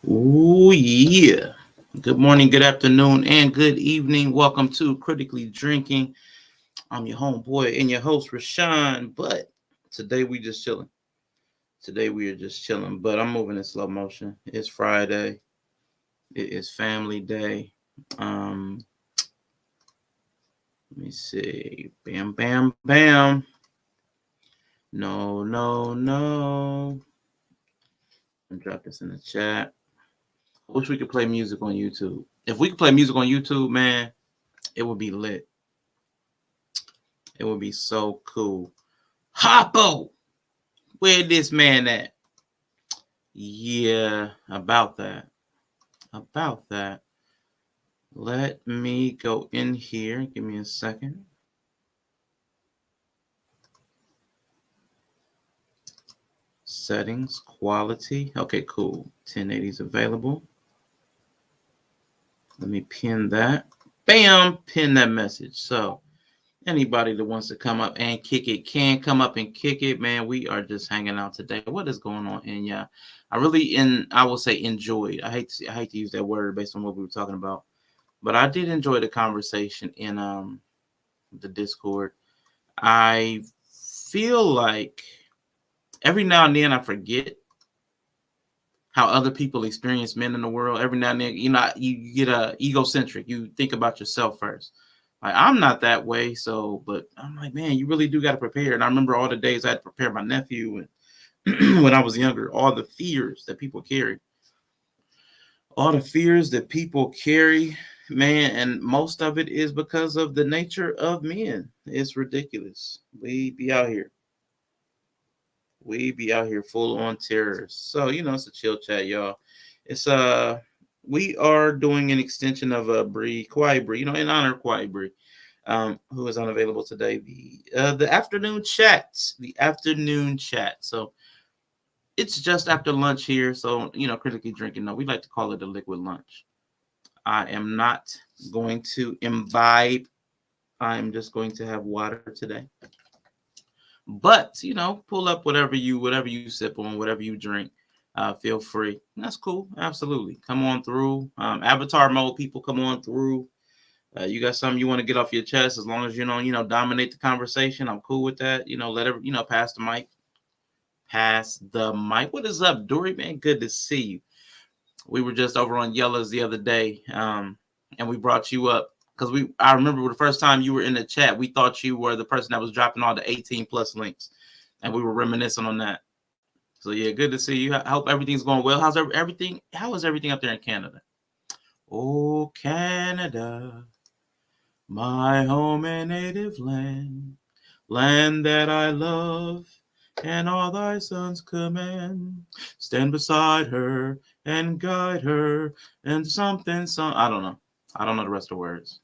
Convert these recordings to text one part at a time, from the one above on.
Ooh, yeah. Good morning, good afternoon, and good evening. Welcome to Critically Drinking. I'm your homeboy and your host, Rashawn. But today we just chilling. Today we are just chilling, but I'm moving in slow motion. It's Friday. It is family day. Let me see. Bam, bam, bam. No, no, no. I'm drop this in the chat. I wish we could play music on YouTube. If we could play music on YouTube, man, it would be lit. It would be so cool. Hoppo, where this man at? Yeah, about that. About that. Let me go in here. Give me a second. Settings, quality. Okay, cool. 1080 is available. Let me pin that. Bam, pin that message. So anybody that wants to come up and kick it can come up and kick it, man. We are just hanging out today. What is going on? And yeah, I will say enjoyed. I hate to use that word based on what we were talking about, but I did enjoy the conversation in the Discord. I feel like every now and then I forget how other people experience men in the world. Every now and then, you get egocentric. You think about yourself first. Like, I'm not that way, but I'm like, man, you really do got to prepare. And I remember all the days I had to prepare my nephew and when I was younger, all the fears that people carry. All the fears that people carry, man, and most of it is because of the nature of men. It's ridiculous. We be out here. We be out here full on terrorists. So, it's a chill chat, y'all. It's we are doing an extension of Quiet Bree, in honor of Quiet Bree, who is unavailable today. The afternoon chat, So it's just after lunch here. So, critically drinking. No, we like to call it a liquid lunch. I am not going to imbibe. I'm just going to have water today. But, pull up whatever you sip on, whatever you drink. Feel free. That's cool. Absolutely. Come on through. Avatar mode, people, come on through. You got something you want to get off your chest, as long as you don't, dominate the conversation. I'm cool with that. Let her, pass the mic. Pass the mic. What is up, Dory, man? Good to see you. We were just over on Yellows the other day, and we brought you up because I remember the first time you were in the chat, we thought you were the person that was dropping all the 18 plus links, and we were reminiscing on that. So yeah, good to see you. I hope everything's going well. How is everything up there in Canada? Oh, Canada, my home and native land, land that I love, and all thy sons command. Stand beside her and guide her, and something. I don't know. I don't know the rest of the words.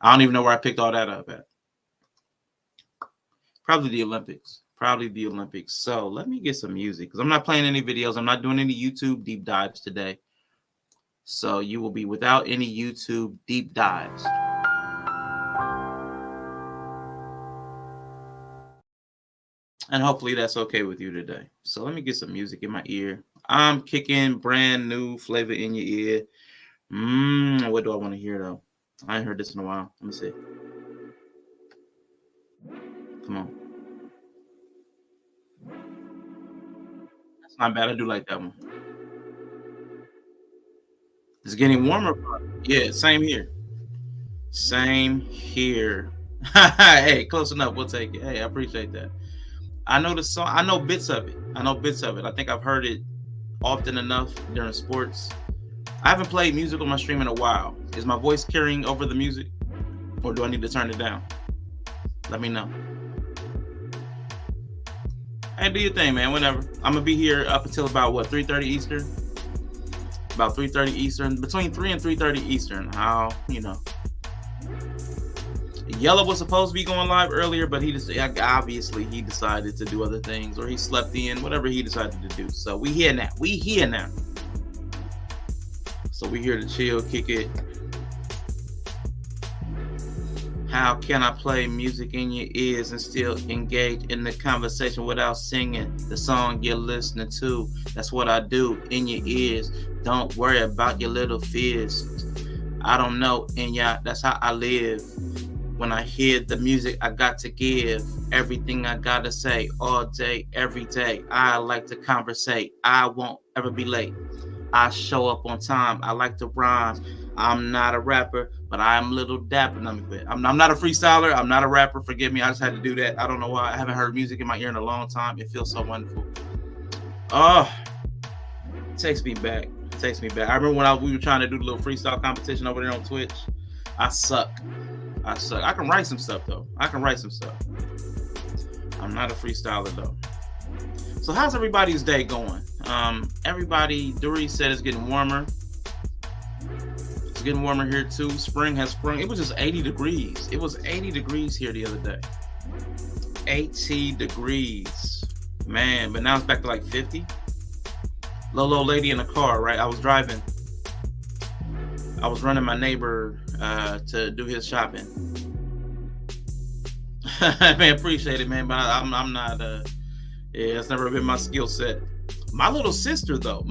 I don't even know where I picked all that up at. Probably the Olympics. So let me get some music because I'm not playing any videos. I'm not doing any YouTube deep dives today. So you will be without any YouTube deep dives. And hopefully that's okay with you today. So let me get some music in my ear. I'm kicking brand new flavor in your ear. What do I want to hear though? I ain't heard this in a while. Let me see. Come on. That's not bad. I do like that one. It's getting warmer. Yeah, same here. Hey, close enough. We'll take it. Hey, I appreciate that. I know the song. I know bits of it. I think I've heard it often enough during sports. I haven't played music on my stream in a while. Is my voice carrying over the music, or do I need to turn it down? Let me know. Hey, do your thing, man. Whenever. I'm gonna be here up until about 3:30 Eastern. About 3:30 Eastern, between 3 and 3:30 Eastern. Yellow was supposed to be going live earlier, but he decided to do other things, or he slept in, whatever he decided to do. So we here now. So we here to chill, kick it, How can I play music in your ears and still engage in the conversation without singing the song you're listening to? That's what I do in your ears. Don't worry about your little fears. I don't know, and yeah, that's how I live. When I hear the music, I got to give everything I gotta say all day, every day. I like to conversate. I won't ever be late. I show up on time. I like to rhyme. I'm not a rapper, but I'm a little dapper. I'm not a freestyler. I'm not a rapper. Forgive me. I just had to do that. I don't know why. I haven't heard music in my ear in a long time. It feels so wonderful. Oh, it takes me back. It takes me back. I remember when we were trying to do the little freestyle competition over there on Twitch. I suck. I can write some stuff, though. I'm not a freestyler, though. So how's everybody's day going? Everybody, Dury said it's getting warmer. It's getting warmer here too. Spring has sprung. It was just 80 degrees. It was 80 degrees here the other day. 80 degrees. Man, but now it's back to like 50. Little old lady in the car, right? I was driving. I was running my neighbor to do his shopping. Man, appreciate it, man. But I'm not yeah, it's never been my skill set. My little sister, though.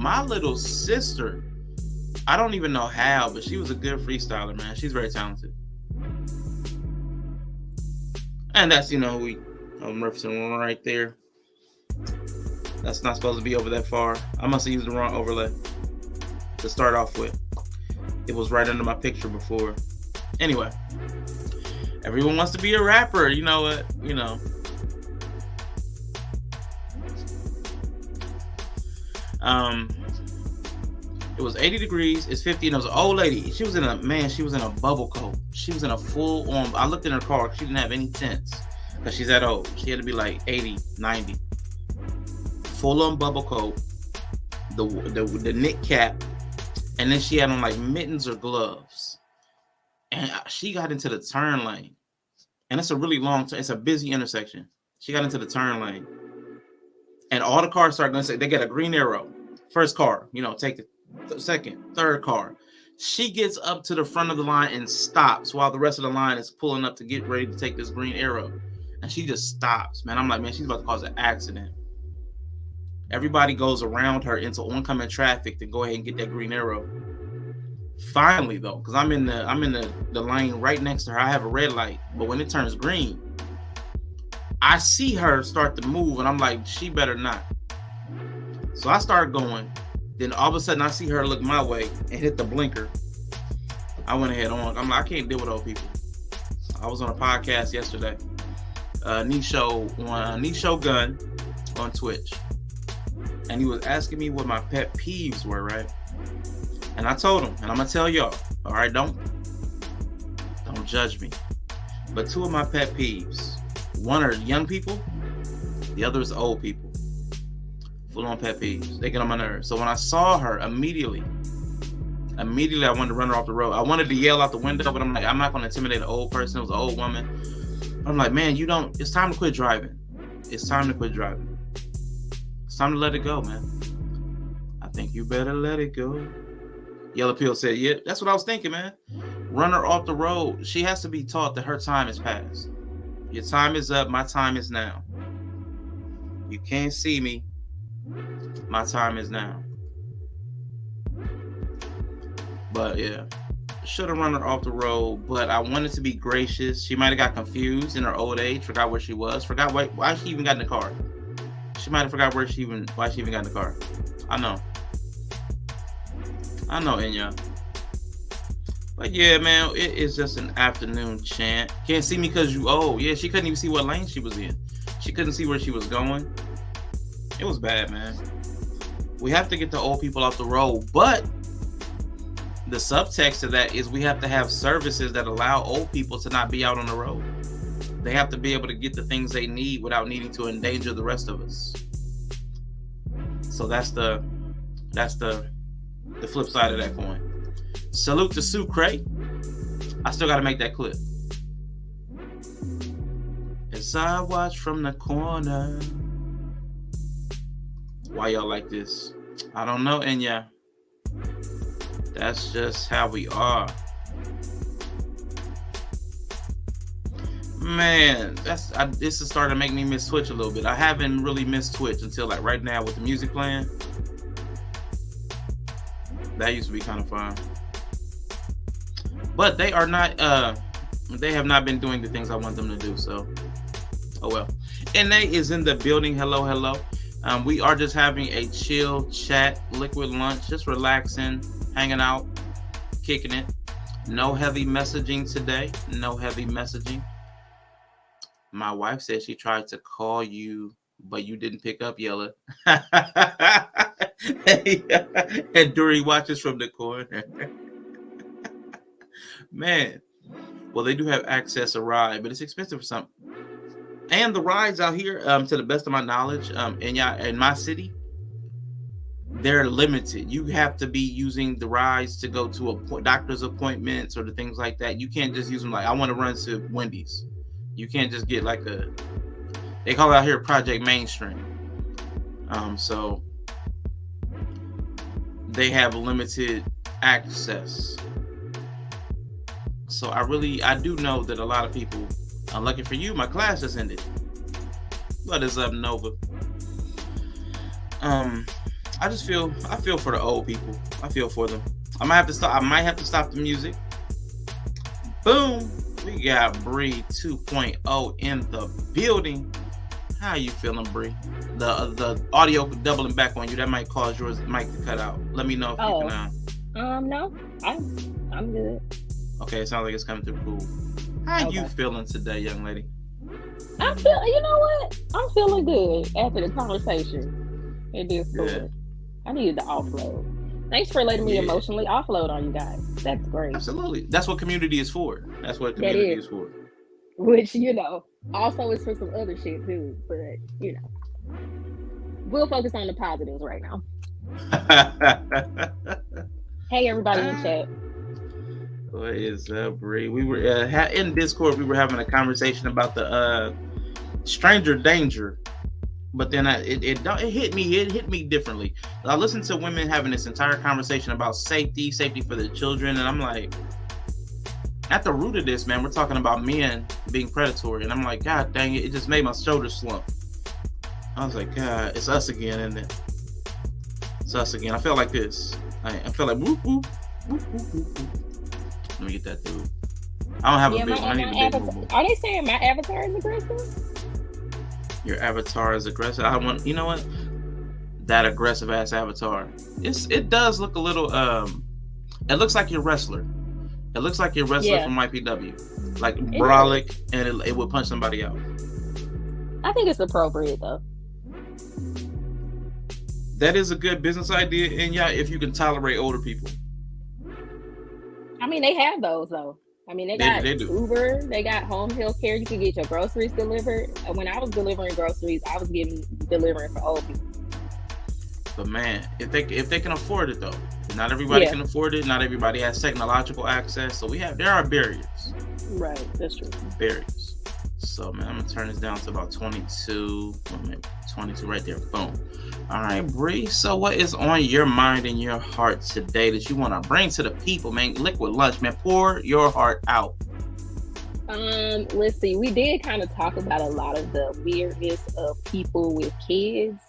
I don't even know how, but she was a good freestyler, man. She's very talented. And that's, who I'm referencing right there. That's not supposed to be over that far. I must have used the wrong overlay to start off with. It was right under my picture before. Anyway, everyone wants to be a rapper. You know what? It was 80 degrees. It's 50, and it was an old lady. She was in a bubble coat. She was in a full on. I looked in her car. She didn't have any tents because she's that old. She had to be like 80, 90. Full on bubble coat, the knit cap, and then she had on like mittens or gloves. And she got into the turn lane, and it's a really long. It's a busy intersection. She got into the turn lane, and all the cars start going to say they get a green arrow. First car, take the second, third car. She gets up to the front of the line and stops while the rest of the line is pulling up to get ready to take this green arrow. And she just stops, man. I'm like, man, she's about to cause an accident. Everybody goes around her into oncoming traffic to go ahead and get that green arrow. Finally, though, because I'm in the lane right next to her. I have a red light, but when it turns green, I see her start to move, and I'm like, she better not. So I start going. Then all of a sudden, I see her look my way and hit the blinker. I went ahead on. I'm like, I can't deal with old people. I was on a podcast yesterday. Nisho Gun on Twitch. And he was asking me what my pet peeves were, right? And I told him, and I'm going to tell y'all, all right, don't judge me. But two of my pet peeves, one are young people, the other is old people. Full on pet peeves. They get on my nerves. So when I saw her, immediately I wanted to run her off the road. I wanted to yell out the window, but I'm like, I'm not going to intimidate an old person. It was an old woman. I'm like, man, it's time to quit driving. It's time to quit driving. It's time to let it go, man. I think you better let it go. Yellow Pill said, yeah, that's what I was thinking, man. Run her off the road. She has to be taught that her time is past. Your time is up. My time is now. You can't see me. My time is now. But yeah, should have run her off the road. But I wanted to be gracious. She might have got confused in her old age. Forgot where she was. Forgot why she even got in the car. She might have forgot why she even got in the car. I know, Enya. But yeah, man, it is just an afternoon chant. Can't see me because you old. Yeah, she couldn't even see what lane she was in. She couldn't see where she was going. It was bad, man. We have to get the old people off the road. But the subtext to that is we have to have services that allow old people to not be out on the road. They have to be able to get the things they need without needing to endanger the rest of us. So that's the flip side of that coin. Salute to Sucre. I still got to make that clip. As I watch from the corner. Why y'all like this? I don't know, Enya. That's just how we are. Man, this is starting to make me miss Twitch a little bit. I haven't really missed Twitch until like right now with the music playing. That used to be kind of fun. But they are not they have not been doing the things I want them to do, so oh well. NA is in the building. Hello. We are just having a chill chat, liquid lunch, just relaxing, hanging out, kicking it. No heavy messaging today. No heavy messaging. My wife said she tried to call you, but you didn't pick up, Yella. And Dury watches from the corner. Man. Well, they do have access a ride, but it's expensive for some. And the rides out here, to the best of my knowledge, in my city, they're limited. You have to be using the rides to go to doctor's appointments or the things like that. You can't just use them like, I want to run to Wendy's. You can't just get like they call it out here Project Mainstream. So they have limited access. So I do know that a lot of people, unlucky for you, my class just ended. What is up, Nova? I feel for the old people. I feel for them. I might have to stop the music. Boom. We got Bree 2.0 in the building. How you feeling, Bree? The audio doubling back on you, that might cause yours mic to cut out. Let me know if you can. No, I'm good. Okay, it sounds like it's coming through cool. How you feeling today, young lady? You know what? I'm feeling good after the conversation. It is good. I needed to offload. Thanks for letting me emotionally offload on you guys. That's great. Absolutely. That's what community is for. That's what community is for. Which, also is for some other shit too. But, we'll focus on the positives right now. Hey, everybody in chat. What is up, Bree? We were in Discord. We were having a conversation about the stranger danger. But then it hit me. It hit me differently. I listened to women having this entire conversation about safety for their children, and I'm like, at the root of this, man, we're talking about men being predatory, and I'm like, God dang it! It just made my shoulders slump. I was like, God, it's us again, isn't it? It's us again. I felt like this. I felt like whoop whoop whoop whoop whoop. Let me get that through. I don't have a big one. I need a big one. Are they saying my avatar is aggressive? Your avatar is aggressive. You know what? That aggressive ass avatar. It does look a little. It looks like your wrestler. It looks like your wrestler from YPW, like brolic, and it would punch somebody out. I think it's appropriate though. That is a good business idea, and if you can tolerate older people. I mean, they have those though. I mean, they got Uber, they got home health care. You can get your groceries delivered. When I was delivering groceries, I was delivering for old people. But man, if they can afford it though, not everybody can afford it. Not everybody has technological access. So there are barriers. Right, that's true. Barriers. So man, I'm gonna turn this down to about 22. Maybe 22 right there. Boom. All right, Bree. So what is on your mind and your heart today that you want to bring to the people, man? Liquid lunch, man. Pour your heart out. Let's see. We did kind of talk about a lot of the weirdness of people with kids.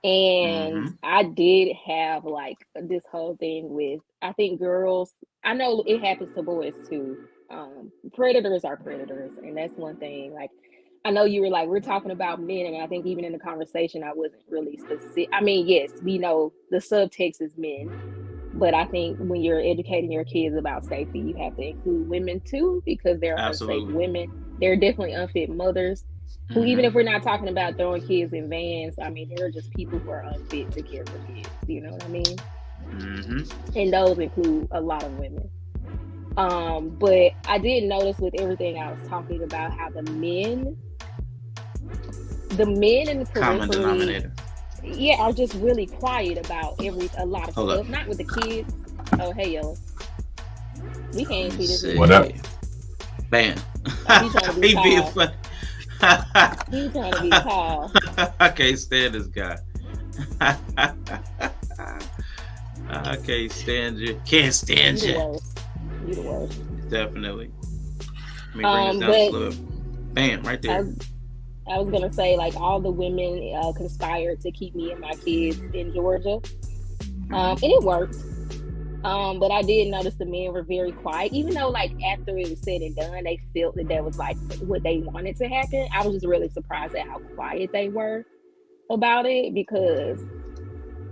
And I did have like this whole thing with, I think girls, I know it happens to boys too. Predators are predators. And that's one thing. Like, I know you were like, we're talking about men, and I think even in the conversation, I wasn't really specific. I mean, yes, we know the subtext is men, but I think when you're educating your kids about safety, you have to include women too, because there are unsafe women. There are definitely unfit mothers who, even if we're not talking about throwing kids in vans, I mean, there are just people who are unfit to care for kids. You know what I mean? And those include a lot of women. But I did notice with everything I was talking about how the men in the common denominator, are just really quiet about a lot of stuff. Not with the kids. Oh, hey, yo, we can't see this. What up? Bam. He's trying to be tall. He's trying to be tall. I can't stand this guy. I can't stand you. Can't stand you. You the worst. Definitely. Let me bring this down slow. Bam, right there. I was gonna say, like, all the women conspired to keep me and my kids in Georgia, and it worked. But I did notice the men were very quiet, even though, like, after it was said and done, they felt that was like what they wanted to happen. I was just really surprised at how quiet they were about it, because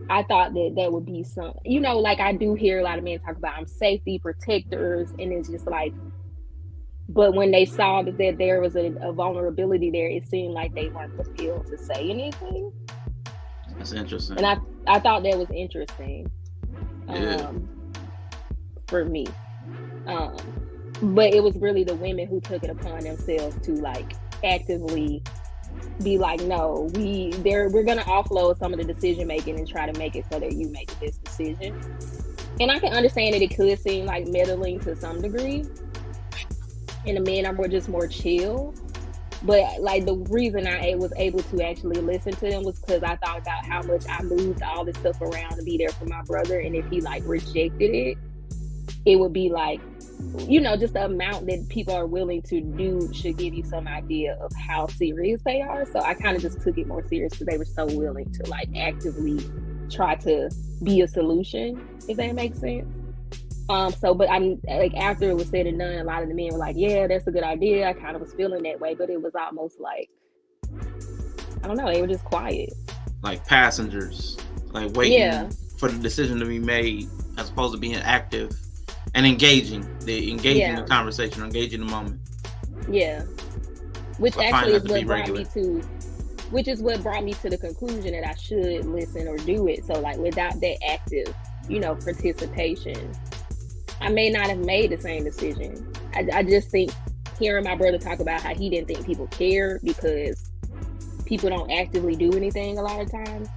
I thought that would be some, like, I do hear a lot of men talk about, I'm safety protectors, and it's just like, but when they saw that there was a vulnerability there, it seemed like they weren't compelled to say anything. That's interesting. And I thought that was interesting. Yeah. For me. But it was really the women who took it upon themselves to, like, actively be like, no, we're gonna offload some of the decision making and try to make it so that you make this decision. And I can understand that it could seem like meddling to some degree, and the men are more chill. But, like, the reason I was able to actually listen to them was because I thought about how much I moved all this stuff around to be there for my brother, and if he, like, rejected it, it would be like, just the amount that people are willing to do should give you some idea of how serious they are. So I kind of just took it more serious because they were so willing to, like, actively try to be a solution, if that makes sense. But I'm like, after it was said and done, a lot of the men were like, yeah, that's a good idea. I kind of was feeling that way, but it was almost like, I don't know, they were just quiet. Like passengers, like waiting for the decision to be made, as opposed to being active and engaging the conversation, or engaging the moment. Yeah. Which actually is what brought me to the conclusion that I should listen or do it. So, like, without that active, participation, I may not have made the same decision. I just think hearing my brother talk about how he didn't think people care because people don't actively do anything a lot of times,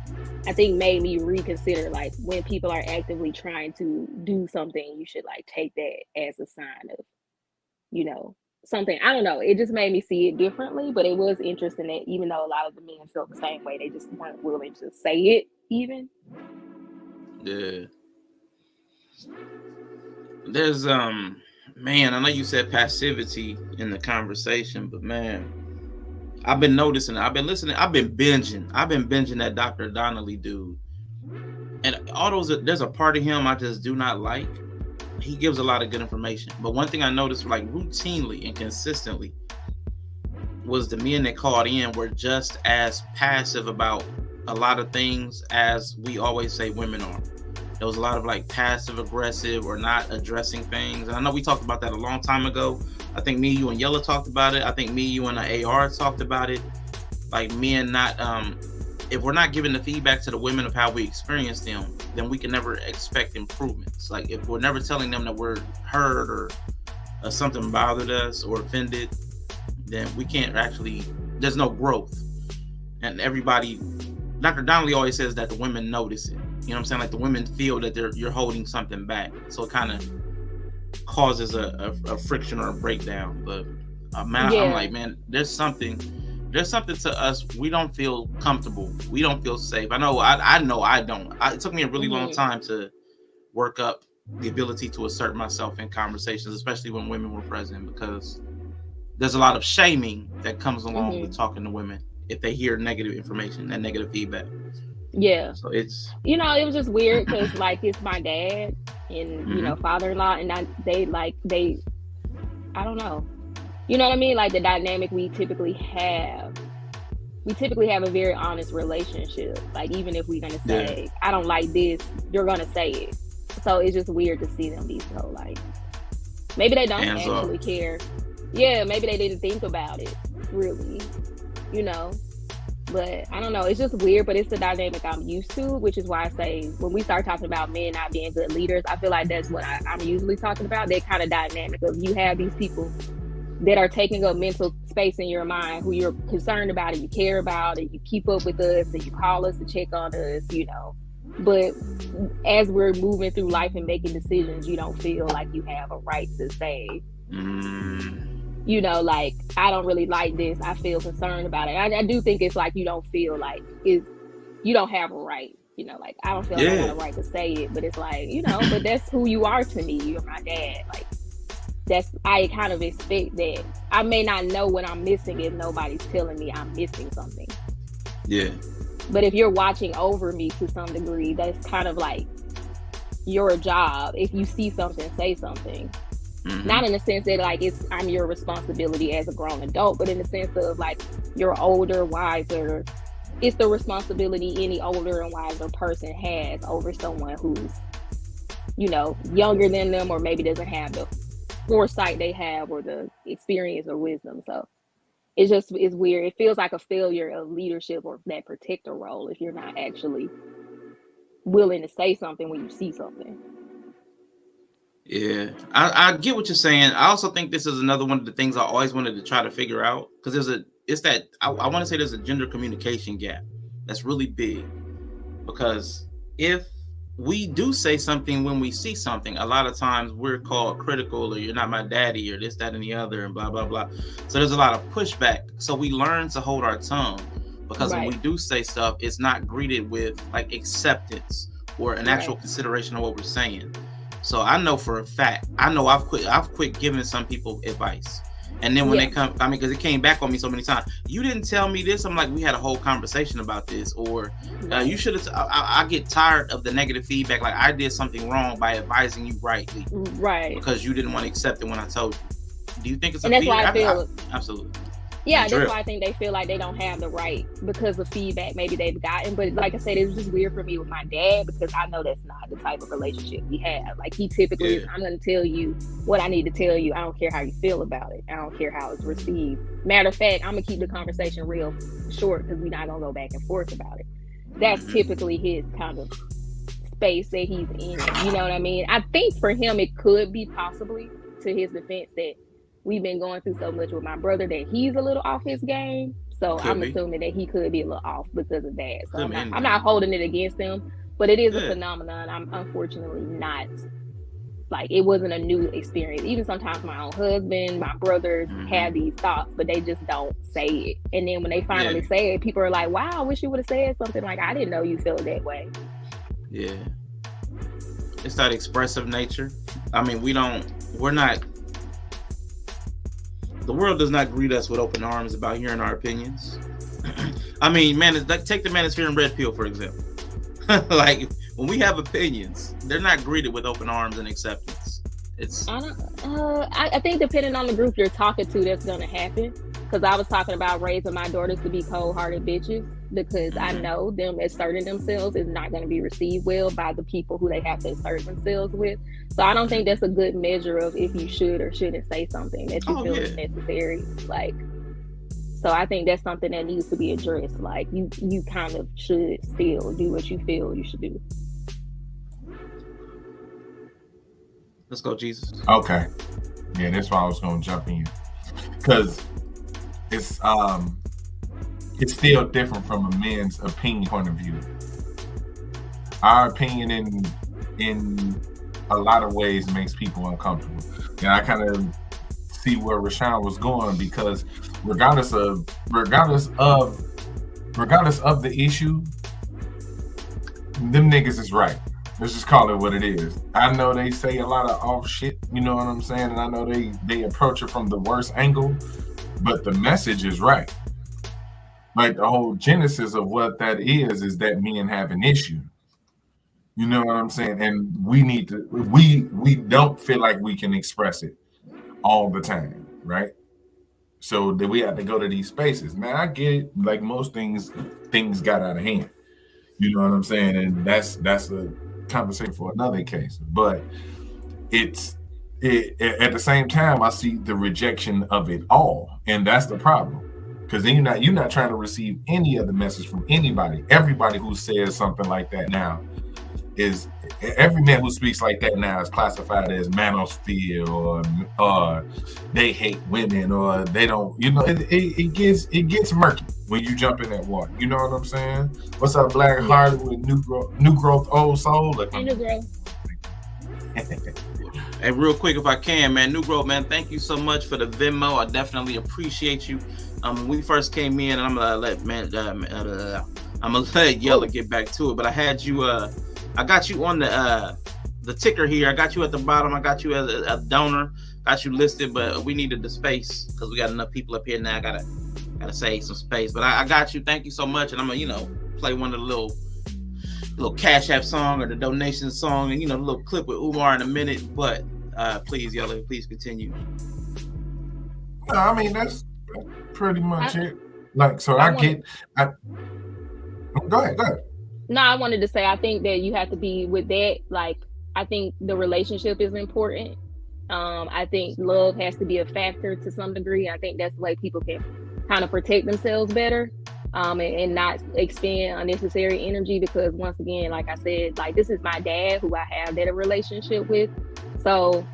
I think made me reconsider, like, when people are actively trying to do something, you should, like, take that as a sign of, something. I don't know. It just made me see it differently, but it was interesting that even though a lot of the men felt the same way, they just weren't willing to say it even. Yeah. There's man, I know you said passivity in the conversation, but man, I've been noticing, I've been listening, I've been binging that Dr. Donnelly dude. And there's a part of him I just do not like. He gives a lot of good information. But one thing I noticed, like, routinely and consistently, was the men that called in were just as passive about a lot of things as we always say women are. There was a lot of, like, passive aggressive or not addressing things. And I know we talked about that a long time ago. I think me, you, and Yella talked about it. I think me, you, and AR talked about it. Like, men not, if we're not giving the feedback to the women of how we experience them, then we can never expect improvements. Like, if we're never telling them that we're hurt or something bothered us or offended, then we can't actually, there's no growth. And everybody, Dr. Donnelly always says that the women notice it. You know what I'm saying? Like, the women feel that you're holding something back. So it kind of causes a friction or a breakdown. But I'm like, man, there's something to us. We don't feel comfortable. We don't feel safe. I know I don't. It took me a really long time to work up the ability to assert myself in conversations, especially when women were present, because there's a lot of shaming that comes along with talking to women if they hear negative information and negative feedback. Yeah. So it's, it was just weird because, like, it's my dad and, father-in-law, and I don't know. You know what I mean? Like, the dynamic we typically have a very honest relationship. Like, even if we're going to say, I don't like this, you're going to say it. So it's just weird to see them be so, like, maybe they don't actually care. Yeah, maybe they didn't think about it, really, But I don't know. It's just weird, but it's the dynamic I'm used to, which is why I say when we start talking about men not being good leaders, I feel like that's what I'm usually talking about. That kind of dynamic of you have these people that are taking up mental space in your mind, who you're concerned about and you care about, and you keep up with us and you call us to check on us, But as we're moving through life and making decisions, you don't feel like you have a right to say, like, I don't really like this. I feel concerned about it. I do think it's like you don't feel like you don't have a right. Like, I don't feel like I have a right to say it, but it's like, but that's who you are to me. You're my dad. Like, I kind of expect that I may not know what I'm missing if nobody's telling me I'm missing something. Yeah. But if you're watching over me to some degree, that's kind of like your job. If you see something, say something. Mm-hmm. Not in the sense that like I'm your responsibility as a grown adult, but in the sense of like you're older, wiser. It's the responsibility any older and wiser person has over someone who's, you know, younger than them, or maybe doesn't have the foresight they have or the experience or wisdom. So it's weird. It feels like a failure of leadership or that protector role if you're not actually willing to say something when you see something. Yeah, I get what you're saying. I also think this is another one of the things I always wanted to try to figure out, because I want to say there's a gender communication gap that's really big, because if we do say something when we see something, a lot of times we're called critical, or you're not my daddy, or this, that, and the other, and blah, blah, blah. So there's a lot of pushback. So we learn to hold our tongue, because when we do say stuff, it's not greeted with like acceptance or an actual consideration of what we're saying. So I know for a fact, I've quit giving some people advice. And then when they come, I mean, because it came back on me so many times. You didn't tell me this. I'm like, we had a whole conversation about this. Or you should have. I get tired of the negative feedback. Like I did something wrong by advising you rightly. Right. Because you didn't want to accept it when I told you. Do you think it's and that's why I feel absolutely. Yeah, that's why I think they feel like they don't have the right because of feedback maybe they've gotten. But like I said, it was just weird for me with my dad, because I know that's not the type of relationship we have. Like he typically is, I'm going to tell you what I need to tell you. I don't care how you feel about it. I don't care how it's received. Matter of fact, I'm going to keep the conversation real short because we're not going to go back and forth about it. That's typically his kind of space that he's in. You know what I mean? I think for him, it could be possibly, to his defense, that we've been going through so much with my brother that he's a little off his game. So I'm assuming that he could be a little off because of that. So I'm not holding it against him, but it is a phenomenon. I'm unfortunately not, like, it wasn't a new experience. Even sometimes my own husband, my brothers have these thoughts, but they just don't say it. And then when they finally say it, people are like, wow, I wish you would have said something. Like, I didn't know you felt that way. Yeah. It's that expressive nature. I mean, the world does not greet us with open arms about hearing our opinions. I mean, take the manosphere and red pill, for example. Like, when we have opinions, they're not greeted with open arms and acceptance. I think depending on the group you're talking to, that's going to happen. Because I was talking about raising my daughters to be cold-hearted bitches, because I know them asserting themselves is not going to be received well by the people who they have to assert themselves with. So I don't think that's a good measure of if you should or shouldn't say something that you feel is necessary. Like, so I think that's something that needs to be addressed. Like, you kind of should still do what you feel you should do. Let's go, Jesus. Okay. Yeah, that's why I was going to jump in. Because it's still different from a man's opinion point of view. Our opinion in a lot of ways makes people uncomfortable. And I kind of see where Rashawn was going, because regardless of the issue, them niggas is right. Let's just call it what it is. I know they say a lot of off shit, you know what I'm saying? And I know they approach it from the worst angle, but the message is right. Like, the whole genesis of what that is that men have an issue. You know what I'm saying? And we need to, we don't feel like we can express it all the time, right? So that we have to go to these spaces. Man, I get it. Like most things got out of hand. You know what I'm saying? And that's a conversation for another case. But at the same time, I see the rejection of it all, and that's the problem. Because then you're not trying to receive any other message from anybody. Everybody who says something like that now every man who speaks like that now is classified as manosphere, or they hate women, or they don't. You know, it gets murky when you jump in that water. You know what I'm saying? What's up, Black Heart with new growth, old soul? New growth. Hey, real quick, if I can, man, New Growth, man, thank you so much for the Venmo. I definitely appreciate you. When we first came in, and I'm gonna let Yella get back to it, but I had you. I got you on the the ticker here. I got you at the bottom. I got you as a donor. Got you listed, but we needed the space because we got enough people up here now. I gotta save some space. But I got you. Thank you so much. And I'm gonna, play one of the little Cash App song or the donation song, and the little clip with Umar in a minute. But please, y'all, please continue. No, I mean that's pretty much it. Like, so go ahead. No, I wanted to say I think that you have to be with that. Like, I think the relationship is important. I think love has to be a factor to some degree. I think that's the way people can kind of protect themselves better, and not expend unnecessary energy. Because once again, like I said, like this is my dad who I have that relationship with. So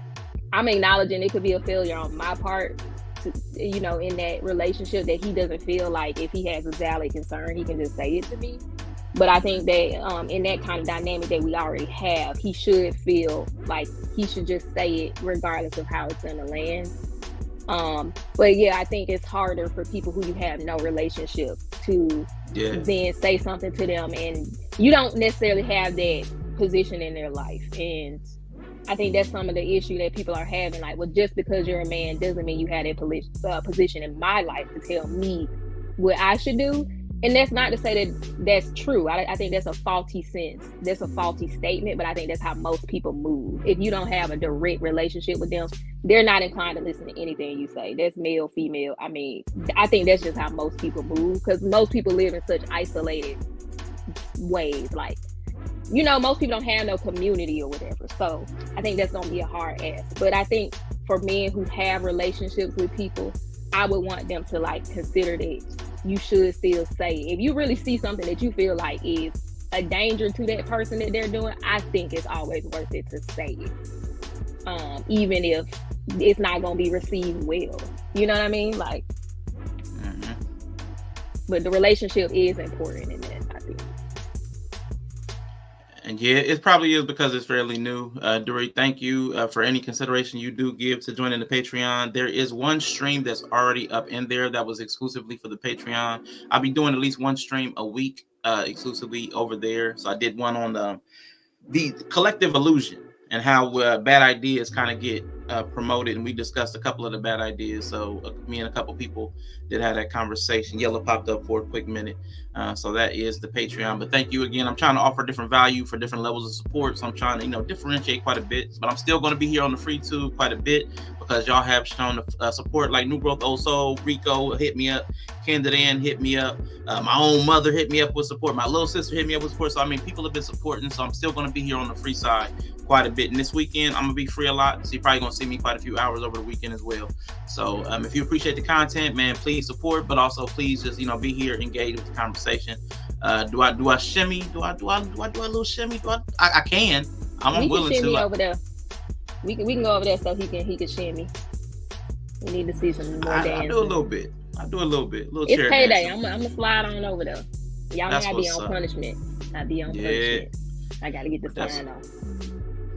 I'm acknowledging it could be a failure on my part to, in that relationship, that he doesn't feel like if he has a valid concern, he can just say it to me. But I think that in that kind of dynamic that we already have, he should feel like he should just say it regardless of how it's going to land. But yeah, I think it's harder for people who you have no relationship to then say something to them, and you don't necessarily have that position in their life. And I think that's some of the issue that people are having. Like, well, just because you're a man doesn't mean you have that position in my life to tell me what I should do. And that's not to say that that's true. I think that's a faulty sense. That's a faulty statement, but I think that's how most people move. If you don't have a direct relationship with them, they're not inclined to listen to anything you say. That's male, female. I mean, I think that's just how most people move, because most people live in such isolated ways. Like, most people don't have no community or whatever. So I think that's going to be a hard ask. But I think for men who have relationships with people, I would want them to consider that you should still say, if you really see something that you feel like is a danger to that person that they're doing, I think it's always worth it to say it, even if it's not going to be received well. You know what I mean? Like, but the relationship is important in that, I think. And yeah, it probably is because it's fairly new. Dory, thank you for any consideration you do give to joining the Patreon. There is one stream that's already up in there that was exclusively for the Patreon. I'll be doing at least one stream a week exclusively over there. So I did one on the collective illusion and how bad ideas kind of get promoted. And we discussed a couple of the bad ideas. So me and a couple people did have that conversation. Yellow popped up for a quick minute. So that is the Patreon. But thank you again. I'm trying to offer different value for different levels of support. So I'm trying to, differentiate quite a bit. But I'm still going to be here on the free tube quite a bit because y'all have shown support. Like New Growth Old Soul, Rico hit me up. Candid Ann hit me up. My own mother hit me up with support. My little sister hit me up with support. So, people have been supporting. So I'm still going to be here on the free side quite a bit. And this weekend, I'm going to be free a lot. So you're probably going to see me quite a few hours over the weekend as well. So if you appreciate the content, man, please support, but also please just, be here, engage with the conversation. Do I shimmy? Do I do a little shimmy? I can. I'm willing to. Over there. We can go over there so he can shimmy. We need to see some more dancing. I do a little bit. Little it's chair payday. dancing. I'm gonna slide on over there. Y'all know I be on punishment. I be on punishment. I gotta get the sign off.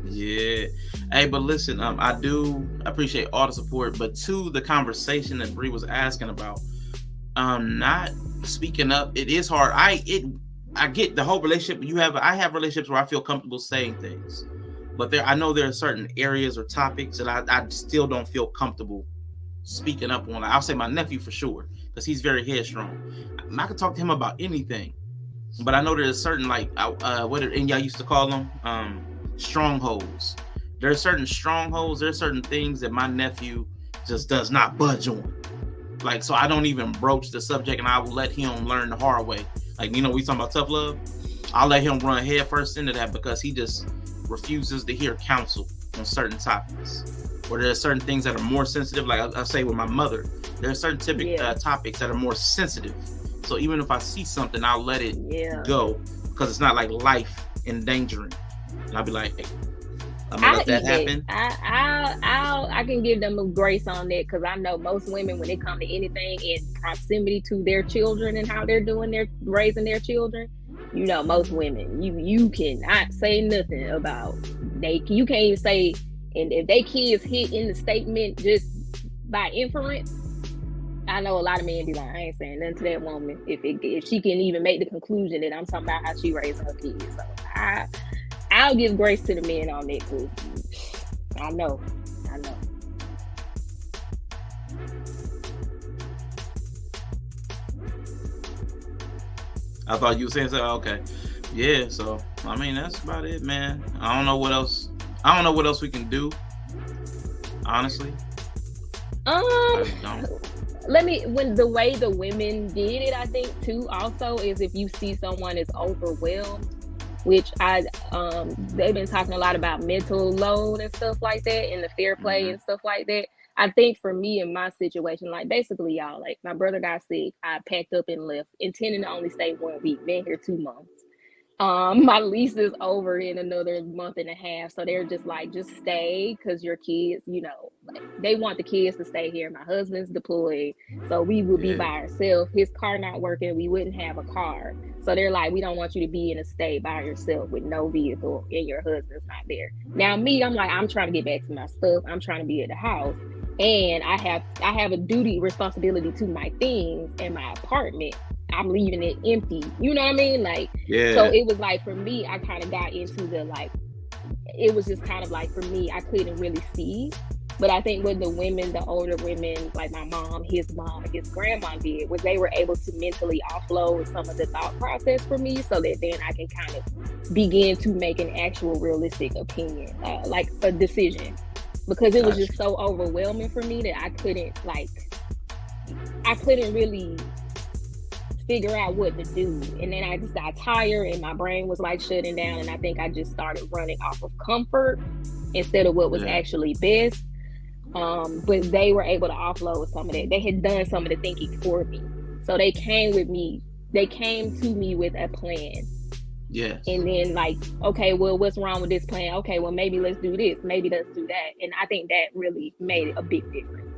Yeah. Hey, but listen, I do appreciate all the support, but to the conversation that Bree was asking about, not speaking up, it is hard. I get the whole relationship you have. I have relationships where I feel comfortable saying things, but I know there are certain areas or topics that I still don't feel comfortable speaking up on. I'll say my nephew for sure, because he's very headstrong. I can talk to him about anything, but I know there's certain and y'all used to call them strongholds. There are certain strongholds. There are certain things that my nephew just does not budge on. So I don't even broach the subject, and I will let him learn the hard way. We talking about tough love. I'll let him run head first into that because he just refuses to hear counsel on certain topics. Or there are certain things that are more sensitive. Like I say with my mother, there are certain topics that are more sensitive. So even if I see something, I'll let it go because it's not like life endangering. And I'll be like, hey, I'm gonna let that happen. I can give them a grace on that because I know most women, when it comes to anything in proximity to their children and how they're doing raising their children, most women, you cannot say nothing about you can't even say, and if they kids hit in the statement just by inference, I know a lot of men be like, I ain't saying nothing to that woman if she can even make the conclusion that I'm talking about how she raising her kids. So I I'll give grace to the men on that, because I know. I thought you were saying so. Okay, yeah. So I mean, that's about it, man. I don't know what else we can do. Honestly, when the way the women did it, I think too, also is if you see someone is overwhelmed, which they've been talking a lot about mental load and stuff like that, and the fair play and stuff like that. I think for me in my situation, like basically y'all, like my brother got sick, I packed up and left, intending to only stay 1 week, been here 2 months. My lease is over in another month and a half, so they're just like, just stay, because your kids, you know, like, they want the kids to stay here. My husband's deployed, so we would be by ourselves. His car not working, we wouldn't have a car, so they're like, we don't want you to be in a state by yourself with no vehicle and your husband's not there. Now me, I'm like, I'm trying to get back to my stuff, I'm trying to be at the house, and I have a duty responsibility to my things and my apartment. I'm leaving it empty. You know what I mean? Like, so it was like, for me, I kind of got into the, like, it was just kind of like, for me, I couldn't really see. But I think what the women, the older women, like my mom, his grandma did, was they were able to mentally offload some of the thought process for me, so that then I can kind of begin to make an actual realistic opinion, like a decision. Because it was just so overwhelming for me that I couldn't really figure out what to do. And then I just got tired and my brain was like shutting down, and I think I just started running off of comfort instead of what was actually best. But they were able to offload some of that. They had done some of the thinking for me, so they came to me with a plan. Yes. And then, like, okay, well, what's wrong with this plan? Okay, well, maybe let's do this, maybe let's do that. And I think that really made a big difference.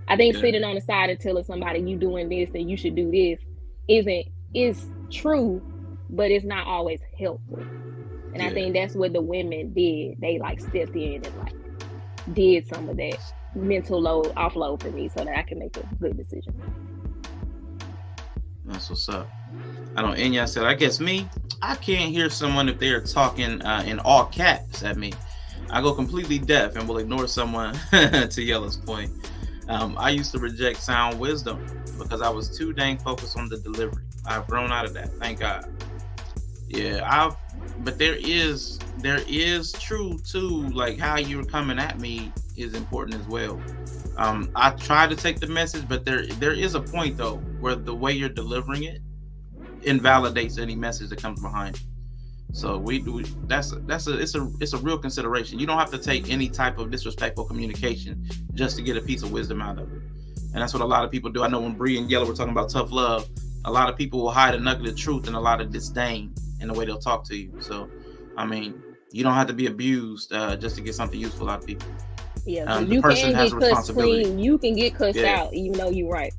I think sitting on the side and telling somebody you doing this and you should do this is true, but it's not always helpful. And I think that's what the women did. They like stepped in and like did some of that mental load offload for me, so that I can make a good decision. That's what's up. I know Enya said, I guess me, I can't hear someone if they're talking in all caps at me. I go completely deaf and will ignore someone, to Yella's point. I used to reject sound wisdom because I was too dang focused on the delivery. I've grown out of that, thank God. Yeah, but there is truth too, like how you're coming at me is important as well. I try to take the message, but there is a point though where the way you're delivering it invalidates any message that comes behind it. So it's a real consideration. You don't have to take any type of disrespectful communication just to get a piece of wisdom out of it. And that's what a lot of people do. I know when Bree and Yella were talking about tough love, a lot of people will hide a nugget of truth and a lot of disdain in the way they'll talk to you. So, I mean, you don't have to be abused just to get something useful out of people. Yeah, the person has a responsibility. Clean. You can get cussed out, even though you're right.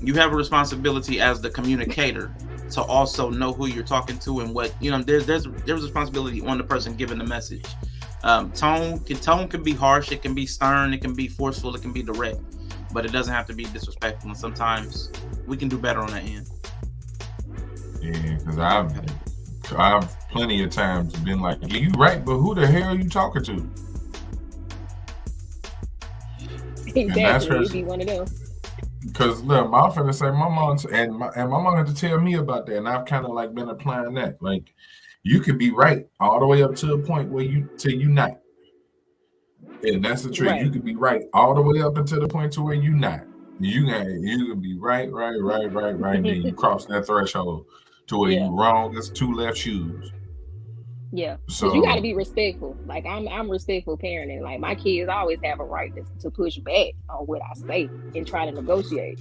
You have a responsibility as the communicator to also know who you're talking to and what, you know, there's responsibility on the person giving the message. Tone can be harsh, it can be stern, it can be forceful, it can be direct, but it doesn't have to be disrespectful. And sometimes we can do better on that end. Yeah, because I've plenty of times been like, yeah, you right, but who the hell are you talking to? Exactly, it'd be one of those. Because look, I'm finna say my mom and my mom had to tell me about that, and I've kind of like been applying that. Like, you could be right all the way up to a point where you not, and that's the trick. Right. You could be right all the way up until the point to where you not. You can be right. Then you cross that threshold to where you wrong as two left shoes. Yeah, so you got to be respectful. Like I'm respectful parenting. Like my kids always have a right to push back on what I say and try to negotiate.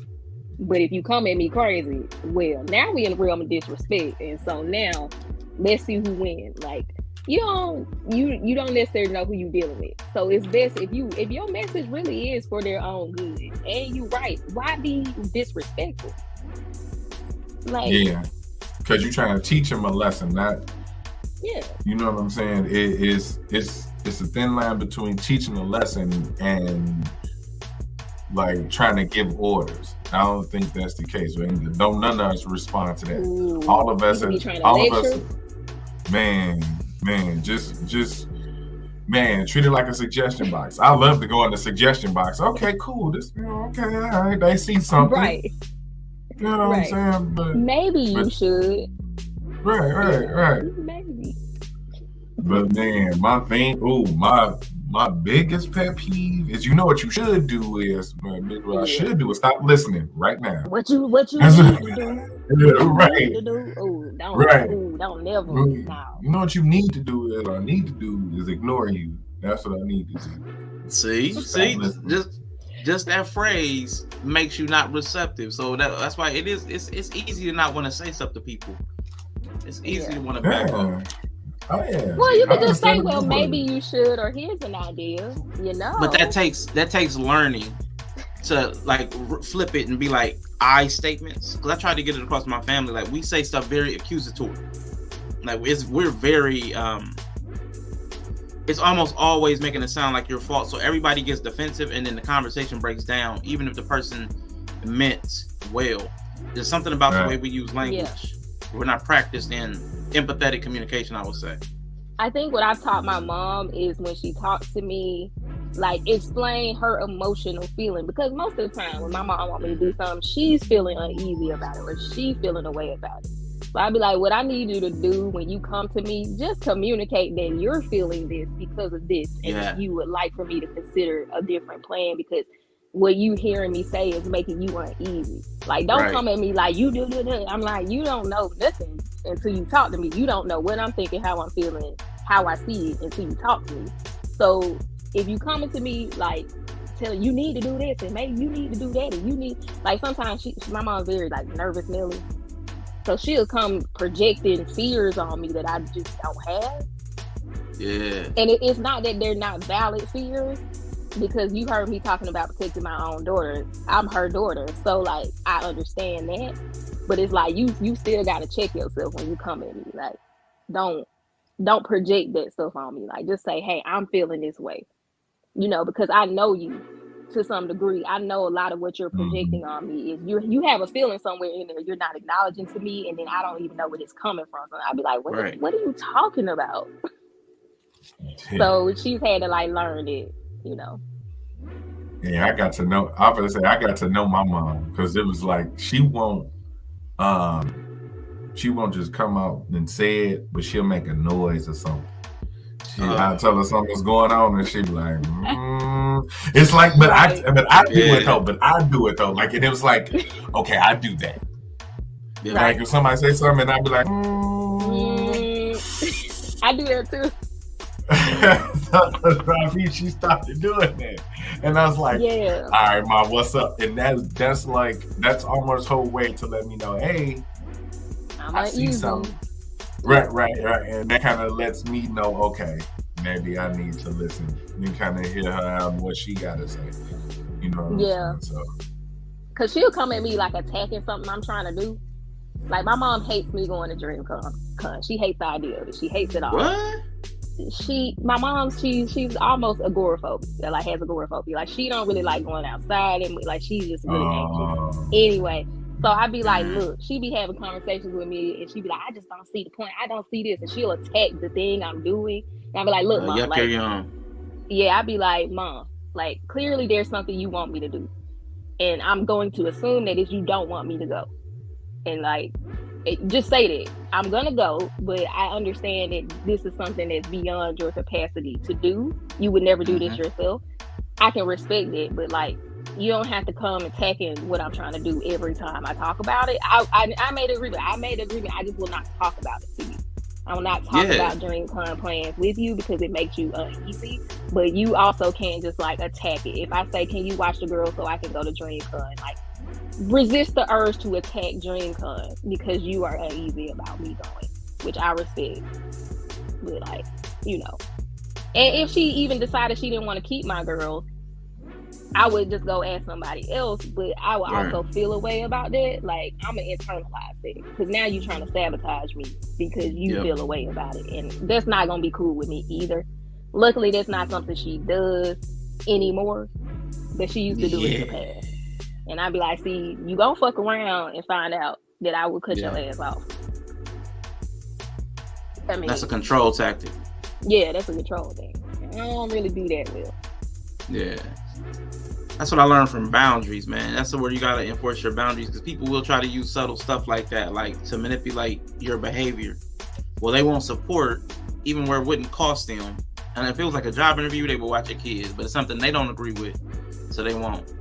But if you come at me crazy, well, now we in the realm of disrespect, and so now let's see who wins. Like you don't necessarily know who you dealing with. So it's best if your message really is for their own good and you right, why be disrespectful? Like because you're trying to teach them a lesson, not. Yeah. You know what I'm saying? It's a thin line between teaching a lesson and like trying to give orders. I don't think that's the case. Don't none of us respond to that. Ooh, all of us, man. Man, just man, treat it like a suggestion box. I love to go in the suggestion box. Okay, cool. This, okay, all right. They see something, right? You know what I'm saying? But maybe you should. Right. Maybe. But man, my biggest pet peeve is, you know what you should do is, what I should do is stop listening right now. What you need to do? Right. Don't never. No. You know what you need to do is, what I need to do is ignore you. That's what I need to do. See, just that phrase makes you not receptive. So that's why it's easy to not want to say stuff to people. It's easy to want to back off. Oh yeah. Well, you can just say, well, maybe you should, or here's an idea, you know. But that takes learning to like flip it and be like I statements. Because I try to get it across to my family. Like, we say stuff very accusatory. Like, we're very it's almost always making it sound like your fault. So everybody gets defensive, and then the conversation breaks down, even if the person meant well. There's something about the way we use language. Yeah. We're not practiced in empathetic communication, I would say. I think what I've taught my mom is, when she talks to me, like, explain her emotional feeling. Because most of the time when my mom wants me to do something, she's feeling uneasy about it, or she's feeling a way about it. So I'd be like, what I need you to do when you come to me, just communicate that you're feeling this because of this, and that you would like for me to consider a different plan, because what you hearing me say is making you uneasy. Like, don't come at me like you do. I'm like, you don't know nothing until you talk to me. You don't know what I'm thinking, how I'm feeling, how I see it until you talk to me. So if you coming to me like telling you need to do this, and maybe you need to do that, and you need, like, sometimes my mom's very like nervous Nelly. So she'll come projecting fears on me that I just don't have. Yeah. And it's not that they're not valid fears, because you heard me talking about protecting my own daughter. I'm her daughter, so like I understand that. But it's like you still gotta check yourself when you come at me. Like, don't project that stuff on me. Like, just say, hey, I'm feeling this way. You know, because I know you to some degree. I know a lot of what you're projecting on me is you have a feeling somewhere in there you're not acknowledging to me, and then I don't even know where it's coming from. So I'll be like, what are you talking about? So she's had to like learn it, you know. Yeah, I got to know my mom, because it was like she won't just come out and say it, but she'll make a noise or something. I tell her something's going on, and she be like, It's like, but I do it though. Like, and it was like, okay, I do that. Yeah. Like, if somebody say something, I'd be like, I do that too. So she started doing that, and I was like, all right, Mom, what's up? And that's almost her way to let me know, hey, I see something. Right, and that kind of lets me know, okay, maybe I need to listen and kind of hear her out what she got to say. You know what I'm saying? So, because she'll come at me like attacking something I'm trying to do. Like, my mom hates me going to DreamCon. She hates the idea of it. She hates it all. What? My mom, she's almost agoraphobic. Like, has agoraphobia. Like, she don't really like going outside, and like, she's just really anxious. Anyway, so I'd be like, look, she be having conversations with me, and she'd be like, I just don't see the point. I don't see this. And she'll attack the thing I'm doing. And I'd be like, look, Mom, I'd be like, Mom, like, clearly there's something you want me to do. And I'm going to assume that if you don't want me to go. And like, just say that I'm gonna go, but I understand that this is something that's beyond your capacity to do. You would never do this yourself. I can respect that, but like, you don't have to come attacking what I'm trying to do every time I talk about it. I made an agreement. I just will not talk about it to you. I will not talk about DreamCon plans with you because it makes you uneasy. But you also can't just like attack it. If I say, can you watch the girls so I can go to DreamCon? Like, resist the urge to attack DreamCon because you are uneasy about me going, which I respect. But like, you know. And if she even decided she didn't want to keep my girls, I would just go ask somebody else, but I would also feel a way about that. Like, I'm going to internalize it, because now you're trying to sabotage me because you feel a way about it. And that's not going to be cool with me either. Luckily, that's not something she does anymore, but she used to do it in the past. And I'd be like, see, you gonna fuck around and find out that I will cut your ass off. I mean, that's a control tactic. Yeah, that's a control thing. I don't really do that well. Yeah. That's what I learned from boundaries, man. That's where you gotta enforce your boundaries, because people will try to use subtle stuff like that, like to manipulate your behavior. Well, they won't support even where it wouldn't cost them. And if it was like a job interview, they would watch your kids, but it's something they don't agree with, so they won't.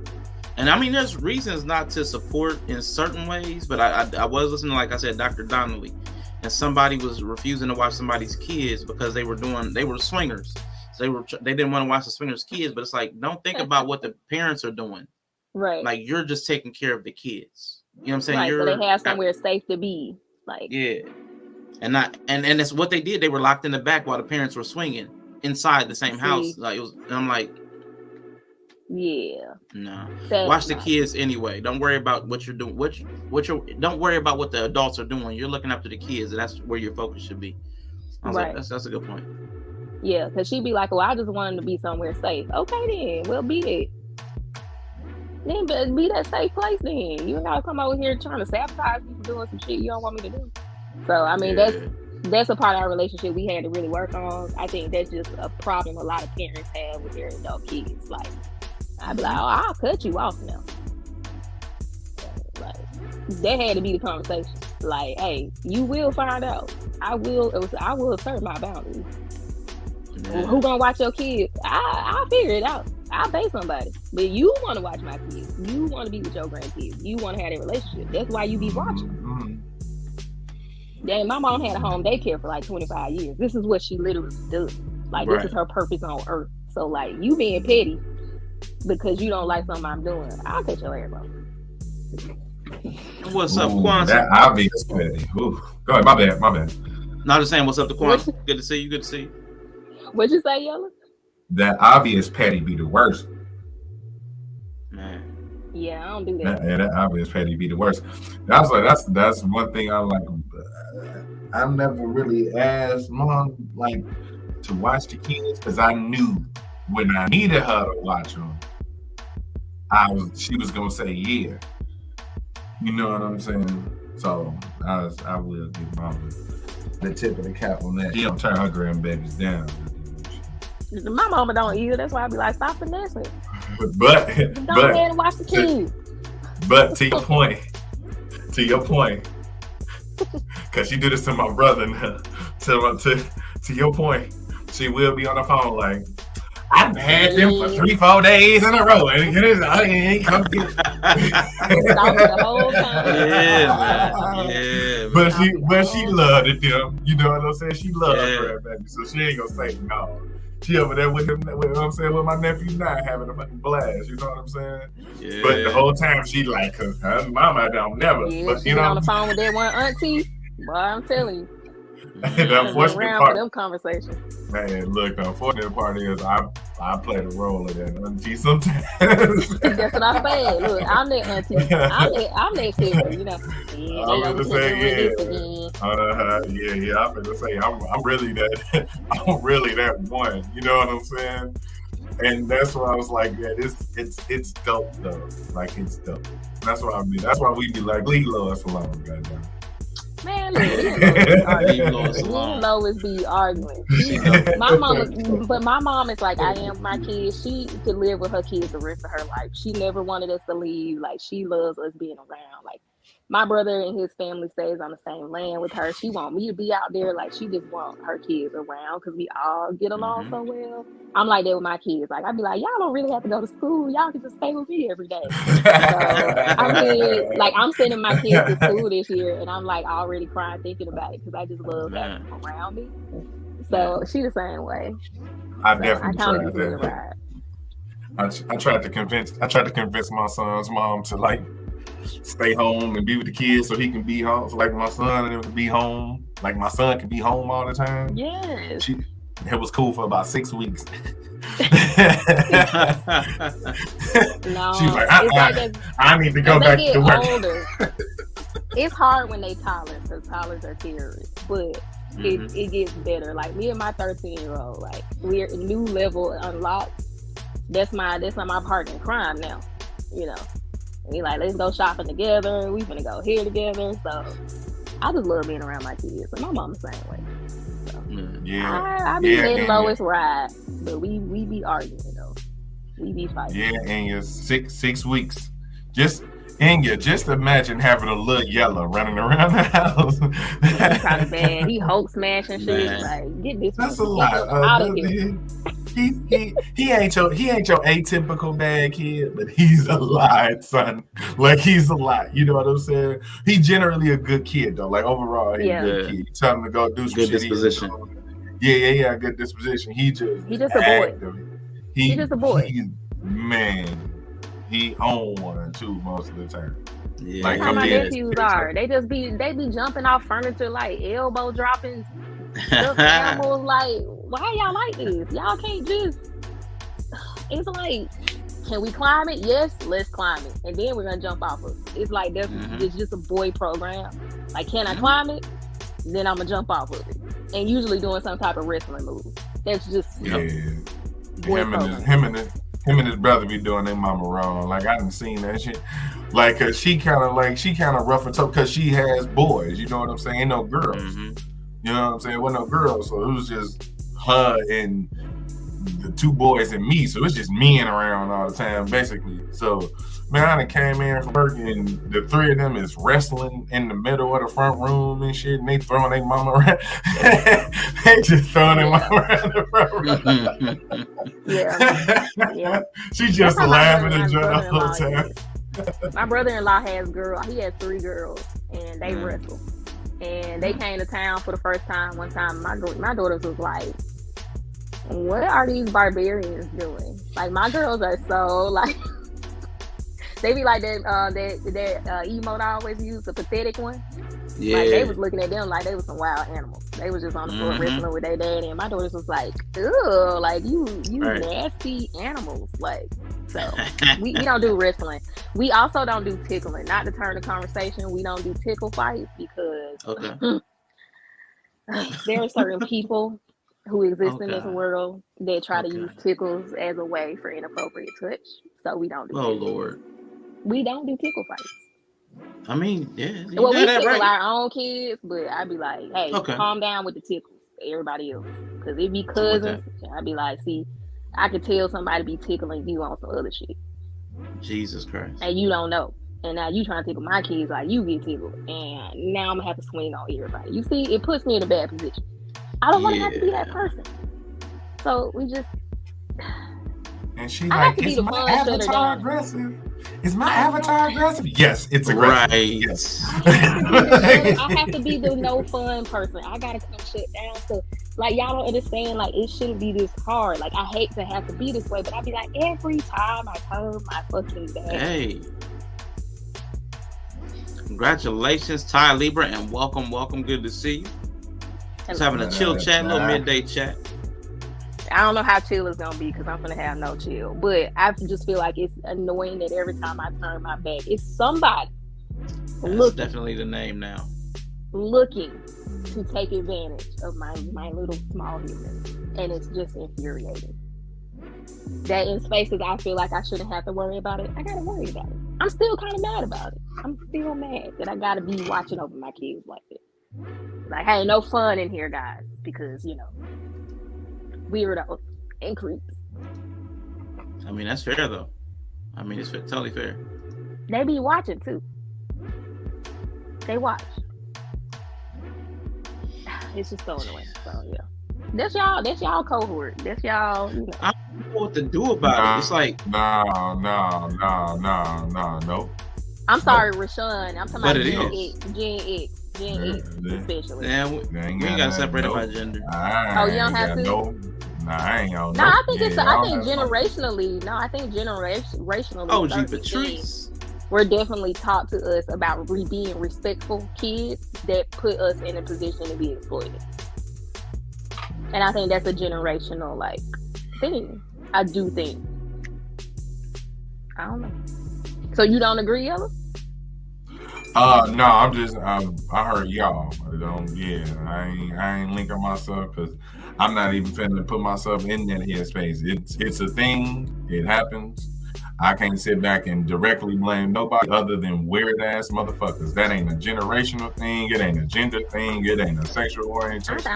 And I mean, there's reasons not to support in certain ways, but I was listening to, like I said, Dr. Donnelly, and somebody was refusing to watch somebody's kids because they were swingers. So they didn't want to watch the swingers' kids, but it's like, don't think about what the parents are doing. Right. Like, you're just taking care of the kids. You know what I'm saying? Right. So they have somewhere safe to be. Like, yeah. And that's what they did. They were locked in the back while the parents were swinging inside the same house. Like, it was, and I'm like, yeah. No. Watch the kids anyway. Don't worry about what you're doing. Don't worry about what the adults are doing. You're looking after the kids, and that's where your focus should be. I was like, that's a good point. Yeah, because she'd be like, well, I just want him to be somewhere safe. Okay, then. Well, be it. Then be that safe place then. You gotta come over here trying to sabotage people doing some shit you don't want me to do. So, I mean, that's a part of our relationship we had to really work on. I think that's just a problem a lot of parents have with their adult kids. Like, I'd be like, oh, I'll cut you off now. Like, that had to be the conversation. Like, hey, you will find out. I will assert my boundaries. Yeah. Who gonna watch your kids? I'll figure it out. I'll pay somebody. But you want to watch my kids. You want to be with your grandkids. You want to have that relationship. That's why you be watching. Dang, my mom had a home daycare for like 25 years. This is what she literally does. Like, This is her purpose on earth. So, like, you being petty because you don't like something I'm doing, I'll cut your hair off. What's up, Kwanzaa? That obvious petty. Ooh. Go ahead, my bad. Not just saying what's up to Kwanzaa. Good to see you. Good to see you. What'd you say, Yella? That obvious petty be the worst. Man. Yeah, I don't do that. Yeah, that obvious petty be the worst. That's one thing I like. I never really asked mom like to watch the kids because I knew when I needed her to watch them, she was gonna say yeah. You know what I'm saying? So I will give mom the tip of the cap on that. She don't turn her grandbabies down. My mama don't either. That's why I be like, stop finessing. But go ahead and watch the kids. But to your point, because she did this to my brother now. To your point, she will be on the phone like, I've had them for 3-4 days in a row, and I ain't come get it. The whole time. Yeah, man. But she loved it, them. You know what I'm saying? She loved her grandbaby, so she ain't gonna say no. She over there with him, with my nephew now having a fucking blast. You know what I'm saying? Yeah. But the whole time she like, cause her mama don't never. Yeah, but she you know, on the phone with that one auntie. Boy, I'm telling you. The unfortunate part, for them conversations. Man, look, the unfortunate part is I play the role of that auntie sometimes. That's what I said. Look, I'm that auntie. I'm that sister, you know. Yeah, I'm gonna say yeah. I'm gonna say I'm really that. I'm really that one. You know what I'm saying? And that's why I was like, yeah, it's dope though. Like, it's dope. That's why That's why we be like, leave us alone, goddamn. Man, look, always be arguing. My mom is like, I am my kids. She could live with her kids the rest of her life. She never wanted us to leave. Like, she loves us being around. Like, my brother and his family stays on the same land with her. She want me to be out there. Like, she just want her kids around because we all get along so well. I'm like that with my kids. Like, I'd be like, y'all don't really have to go to school. Y'all can just stay with me every day. So, I mean, like, I'm sending my kids to school this year, and I'm like already crying thinking about it because I just love having them around me. So she the same way. I definitely tried that. I tried to convince my son's mom to like stay home and be with the kids so he can be home. So like my son and can be home. Like my son can be home all the time. Yes. It was cool for about 6 weeks. No, she was like, I need to go back to work. Older, it's hard when they toddlers because toddlers are terrorists, but it gets better. Like me and my 13-year-old, like we're a new level unlocked. That's my partner in crime now, you know. And we like, let's go shopping together. We finna go here together. So I just love being around my kids. And my mom's the same way. Yeah. I be letting Lois ride, but we be arguing though. We be fighting. Yeah, Anya, 6 weeks. Just imagine having a little yellow running around the house. He's kind of bad. He Hulk smashing shit. Like, get this. That's a lot. Out of here. He ain't your atypical bad kid, but he's a lot, son. Like, he's a lot. You know what I'm saying? He's generally a good kid though. Like, overall, he's a good kid. You tell him to go do some good shit. disposition. Yeah, good disposition. He just a boy. He's just a boy. He own one too most of the time. Yeah, like how my nephews are. They be jumping off furniture like elbow dropping stuffed animals. Like, why y'all like this? Y'all can't just. It's like, can we climb it? Yes, let's climb it, and then we're gonna jump off of it. It's like it's just a boy program. Like, can I climb it? Then I'm gonna jump off of it, and usually doing some type of wrestling move. That's just boy program. Him and his brother be doing their mama wrong. Like, I done seen that shit. Like, she kind of rough and tough because she has boys. You know what I'm saying? Ain't no girls. You know what I'm saying? Wasn't no girls, so it was just her and the 2 boys and me. So it's just men around all the time, basically. So, man, I done came in from work and the 3 of them is wrestling in the middle of the front room and shit, and they throwing their mama around. They just throwing their mama around the front room. Yeah. She just laughing and enjoying the whole time. My brother-in-law has girls. He has 3 girls, and they wrestle. And they came to town for the first time. One time, my daughters was like, "What are these barbarians doing?" Like, my girls are so like, they be like that emote I always use, the pathetic one. Yeah. Like, they was looking at them like they was some wild animals. They was just on the floor wrestling with their daddy, and my daughters was like, "Ew, like you nasty animals." Like, so we don't do wrestling. We also don't do tickling. Not to turn the conversation, we don't do tickle fights because there are certain people who exist in this world that try to use tickles as a way for inappropriate touch. So we don't do tickles. Lord. We don't do tickle fights. I mean, yeah. Well, we tickle our own kids, but I'd be like, hey, calm down with the tickles, everybody else. Because it be cousins. I'd be like, see, I could tell somebody be tickling you on some other shit. Jesus Christ. And you don't know. And now you trying to tickle my kids like you get tickled. And now I'm going to have to swing on everybody. You see, it puts me in a bad position. I don't want to have to be that person. So we just... And she like, is my avatar aggressive? Is my avatar aggressive? Yes, it's aggressive. Right. Yes. I have to be the no fun person. I gotta come shut down. So, like, y'all don't understand. Like, it shouldn't be this hard. Like, I hate to have to be this way, but I'd be like, every time I turn my fucking back. Hey. Congratulations, Ty Libra, and welcome. Good to see you. Just having a chill chat, little midday chat. I don't know how chill it's gonna be because I'm gonna have no chill. But I just feel like it's annoying that every time I turn my back, it's somebody That's definitely the name now. Looking to take advantage of my little small humanness, and it's just infuriating. That in spaces I feel like I shouldn't have to worry about it, I gotta worry about it. I'm still kind of mad about it. I'm still mad that I gotta be watching over my kids like that. Like, hey, no fun in here, guys, because weirdos and creeps. I mean, that's fair though. I mean, it's totally fair. They be watching too. They watch. It's just so annoying. So yeah, that's y'all cohort. That's y'all. I don't know what to do about it. It's like no. I'm sorry, Rashawn. I'm talking about Gen X, especially. Man, we ain't gotta separate it by gender. Oh, you don't have to. I ain't on. No, I think generationally. No, I think generationally. Oh, gee, Patrice. We're definitely taught to us about being respectful kids that put us in a position to be exploited. And I think that's a generational thing. I do think. I don't know. So you don't agree, Ella? No, I'm just I heard y'all. I ain't linking myself because I'm not even finna put myself in that headspace. It's a thing. It happens. I can't sit back and directly blame nobody other than weird ass motherfuckers. That ain't a generational thing. It ain't a gender thing. It ain't a sexual orientation thing.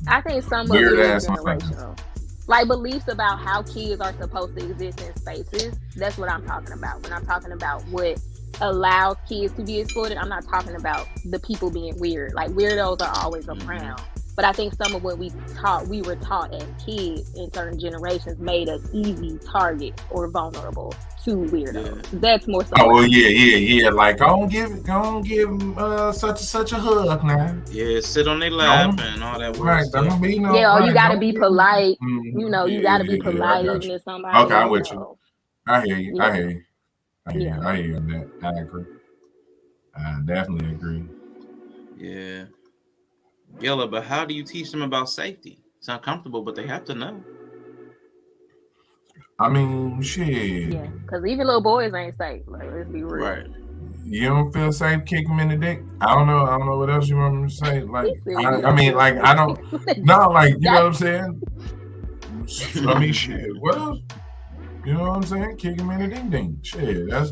I think some of it is generational. Like beliefs about how kids are supposed to exist in spaces. That's what I'm talking about. When I'm talking about what allows kids to be exploited, I'm not talking about the people being weird. Like weirdos are always around. But I think some of what we were taught as kids in certain generations made us easy target or vulnerable to weirdos. Yeah. That's more so. Oh, yeah. Like, go on give such and such a hug now. Yeah, sit on their lap and all that. Right, don't be no. Yeah, you gotta be polite. You know, you gotta be polite even if somebody. Okay, I'm with you. I hear you. I hear you on that. I agree. I definitely agree. Yeah. Yella, but how do you teach them about safety? It's uncomfortable, but they have to know. I mean, shit. Yeah, because even little boys ain't safe. Like, let's be real. Right. You don't feel safe kicking them in the dick? I don't know what else you want me to say. Like, I mean, like, I don't. No, like, you know what I'm saying? I mean, shit. What else? You know what I'm saying? Kick them in the ding ding. Shit, that's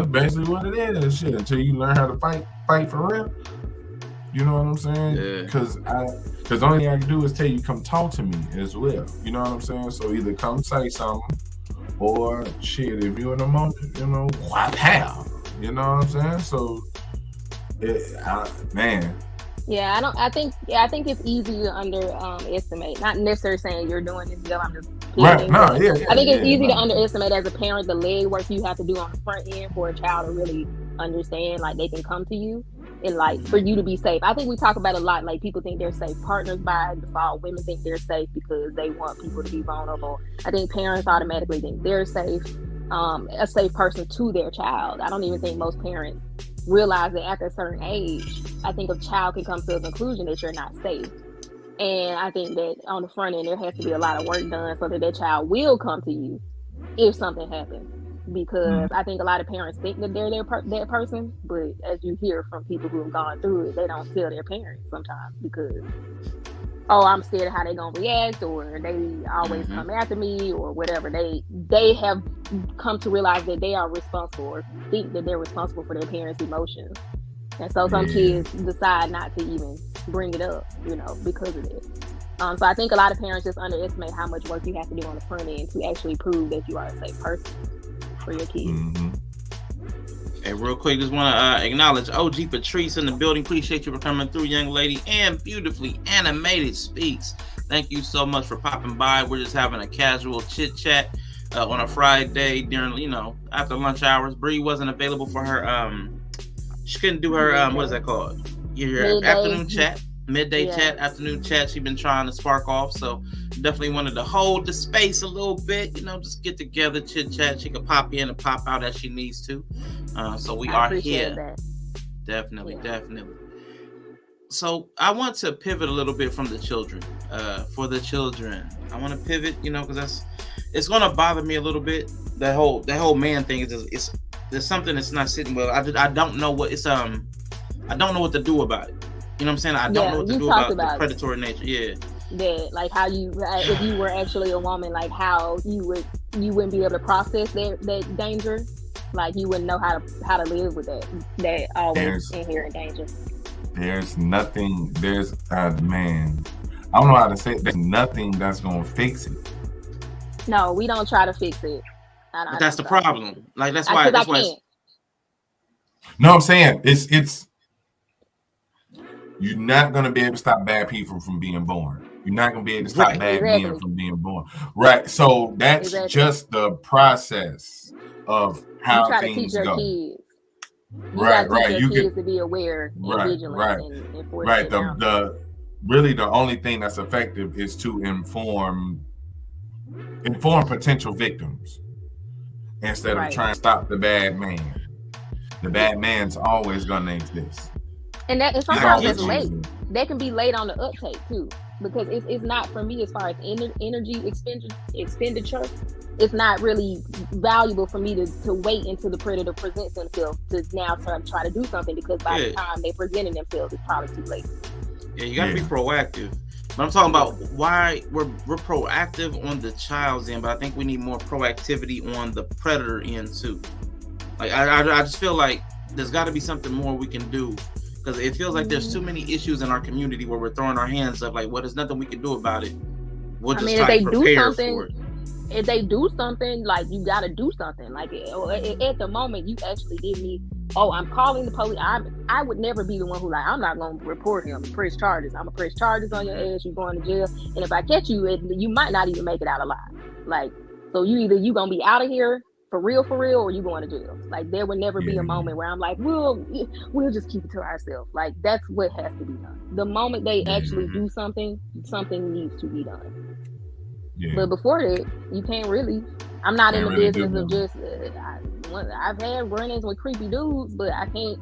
basically what it is. Shit, until you learn how to fight for real. You know what I'm saying? Yeah. Because the only thing I can do is tell you, come talk to me as well. You know what I'm saying? So either come say something, or shit, if you're in the moment, you know, what hell? You know what I'm saying? So, man. Yeah, I think it's easy to underestimate. Not necessarily saying you're doing this job. I'm just kidding. Right. No, yeah. I think it's easy to underestimate as a parent the legwork you have to do on the front end for a child to really understand. Like they can come to you. And like for you to be safe. I think we talk about a lot, like people think they're safe partners by default. Women think they're safe because they want people to be vulnerable. I think parents automatically think they're safe, a safe person to their child. I don't even think most parents realize that after a certain age, I think a child can come to a conclusion that you're not safe. And I think that on the front end, there has to be a lot of work done so that that child will come to you if something happens. Because I think a lot of parents think that they're that person, but as you hear from people who have gone through it, they don't tell their parents sometimes because, I'm scared of how they're gonna react, or they always come after me, or whatever. They have come to realize that they are responsible, or think that they're responsible for their parents' emotions, and so some kids decide not to even bring it up, you know, because of it. So I think a lot of parents just underestimate how much work you have to do on the front end to actually prove that you are a safe person for your kids. Hey, real quick, just want to acknowledge OG Patrice in the building. Appreciate you for coming through, young lady, and beautifully animated speaks. Thank you so much for popping by. We're just having a casual chit chat on a Friday during, after lunch hours. Bree wasn't available for her. She couldn't do her what is that called? Your afternoon chat. Midday chat, afternoon chat. She's been trying to spark off, so definitely wanted to hold the space a little bit, just get together, chit chat. She can pop in and pop out as she needs to. So we are here. That. Definitely. So I want to pivot a little bit from the children. For the children, I want to pivot, because it's gonna bother me a little bit. That whole man thing is there's something that's not sitting well. I don't know what it's I don't know what to do about it. You know what I'm saying? I don't know what to do about the predatory nature. Yeah. That, like how if you were actually a woman, like how you wouldn't be able to process that danger. Like you wouldn't know how to live with that always inherent danger. There's nothing. Man, I don't know how to say it. There's nothing that's gonna fix it. No, we don't try to fix it. But that's the problem. Like that's why. No, I'm saying it's. You're not going to be able to stop bad people from being born. You're not going to be able to stop bad men from being born. Right. So that's just the process of how things go. You right. You kids to be aware and vigilant and enforce it. The only thing that's effective is to inform potential victims instead of trying to stop the bad man. The bad man's always going to exist. And sometimes that's late. That can be late on the uptake too, because it's not, for me, as far as energy expenditure. It's not really valuable for me to wait until the predator presents themselves to now try to do something, because by the time they presented themselves, it's probably too late. Yeah, you got to be proactive. But I'm talking about why we're proactive on the child's end, but I think we need more proactivity on the predator end too. Like I just feel like there's got to be something more we can do, because it feels like there's too many issues in our community where we're throwing our hands up like, well, there's nothing we can do about it. We'll just try to prepare for it. If they do something, like, you got to do something. Like, at the moment, you actually give me, oh, I'm calling the police. I would never be the one who, like, I'm not going to report him, press charges. I'm going to press charges on your ass. You're going to jail. And if I catch you, you might not even make it out alive. Like, so you going to be out of here for real, or you going to jail. Like, there would never be a moment where I'm like, we'll just keep it to ourselves. Like, that's what has to be done. The moment they actually do something needs to be done. Yeah. But before that, you can't really. I'm not in the business of just. I've had run-ins with creepy dudes, but I can't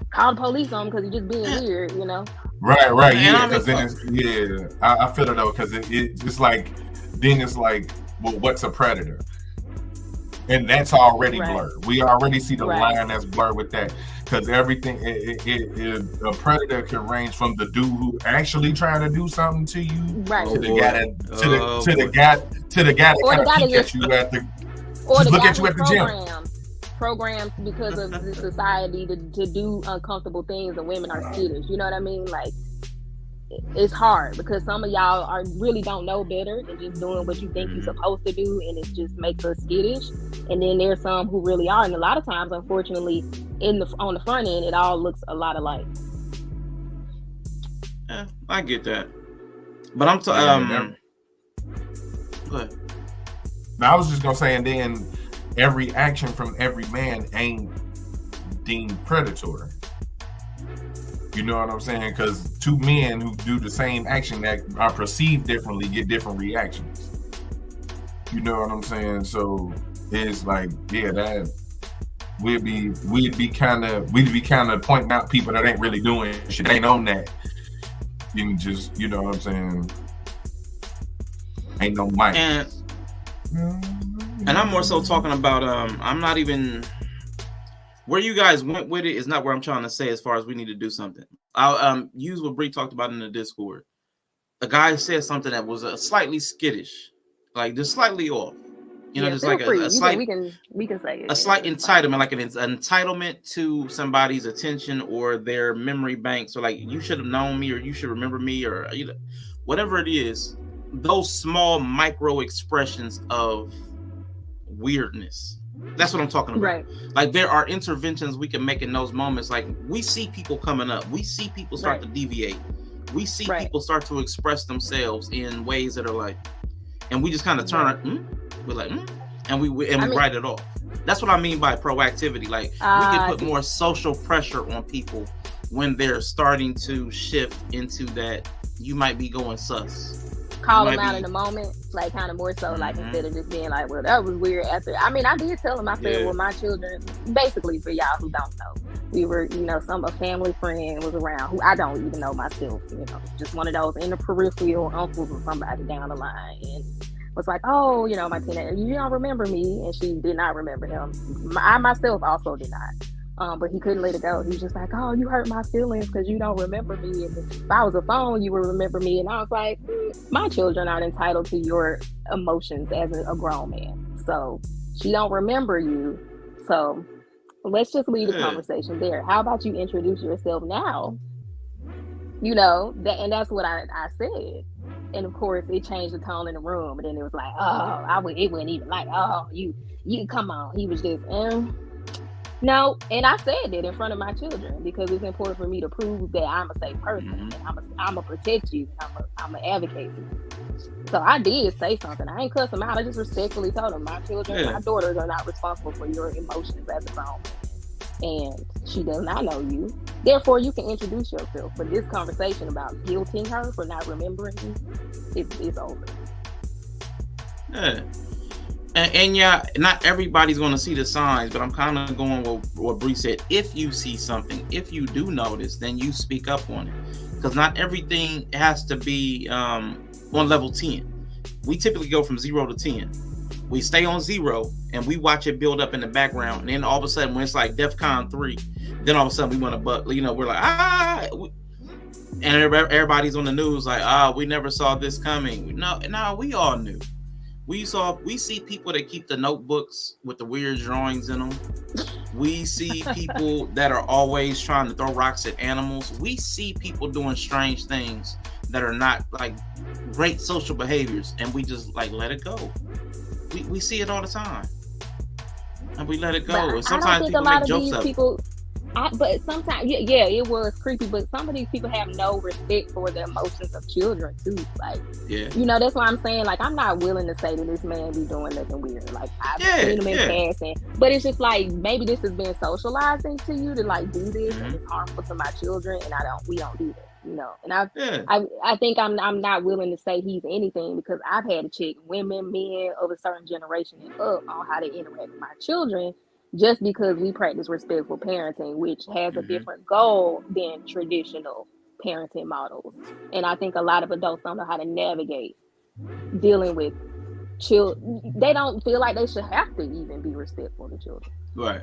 call the police on them because he's just being weird, you know. Right. Yeah, because then I feel it though, because it's like, then it's like, well, what's a predator? And that's already blurred. We already see the line that's blurred with that, because everything, a predator can range from the dude who actually trying to do something to you, to the guy that kind of peek at you at the, or just look at you at the gym. Programs because of the society to do uncomfortable things, and women are skittish. You know what I mean? Like, it's hard because some of y'all really don't know better and just doing what you think you're supposed to do, and it just makes us skittish. And then there's some who really are, and a lot of times, unfortunately, on the front end, it all looks a lot alike. Yeah, I get that, but I'm go ahead. Now, I was just gonna say, and then every action from every man ain't deemed predatory. You know what I'm saying? Because two men who do the same action that are perceived differently get different reactions. You know what I'm saying? So it's like, that we'd be kind of pointing out people that ain't really doing shit, ain't on that. You can just, you know what I'm saying? Ain't no mic. And I'm more so talking about I'm not even. Where you guys went with it is not where I'm trying to say as far as we need to do something. I'll use what Bree talked about in the Discord. A guy said something that was slightly skittish, like just slightly off. You know, just like a slight. We can say it. A slight entitlement, like an entitlement to somebody's attention or their memory bank. So like, you should have known me, or you should remember me, or whatever it is. Those small micro expressions of weirdness. That's what I'm talking about. Right. Like, there are interventions we can make in those moments. Like, we see people coming up. We see people start to deviate. We see people start to express themselves in ways that are like, and we just kind of turn, we're like, and we write it off. That's what I mean by proactivity. Like, we can put more social pressure on people when they're starting to shift into that. You might be going sus. Call them out in the moment, like, kind of more so, like, instead of just being like, well, that was weird. After, I mean, I did tell them, I said, well, my children, basically, for y'all who don't know, we were, a family friend was around who I don't even know myself, just one of those in the peripheral uncles or somebody down the line, and was like, oh, my teenager, you don't remember me, and she did not remember him. I myself also did not. But he couldn't let it go. He was just like, oh, you hurt my feelings because you don't remember me. And if I was a phone, you would remember me. And I was like, my children aren't entitled to your emotions as a grown man. So she don't remember you. So let's just leave the conversation there. How about you introduce yourself now? And that's what I said. And of course, it changed the tone in the room. And then it was like, it wasn't even like, oh, you come on. He was just, no, and I said that in front of my children because it's important for me to prove that I'm a safe person and I'm a protect you. I'm a advocate for you. So I did say something. I ain't cuss them out. I just respectfully told them my children, my daughters are not responsible for your emotions as a grown man. And she does not know you. Therefore, you can introduce yourself. But this conversation about guilting her for not remembering you, it's over. Yeah. And not everybody's going to see the signs, but I'm kind of going with what Bree said. If you see something, if you do notice, then you speak up on it. Because not everything has to be on level 10. We typically go from 0 to 10. We stay on 0 and we watch it build up in the background. And then all of a sudden, when it's like DEFCON 3, then all of a sudden we want to we're like, And everybody's on the news like, we never saw this coming. No, we all knew. We see people that keep the notebooks with the weird drawings in them. We see people that are always trying to throw rocks at animals. We see people doing strange things that are not like great social behaviors, and we just like let it go. We see it all the time, and we let it go. And sometimes people make jokes of it. But sometimes, yeah, it was creepy. But some of these people have no respect for the emotions of children too. Like, that's why I'm saying, like, I'm not willing to say that this man be doing nothing weird. Like, I've seen him in passing, but it's just like maybe this has been socializing to you to like do this, and it's harmful to my children, and we don't do that. And I think I'm not willing to say he's anything because I've had to check women, men of a certain generation and up on how they interact with my children. Just because we practice respectful parenting, which has a different goal than traditional parenting models. And I think a lot of adults don't know how to navigate dealing with children. They don't feel like they should have to even be respectful to children. Right.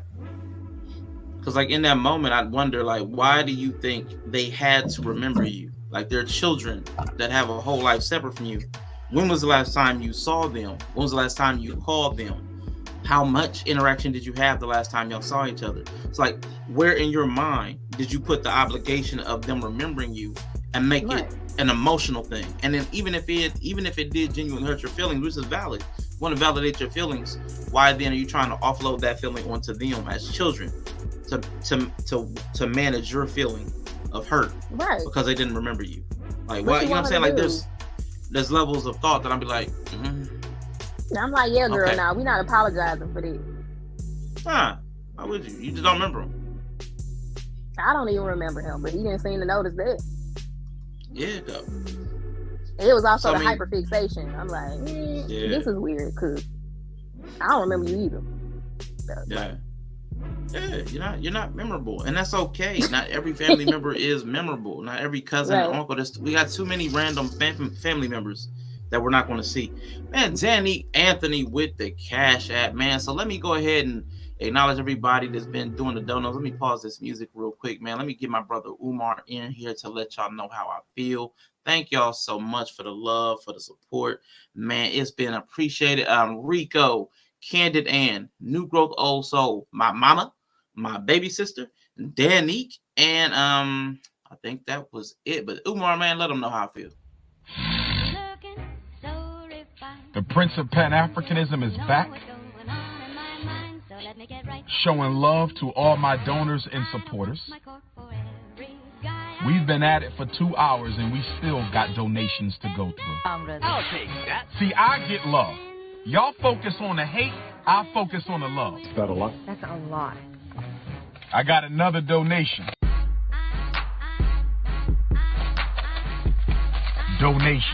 Because like in that moment, I wonder, like, why do you think they had to remember you? Like they're children that have a whole life separate from you. When was the last time you saw them? When was the last time you called them? How much interaction did you have the last time y'all saw each other? It's like, where in your mind did you put the obligation of them remembering you and make it an emotional thing? And then even if it did genuinely hurt your feelings, which is valid, you want to validate your feelings, why then are you trying to offload that feeling onto them as children to manage your feeling of hurt? Right. Because they didn't remember you. Like, well, you know what I'm saying? Like there's levels of thought that I'll be like, I'm like, yeah, girl, now we're not apologizing for this. Why would you? You just don't remember him. I don't even remember him, but he didn't seem to notice that. Yeah, though. It was also hyperfixation. I'm like, this is weird because I don't remember you either. You're not memorable, and that's okay. Not every family member is memorable. Not every cousin and uncle. We got too many random family members that we're not going to see. Man, Danny Anthony with the Cash App, man. So let me go ahead and acknowledge everybody that's been doing the donuts. Let me pause this music real quick, man. Let me get my brother Umar in here to let y'all know how I feel. Thank y'all so much for the love, for the support. Man, it's been appreciated. Rico, Candid Ann, New Growth Old Soul, my mama, my baby sister, Danique, and I think that was it. But Umar, man, let them know how I feel. The Prince of Pan-Africanism is back, showing love to all my donors and supporters. We've been at it for 2 hours and we still got donations to go through. I'll take that. See, I get love. Y'all focus on the hate, I focus on the love. Is that a lot? That's a lot. I got another donation. Donations.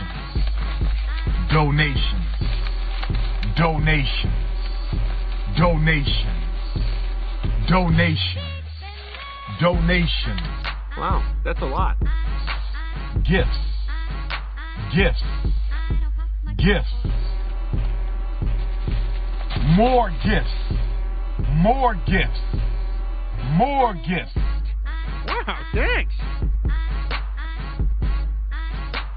Donations. Donations. Donations. Donations. Donations. Wow, that's a lot. Gifts. Gifts. Gifts. More gifts. More gifts. More gifts. Wow, thanks.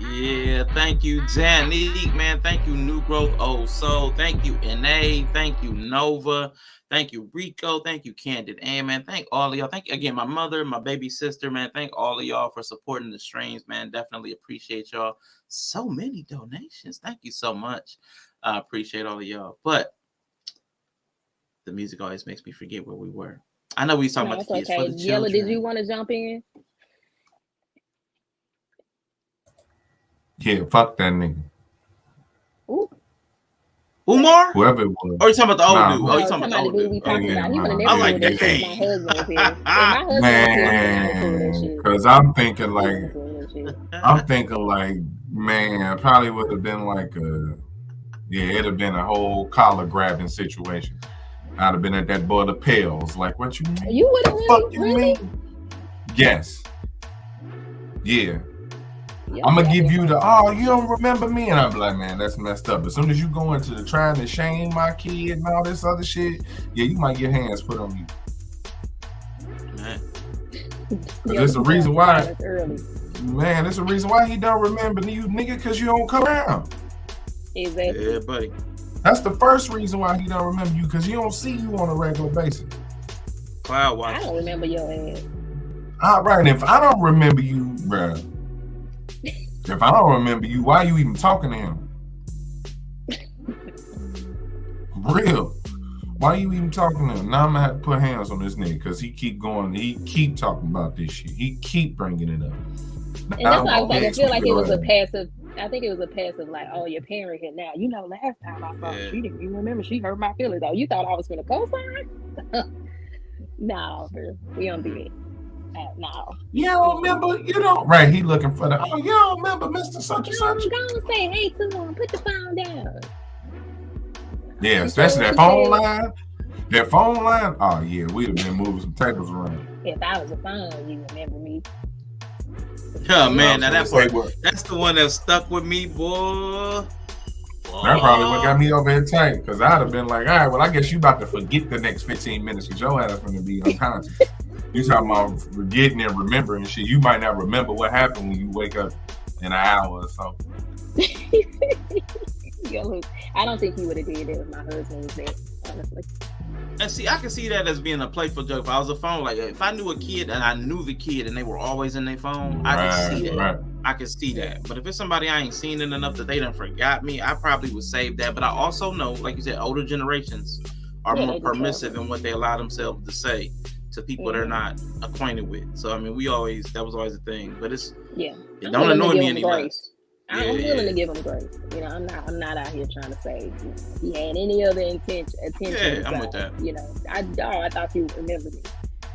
Yeah, thank you, Danique, man. Thank you, New Growth Old Soul. Thank you, NA. Thank you, Nova. Thank you, Rico. Thank you, Candid. And man, thank all of y'all. Thank you again, my mother, my baby sister, man. Thank all of y'all for supporting the streams, man. Definitely appreciate y'all. So many donations. Thank you so much. I appreciate all of y'all. But the music always makes me forget where we were. I know we was talking about the kids for the children. Yella, did you want to jump in? Yeah, fuck that nigga. Ooh. Umar? Whoever it was. Or you talking about the old dude? Oh, you talking about the old dude we talking about. He would have never like that shit. My husband was here. If my husband was here, because I'm thinking like, man, probably would have been like it'd have been a whole collar grabbing situation. I'd have been at that boy the pails. Like, what you mean? You would have really? Yes. Yeah. I'm gonna give you the you don't remember me, and I'm like, man, that's messed up. As soon as you go into the trying to shame my kid and all this other shit, yeah, you might get hands put on you. Man. There's a reason why. Man, there's a reason why he don't remember you, nigga, because you don't come around. Exactly. Yeah, buddy. That's the first reason why he don't remember you, because he don't see you on a regular basis. Cloud watch. I don't remember your ass. All right, if I don't remember you, bruh, if I don't remember you, why are you even talking to him? Real. Why are you even talking to him? Now I'm gonna have to put hands on this nigga because he keep going. He keep talking about this shit. He keep bringing it up. And that's why I was like, I feel like it was a passive. I think it was a passive, like, oh, your parent here now. You know, last time I saw her, she didn't even remember. She hurt my feelings. Oh, you thought I was gonna co-sign? No, bro. We don't do that. No. You don't remember? You don't. Right, he looking for the, oh, you don't remember Mr. Such and Such? Go and say hey to him. Put the phone down. Yeah, especially that phone line. That phone line, oh, yeah, we'd have been moving some tables around. If I was a phone, you remember me. Oh, man, now that part, that's the one that stuck with me, boy. That probably what got me over here tight, because I'd have been like, all right, well, I guess you about to forget the next 15 minutes because your ass going to be unconscious. You talking about forgetting and remembering shit. You might not remember what happened when you wake up in an hour or so. Yo, look, I don't think he would have did that if my husband was there, honestly. And see, I can see that as being a playful joke. If I was a phone, like if I knew a kid and I knew the kid and they were always in their phone, I can see that. Right. I can see that. But if it's somebody I ain't seen it enough that they done forgot me, I probably would save that. But I also know, like you said, older generations are more permissive in what they allow themselves to say to people they're not acquainted with. So I mean, that was always a thing. But it don't annoy me any less. I'm willing to give him grace. You know, I'm not out here trying to say he had any other attention. Yeah, I'm with that. You know, I thought you remembered me.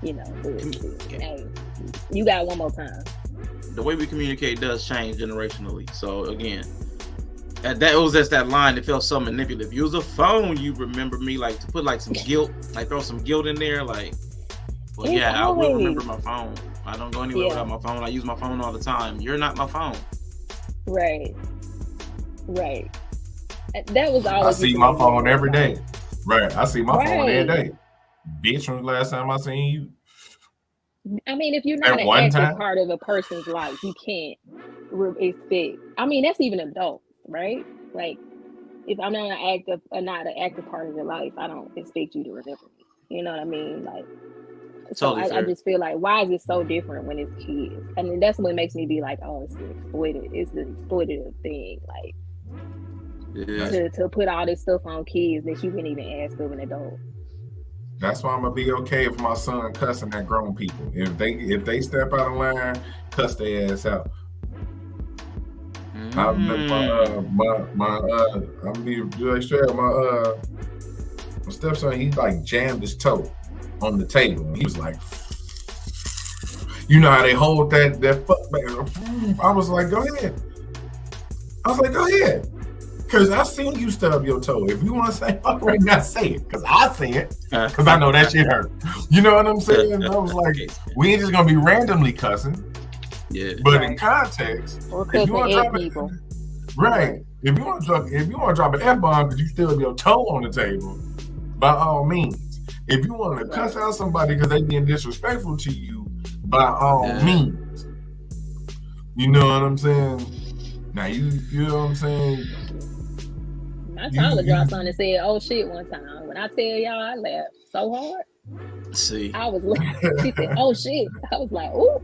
You know, but, hey, you got one more time. The way we communicate does change generationally. So again, that was just that line that felt so manipulative. Use a phone, you remember me, like to put like some guilt, like throw some guilt in there, like. Well, I will remember my phone. I don't go anywhere without my phone. I use my phone all the time. You're not my phone. Right. That was always. I see my phone every day. Right. I see my phone every day. Bitch, when the last time I seen you? I mean, if you're not an active part of a person's life, you can't expect. I mean, that's even adults, right? Like, if I'm not an active part of your life, I don't expect you to remember me. You know what I mean? Like. So I just feel like, why is it so different when it's kids? I mean, that's what makes me be like, oh, it's the exploitative thing. Like, to put all this stuff on kids that you wouldn't even ask of an adult. That's why I'm gonna be okay if my son cussing at grown people. If they step out of line, cuss their ass out. My stepson, he like jammed his toe on the table. He was like, you know how they hold that fuck back. I was like, go ahead. Cause I seen you stub your toe. If you want to say fuck right now, say it. Cause I say it. Cause I know that shit hurt. You know what I'm saying? I was like, we ain't just gonna be randomly cussing. Yeah. But in context, if you want to drop people. Right. If you want to drop an F-bomb because you stub your toe on the table, by all means. If you want to cuss out somebody because they being disrespectful to you, by all means. You know what I'm saying? Now you know what I'm saying? My toddler dropped on and said, "Oh shit," one time. When I tell y'all, I laughed so hard. See, I was laughing. She said, "Oh shit." I was like, "Ooh."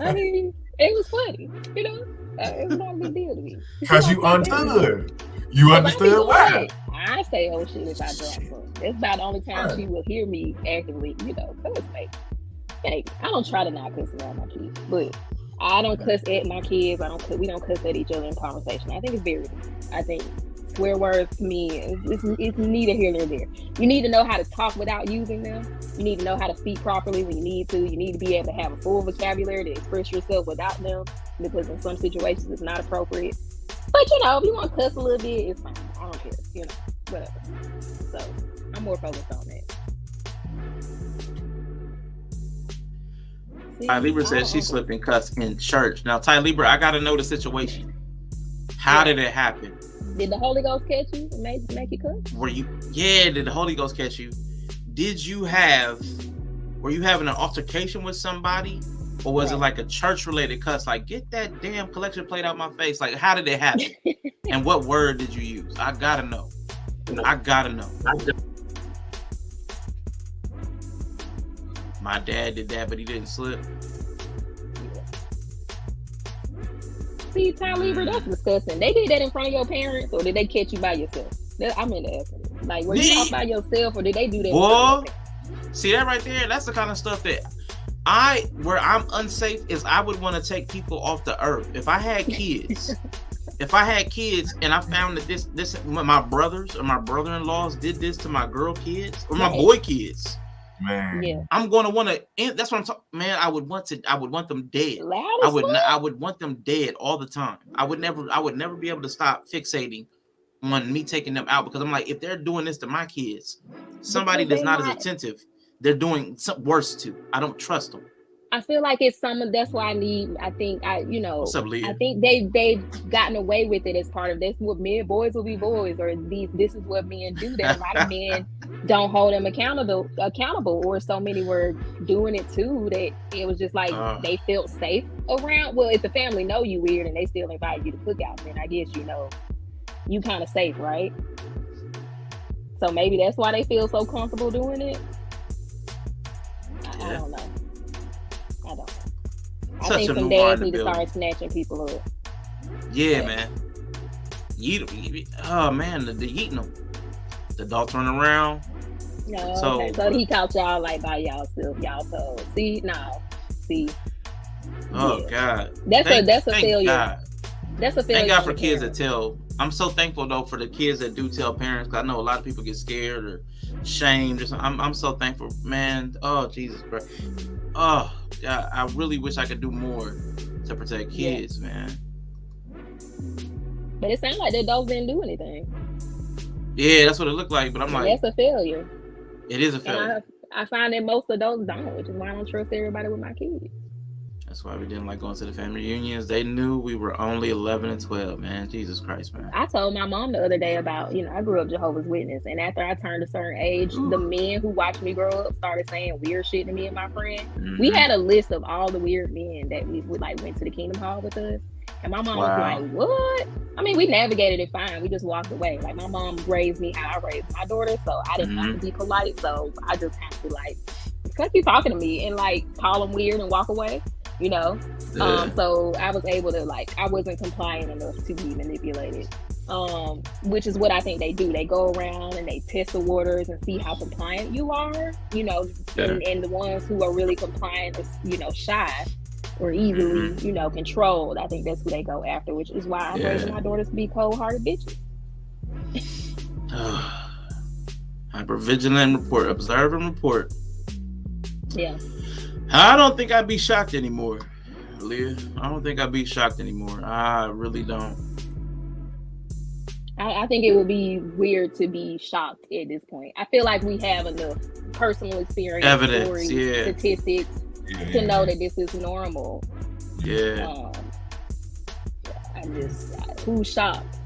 I mean, it was funny, you know. It was not a big deal to me. Because you understood. You understood why. I say, "Oh shit," if I drop something. That's about the only time she will hear me actively, you know, cuss. Hey, I don't try to not cuss around my kids, but I don't cuss at my kids. We don't cuss at each other in conversation. I think it's very. I think swear words to me it's neither here nor there. You need to know how to talk without using them. You need to know how to speak properly when you need to. You need to be able to have a full vocabulary to express yourself without them, because in some situations it's not appropriate. But you know, if you want to cuss a little bit, it's fine. I don't care. You know, whatever. So I'm more focused on that. Ty Libra says she slipped and cussed in church. Now, Ty Libra, I gotta know the situation. How did it happen? Did the Holy Ghost catch you and make you cuss? Did the Holy Ghost catch you? Did you have were you having an altercation with somebody, or was it like a church-related cuss? Like, get that damn collection plate out my face. Like, how did it happen? And what word did you use? I gotta know. I gotta know. My dad did that, but he didn't slip. See, Tyler, that's disgusting. They did that in front of your parents, or did they catch you by yourself? I'm in the asking. Like, were you out by yourself, or did they do that? Boy, see that right there? That's the kind of stuff that where I'm unsafe is I would want to take people off the earth. If I had kids, and I found that this my brothers or my brother-in-laws did this to my girl kids or my boy kids, man, yeah, I'm gonna want to. That's what I'm talking. Man, I would want them dead. I would want them dead all the time. I would never be able to stop fixating on me taking them out, because I'm like, if they're doing this to my kids, somebody that's not as attentive, they're doing something worse to. I don't trust them. I feel like it's that's why I think what's up, Leah? I think they've gotten away with it as part of this. What boys will be boys, or this is what men do. That a lot of men don't hold them accountable, or so many were doing it too, that it was just like they felt safe around. Well, if the family know you weird and they still invite you to cookouts, then I guess you kind of safe, right? So maybe that's why they feel so comfortable doing it. I don't know. I think some dads need to start snatching people up. Yeah, man. Oh man, the eating them. The dog turn around. No, so he caught y'all like by y'all still y'all told. See. Oh God. That's a failure. God. That's a failure. Thank God for kids that tell. I'm so thankful though for the kids that do tell parents, because I know a lot of people get scared or shamed or something. I'm so thankful, man. Oh Jesus Christ. Oh God, I really wish I could do more to protect kids, man. But it sounds like the adults didn't do anything. Yeah, that's what it looked like. But I'm like, that's a failure. It is a failure. I find that most adults don't, which is why I don't trust everybody with my kids. That's why we didn't like going to the family reunions. They knew we were only 11 and 12, man. Jesus Christ, man. I told my mom the other day about, I grew up Jehovah's Witness. And after I turned a certain age, the men who watched me grow up started saying weird shit to me and my friend. Mm-hmm. We had a list of all the weird men that we went to the Kingdom Hall with us. And my mom was like, what? I mean, we navigated it fine. We just walked away. Like, my mom raised me how I raised my daughter. So I didn't have to be polite. So I just have to, keep talking to me and, call them weird and walk away. So I was able to I wasn't compliant enough to be manipulated, which is what I think they do. They go around and they test the waters and see how compliant you are, and the ones who are really compliant are, shy or easily, controlled. I think that's who they go after, which is why I'm raising my daughters to be cold-hearted bitches. Hypervigilant report, observe and report. Yeah. I don't think I'd be shocked anymore, Leah. I don't think I'd be shocked anymore. I really don't. I think it would be weird to be shocked at this point. I feel like we have enough personal experience, evidence, stories, statistics to know that this is normal. Yeah. Who's shocked?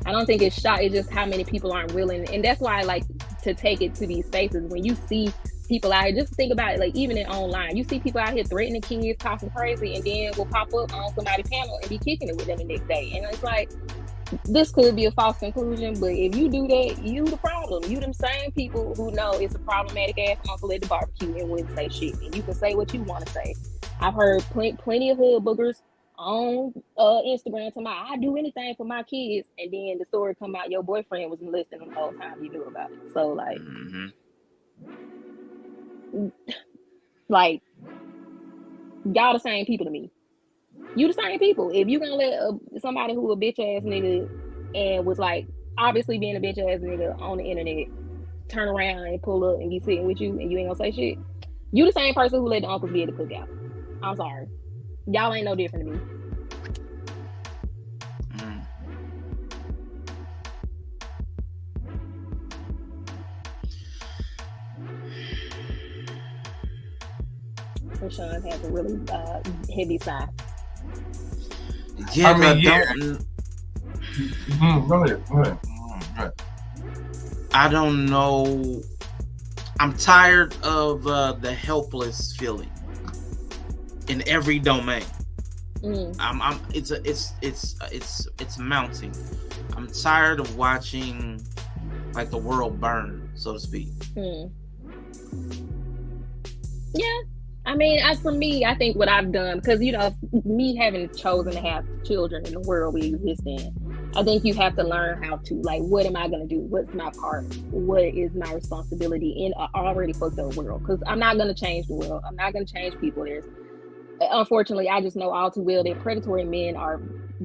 I don't think it's shocked. It's just how many people aren't willing. And that's why I like to take it to these spaces. When you see people out here, just think about it, even in online, you see people out here threatening kids, talking crazy, and then will pop up on somebody's panel and be kicking it with them the next day. And it's like, this could be a false conclusion, but if you do that, you the problem. You them same people who know it's a problematic ass uncle at the barbecue and wouldn't say shit. And you can say what you want to say. I've heard plenty of hood boogers on Instagram talking about, I do anything for my kids, and then the story come out, your boyfriend was listening the whole time you knew about it. So y'all the same people to me. You the same people. If you gonna let somebody who a bitch ass nigga and was obviously being a bitch ass nigga on the internet turn around and pull up and be sitting with you and you ain't gonna say shit, you the same person who let the uncles be at the cookout. I'm sorry. Y'all ain't no different to me. Sean has a really heavy sigh. Yeah, Go ahead. I don't know. I'm tired of the helpless feeling in every domain. It's mounting. I'm tired of watching like the world burn, so to speak. Yeah. I mean, for me, I think what I've done, because, me having chosen to have children in the world we exist in, I think you have to learn how to, like, what am I going to do? What's my part? What is my responsibility in an already fucked up world? Because I'm not going to change the world. I'm not going to change people. Unfortunately, I just know all too well that predatory men are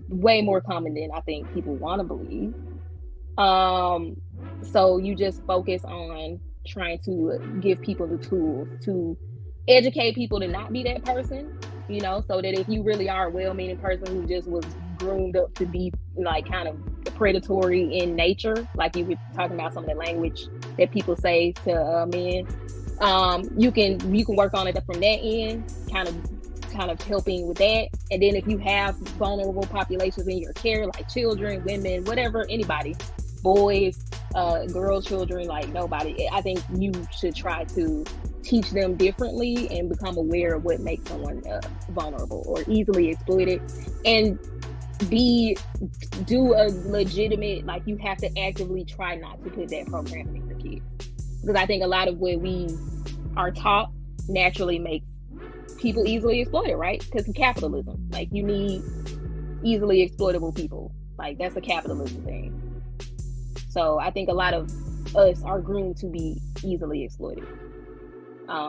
way more common than I think people want to believe. So you just focus on trying to give people the tools to educate people to not be that person, so that if you really are a well-meaning person who just was groomed up to be like kind of predatory in nature, like you were talking about some of the language that people say to men, you can work on it from that end, kind of helping with that. And then if you have vulnerable populations in your care, like children, women, whatever, anybody, boys, girls, children, like nobody, I think you should try to teach them differently and become aware of what makes someone vulnerable or easily exploited, and do a legitimate, like, you have to actively try not to put that programming in the kids, because I think a lot of what we are taught naturally makes people easily exploited, right? Because of capitalism, like, you need easily exploitable people, like, that's a capitalism thing. So I think a lot of us are groomed to be easily exploited.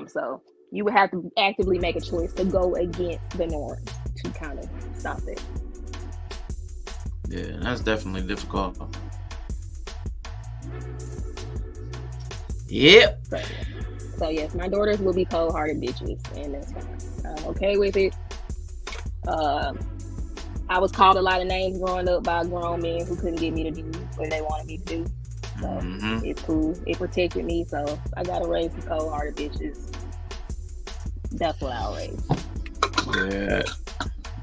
So you would have to actively make a choice to go against the norm to kind of stop it. Yeah, that's definitely difficult. Yep. So yes, my daughters will be cold-hearted bitches, and that's fine. I'm okay with it. I was called a lot of names growing up by grown men who couldn't get me to do what they wanted me to do. So it's cool. It protected me. So I gotta raise some cold-hearted bitches. That's what I'll raise. Yeah.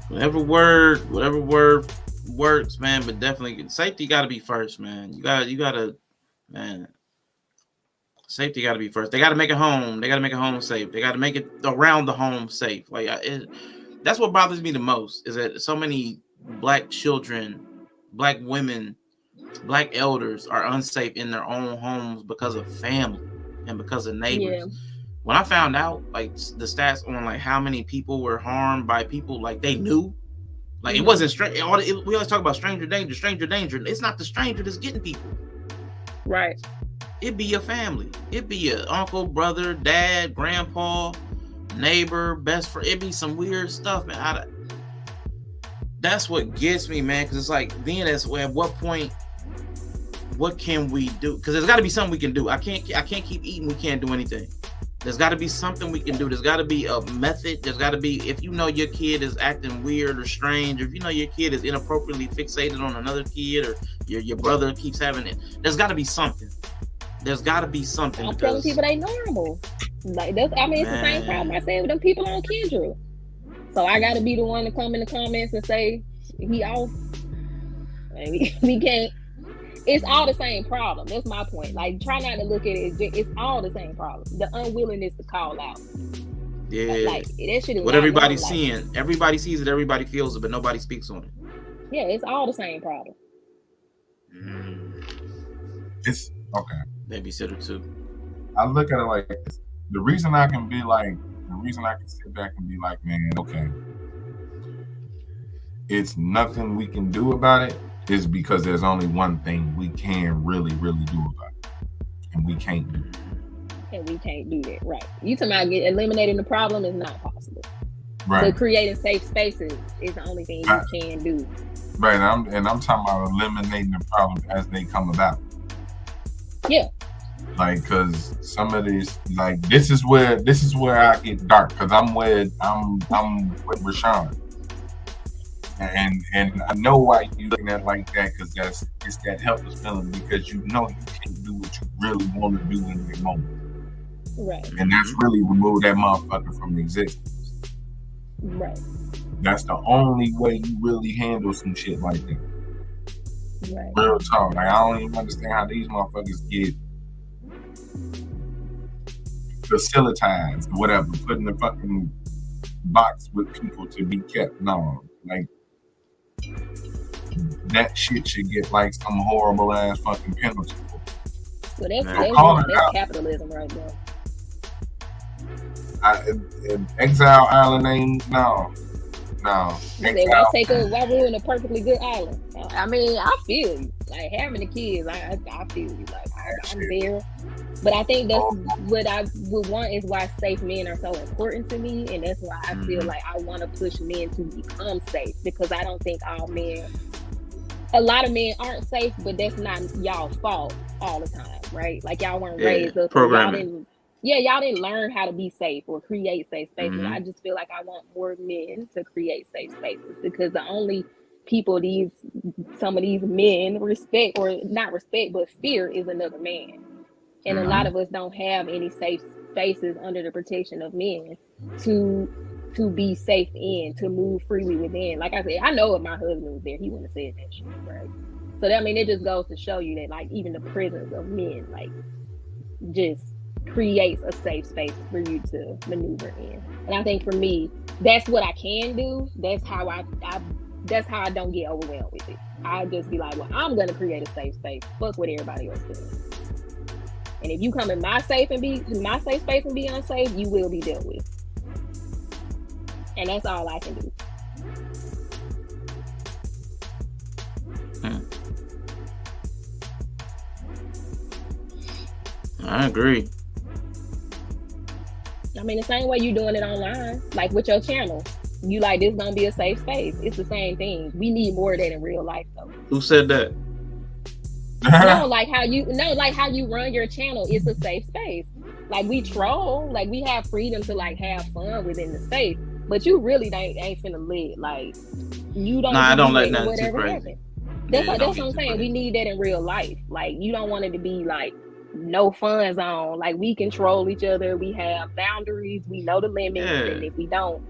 Whatever word works, man. But definitely safety got to be first, man. You gotta, man. Safety got to be first. They got to make it home. They got to make it home safe. They got to make it around the home safe. Like that's what bothers me the most, is that so many black children, black women, black elders are unsafe in their own homes because of family and because of neighbors. Yeah. When I found out, like, the stats on like how many people were harmed by people like they knew, like, it wasn't strange. We always talk about stranger danger. It's not the stranger that's getting people. Right. It be your family. It be your uncle, brother, dad, grandpa, neighbor, best friend. It be some weird stuff, man. That's what gets me, man. Because it's like, then at what point, what can we do? Because there's got to be something we can do. I can't keep eating. We can't do anything. There's got to be something we can do. There's got to be a method. There's got to be, if you know your kid is acting weird or strange, or if you know your kid is inappropriately fixated on another kid, or your brother keeps having it, there's got to be something. There's got to be something. I'm telling people they normal. Like, that's, I mean, it's the same problem I said with them people on Kendra. So I got to be the one to come in the comments and say he off. We can't. It's all the same problem. That's my point. Like, try not to look at it. It's all the same problem. The unwillingness to call out. Yeah. Like, that shit is what everybody's seeing. Everybody sees it. Everybody feels it, but nobody speaks on it. Yeah, it's all the same problem. It's okay. Babysitter too. I look at it like this. The reason I can sit back and be like, man, okay, it's nothing we can do about it, is because there's only one thing we can really, really do about it. And we can't do it. And we can't do that, right. You talking about eliminating the problem is not possible. Right. But creating safe spaces is the only thing you can do. Right, and I'm talking about eliminating the problems as they come about. Yeah. Like, cause some of this, like, this is where I get dark, cause I'm with Rashawn, and I know why you looking at it like that, cause it's that helpless feeling, because you know you can't do what you really want to do in your moment, right? And that's really remove that motherfucker from existence, right? That's the only way you really handle some shit like that. Right. Real talk. Like, I don't even understand how these motherfuckers get facilitized, whatever, put in the fucking box with people to be kept. No, like that shit should get like some horrible ass fucking penalty. Well, that's capitalism right there. Exile Island ain't no. Why ruin a perfectly good island? I mean, I feel you. Like having the kids, I feel you. Like I'm there. But I think that's what I would want is why safe men are so important to me, and that's why I feel like I want to push men to become safe, because I don't think a lot of men aren't safe, but that's not y'all's fault all the time, right? Like y'all weren't raised up, programming. Y'all didn't learn how to be safe or create safe spaces. I just feel like I want more men to create safe spaces, because the only people some of these men respect, or not respect, but fear, is another man. And a lot of us don't have any safe spaces under the protection of men to be safe in, to move freely within. Like I said, I know if my husband was there, he wouldn't have said that shit, right? So that, I mean, it just goes to show you that, like, even the presence of men, like, just creates a safe space for you to maneuver in. And I think for me, that's what I can do. That's how I don't get overwhelmed with it. I just be like, well, I'm gonna create a safe space. Fuck what everybody else does. And if you come in my safe space and be unsafe, you will be dealt with. And that's all I can do. I agree. I mean, the same way you doing it online, like with your channel. You like, this gonna be a safe space. It's the same thing. We need more of that in real life, though. Who said that? like how you run your channel. It's a safe space. Like, we troll, like we have freedom to like have fun within the space, but you really ain't finna live. Like, you don't. Nah, I don't let nothing too crazy. That's what I'm saying. We need that in real life. Like, you don't want it to be like no fun zone. Like, we control each other. We have boundaries. We know the limits, and if we don't,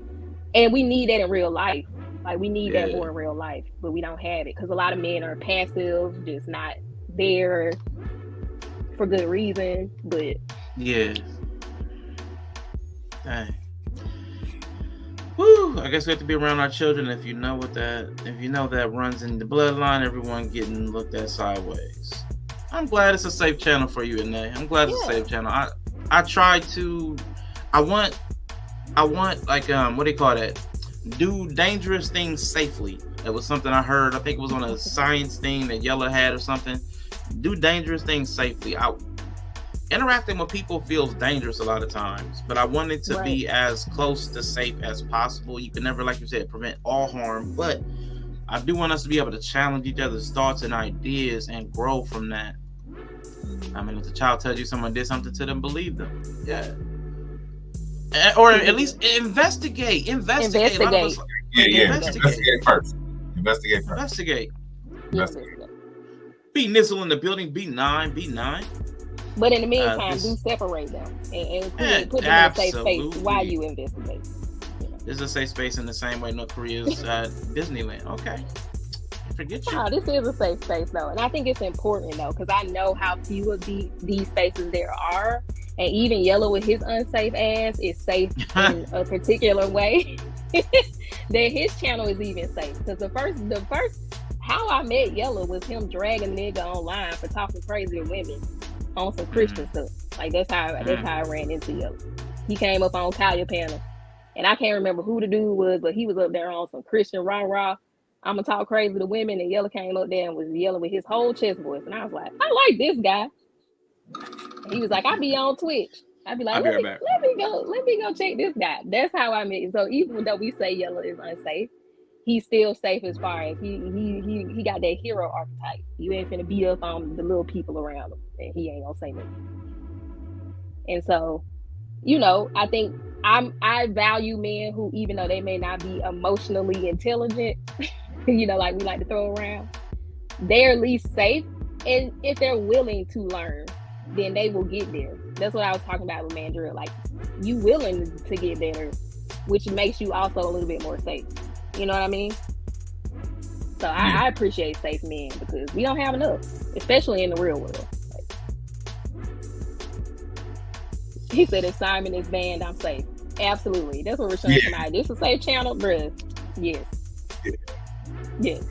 and we need that in real life. Like, we need that more in real life, but we don't have it because a lot of men are passive, just not there for good reason. But dang. Woo! I guess we have to be around our children. If you know that runs in the bloodline, everyone getting looked at sideways. I'm glad it's a safe channel for you, Ine. I'm glad it's a safe channel. I want like what do you call that? Do dangerous things safely. That was something I heard. I think it was on a science thing that Yella had or something. Do dangerous things safely. Interacting with people feels dangerous a lot of times, but I want it to be as close to safe as possible. You can never, like you said, prevent all harm, but I do want us to be able to challenge each other's thoughts and ideas and grow from that. I mean, if the child tells you someone did something to them, believe them. Yeah. Or at least investigate. Investigate first. Be Nizzle in the building. B9. But in the meantime, do separate them and put them in a safe space while you investigate. This is a safe space in the same way North Korea's Disneyland. Okay. Forget you. No, this is a safe space though, and I think it's important though, because I know how few of these spaces there are, and even Yellow with his unsafe ass is safe in a particular way. That his channel is even safe, because the first how I met Yellow was him dragging nigga online for talking crazy to women on some Christian stuff. Like, that's how I ran into Yellow. He came up on Kaya panel, and I can't remember who the dude was, but he was up there on some Christian rah. I'm gonna talk crazy to women, and Yellow came up there and was yelling with his whole chest voice, and I was like, I like this guy. And he was like, I be on Twitch. I'd be like, let me go check this guy. That's how I met. So even though we say Yellow is unsafe, he's still safe as far as he got that hero archetype. You ain't finna beat up on the little people around him, and he ain't gonna say nothing. And so, I think I value men who, even though they may not be emotionally intelligent, like we like to throw around, they're at least safe. And if they're willing to learn, then they will get there. That's what I was talking about with Mandrill. Like, you willing to get better, which makes you also a little bit more safe. You know what I mean? So I appreciate safe men, because we don't have enough, especially in the real world. He said, if Simon is banned, I'm safe. Absolutely. That's what we're showing tonight. This is a safe channel, bruh. Yes. Yes.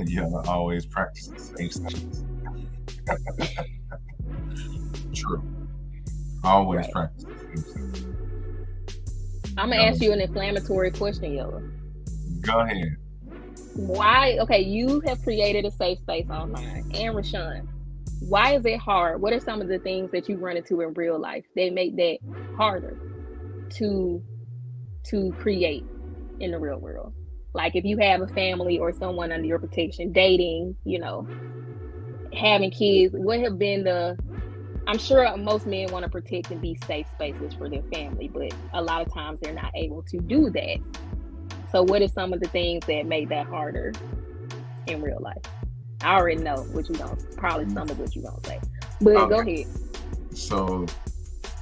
Yeah, I always practice the safe space. True. Always practice the safe space. I'm gonna ask you an inflammatory question, Yella. Go ahead. Why? Okay, you have created a safe space online, and Rashawn. Why is it hard? What are some of the things that you run into in real life that make that harder to create in the real world? Like if you have a family or someone under your protection, dating, you know, having kids, what have been I'm sure most men want to protect and be safe spaces for their family, but a lot of times they're not able to do that. So what are some of the things that make that harder in real life? I already know what you don't, probably some of what you don't say, but go ahead. So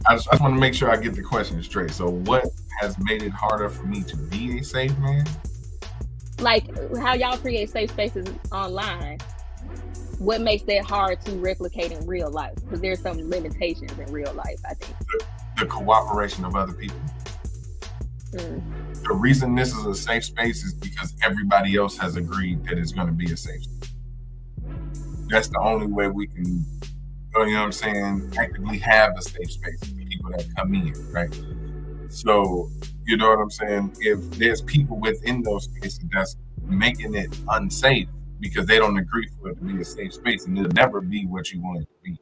I just want to make sure I get the question straight. So what has made it harder for me to be a safe man? Like how y'all create safe spaces online. What makes that hard to replicate in real life? Because there's some limitations in real life, I think. The cooperation of other people. The reason this is a safe space is because everybody else has agreed that it's going to be a safe space. That's the only way we can, you know what I'm saying, actively have a safe space for people that come in, right? So, you know what I'm saying? If there's people within those spaces that's making it unsafe because they don't agree for it to be a safe space, and it'll never be what you want it to be,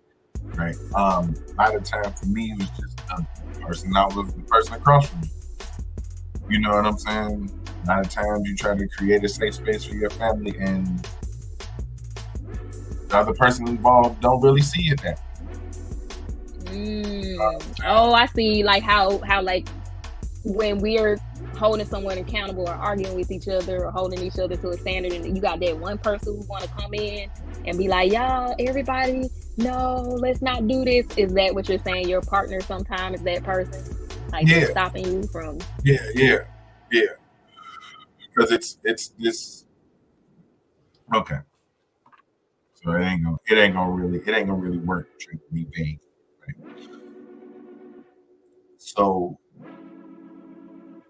right? A lot of time for me, it was just the person that was the person across from me. You know what I'm saying? A lot of times you try to create a safe space for your family, and the other person involved don't really see it that way. Oh, I see. Like how like when we're holding someone accountable or arguing with each other or holding each other to a standard, and you got that one person who want to come in and be like, y'all, everybody, no, let's not do this. Is that what you're saying? Your partner sometimes is that person, like stopping you from? Yeah. Because it's this. Okay. So it ain't gonna really work to be vague, right? So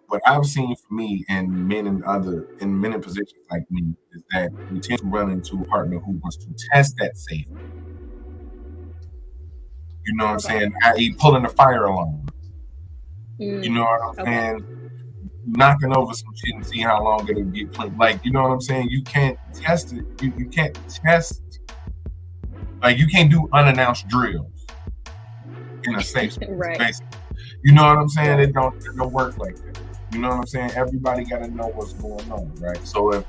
what I've seen for me and men in positions like me is that we tend to run into a partner who wants to test that safety. You know what I'm saying? I.e. pulling the fire alarm. You know what I'm saying? Knocking over some shit and see how long it'll get played. Like, you know what I'm saying? You can't test it. You can't test. Like, you can't do unannounced drills in a safe space, basically. You know what I'm saying? It don't work like that. You know what I'm saying? Everybody got to know what's going on, right? So if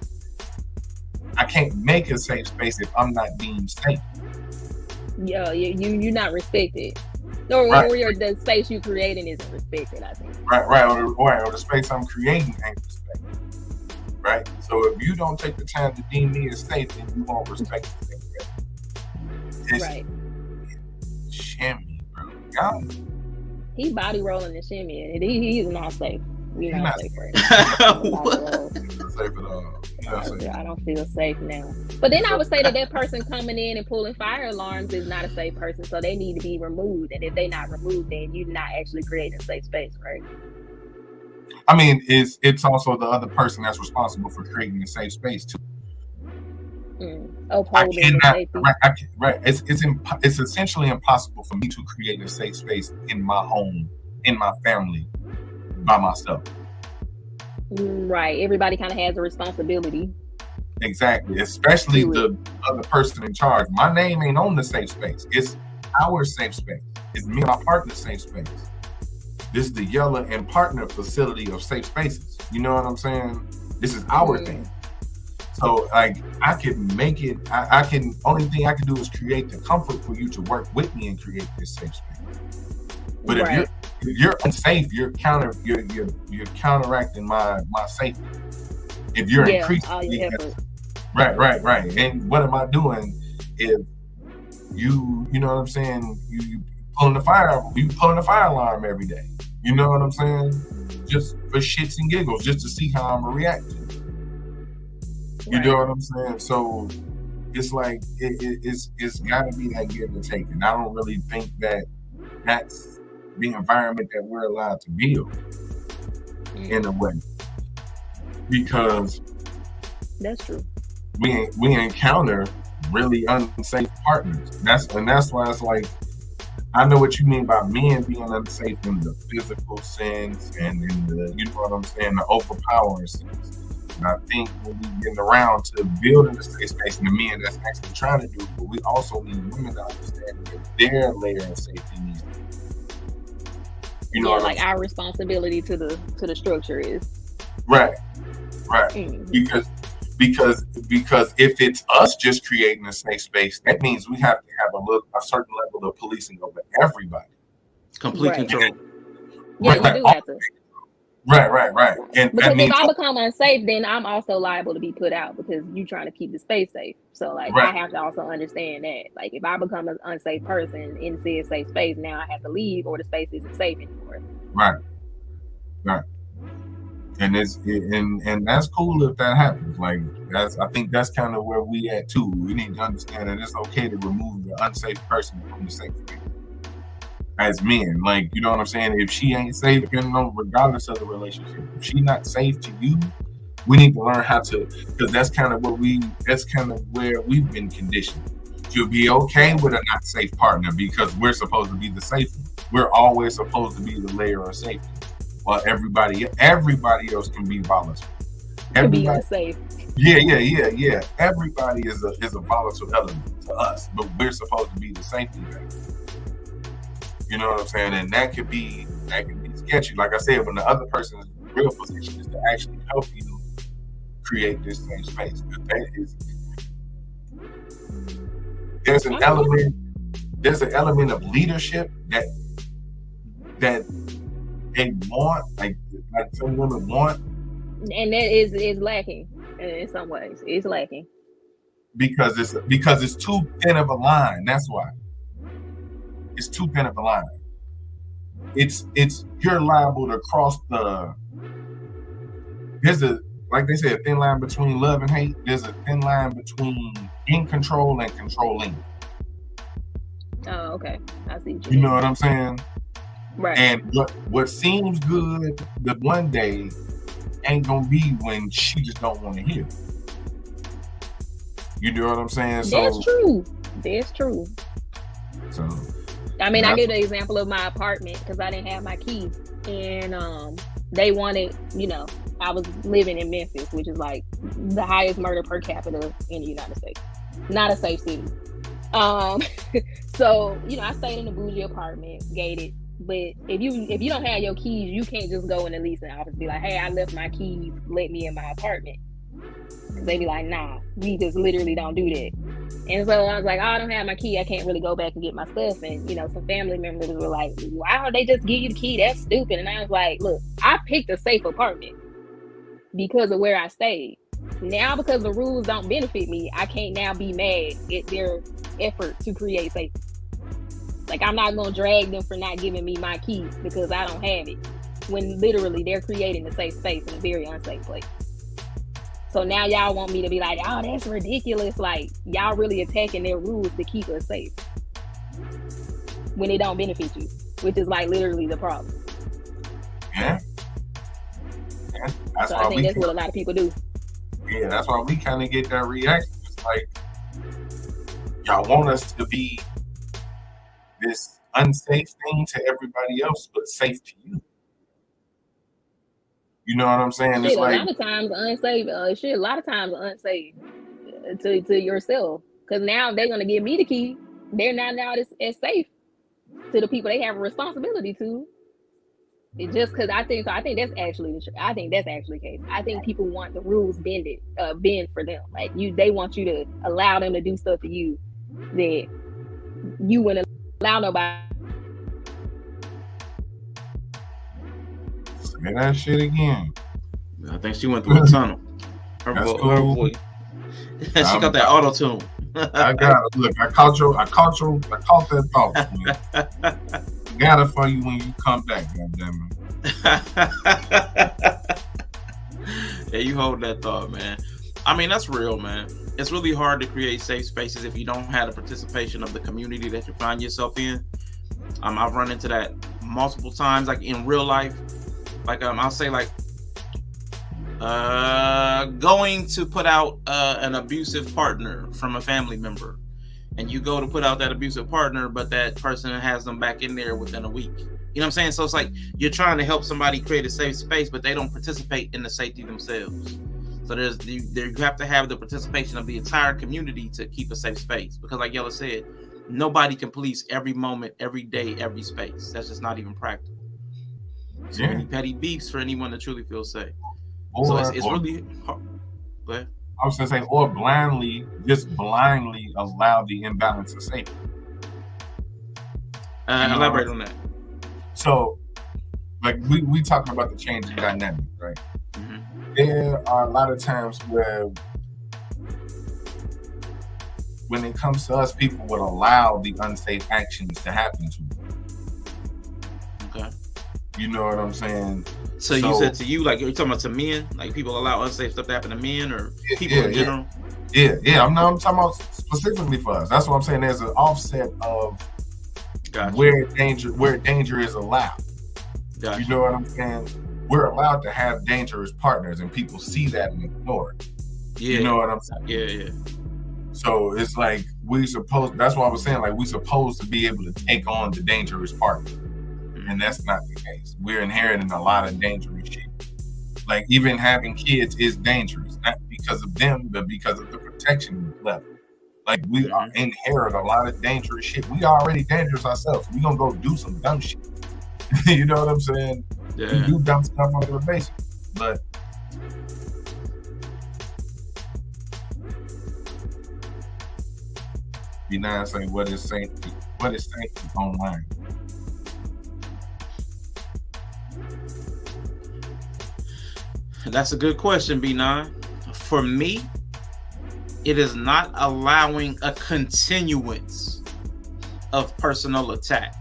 I can't make a safe space if I'm not deemed safe. Yeah, you're not respected. Or the space you creating isn't respected, I think. Right. Or the space I'm creating ain't respected. Right? So if you don't take the time to deem me as safe, then you won't respect the safe space. Right. Shimmy, bro. God. He body rolling and shimmy, and he's not safe. We're not safe for him. Not safe at all. I don't feel safe now. But then I would say that person coming in and pulling fire alarms is not a safe person, so they need to be removed. And if they're not removed, then you're not actually creating a safe space, right? I mean, it's also the other person that's responsible for creating a safe space too. It's essentially impossible for me to create a safe space in my home, in my family, by myself. Right. Everybody kind of has a responsibility. Exactly. Especially the other person in charge. My name ain't on the safe space. It's our safe space. It's me and my partner's safe space. This is the Yella and Partner facility of safe spaces. You know what I'm saying? This is our thing. So, like, I can make it. Only thing I can do is create the comfort for you to work with me and create this safe space. But if you're unsafe, you're counteracting my safety. If you're increasing the effort. Right. And what am I doing if you know what I'm saying? You pulling the fire alarm every day. You know what I'm saying? Just for shits and giggles, just to see how I'm gonna react to it. You know what I'm saying? So it's like it's got to be that give and take, and I don't really think that that's the environment that we're allowed to build in a way, because that's true. We encounter really unsafe partners. That's why it's like, I know what you mean by men being unsafe in the physical sense and in the, you know what I'm saying, the overpowering sense. And I think when we getting around to building a safe space, and the men that's actually trying to do it, but we also need women to understand that their layer of safety needs to be. You know, like our responsibility to the structure is right. Because if it's us just creating a safe space, that means we have to have a certain level of policing over everybody. Complete control. Yeah, you do have to. Right. And because if I become unsafe, then I'm also liable to be put out because you're trying to keep the space safe. So like I have to also understand that. Like if I become an unsafe person in said safe space, now I have to leave or the space isn't safe anymore. Right. And and that's cool if that happens. Like I think that's kind of where we at too. We need to understand that it's okay to remove the unsafe person from the safe space. As men, like, you know what I'm saying? If she ain't safe, regardless of the relationship, if she not safe to you, we need to learn how to, because that's kind of where we've been conditioned to be okay with a not safe partner, because we're supposed to be the safe one. We're always supposed to be the layer of safety, while everybody else can be volatile. Be unsafe. Yeah. Everybody is a volatile element to us, but we're supposed to be the safety net. You know what I'm saying? And that could be sketchy. Like I said, when the other person's real position is to actually help you create this same space. There's an element of leadership that they want, like some women want. And that is lacking in some ways. It's lacking. Because it's too thin of a line. That's why. It's too thin of a line. It's you're liable to cross there's like they say, a thin line between love and hate. There's a thin line between in control and controlling. Oh, okay. I see. You know what I'm saying? Right. And what seems good the one day ain't gonna be when she just don't want to hear. You know what I'm saying? That's true. So I mean, I give the example of my apartment because I didn't have my key, and they wanted, I was living in Memphis, which is like the highest murder per capita in the United States. Not a safe city. So, I stayed in a bougie apartment, gated. But if you don't have your keys, you can't just go in the leasing office and be like, hey, I left my keys, let me in my apartment. They be like, nah, we just literally don't do that. And so I was like, oh, I don't have my key. I can't really go back and get my stuff. And, some family members were like, why don't they just give you the key? That's stupid. And I was like, look, I picked a safe apartment because of where I stayed. Now, because the rules don't benefit me, I can't now be mad at their effort to create safety. Like, I'm not going to drag them for not giving me my key because I don't have it, when literally they're creating a safe space in a very unsafe place. So now y'all want me to be like, oh, that's ridiculous. Like, y'all really attacking their rules to keep us safe when it don't benefit you, which is like literally the problem. Yeah. So I think that's what a lot of people do. Yeah, that's why we kind of get that reaction. It's like, y'all want us to be this unsafe thing to everybody else, but safe to you. You know what I'm saying? It's like a lot of times unsafe. A lot of times unsafe to yourself, because now they're gonna give me the key. They're not now as safe to the people they have a responsibility to. It's just because I think that's actually the case. I think people want the rules bend for them. Like they want you to allow them to do stuff to you that you wouldn't allow nobody. Say that shit again. I think she went through a tunnel. Her voice. She got that auto tune. I got it. Look, I caught that thought. Man. Got it for you when you come back, goddammit. Yeah, you hold that thought, man. I mean, that's real, man. it's really hard to create safe spaces if you don't have the participation of the community that you find yourself in. I've run into that multiple times, like in real life. Like I'll say like going to put out an abusive partner from a family member, and you go to put out that abusive partner, but that person has them back in there within a week. You know what I'm saying? So it's like you're trying to help somebody create a safe space, but they don't participate in the safety themselves. So you have to have the participation of the entire community to keep a safe space. Because like Yella said, nobody can police every moment, every day, every space. That's just not even practical. So many petty beefs for anyone to truly feel safe. So it's really hard. Go ahead. I was gonna say, or blindly allow the imbalance of safety. Elaborate on that. So, like we talking about the change in dynamic, right? Mm-hmm. There are a lot of times where, when it comes to us, people would allow the unsafe actions to happen to them. Okay. You know what I'm saying? So you said to you, like you're talking about to men, like people allow unsafe stuff to happen to men or people in general? Yeah. I'm talking about specifically for us. That's what I'm saying. There's an offset of where danger is allowed. Gotcha. You know what I'm saying? We're allowed to have dangerous partners, and people see that and ignore it. Yeah. You know what I'm saying? Yeah. So it's like that's what I was saying, like we're supposed to be able to take on the dangerous partner. And that's not the case. We're inheriting a lot of dangerous shit. Like even having kids is dangerous, not because of them, but because of the protection level. Like we inherit a lot of dangerous shit. We already dangerous ourselves. We gonna go do some dumb shit. You know what I'm saying? Yeah. We do dumb stuff on the basis, but be nice. Saying what is safety? What is safety online? That's a good question, B9. For me, it is not allowing a continuance of personal attack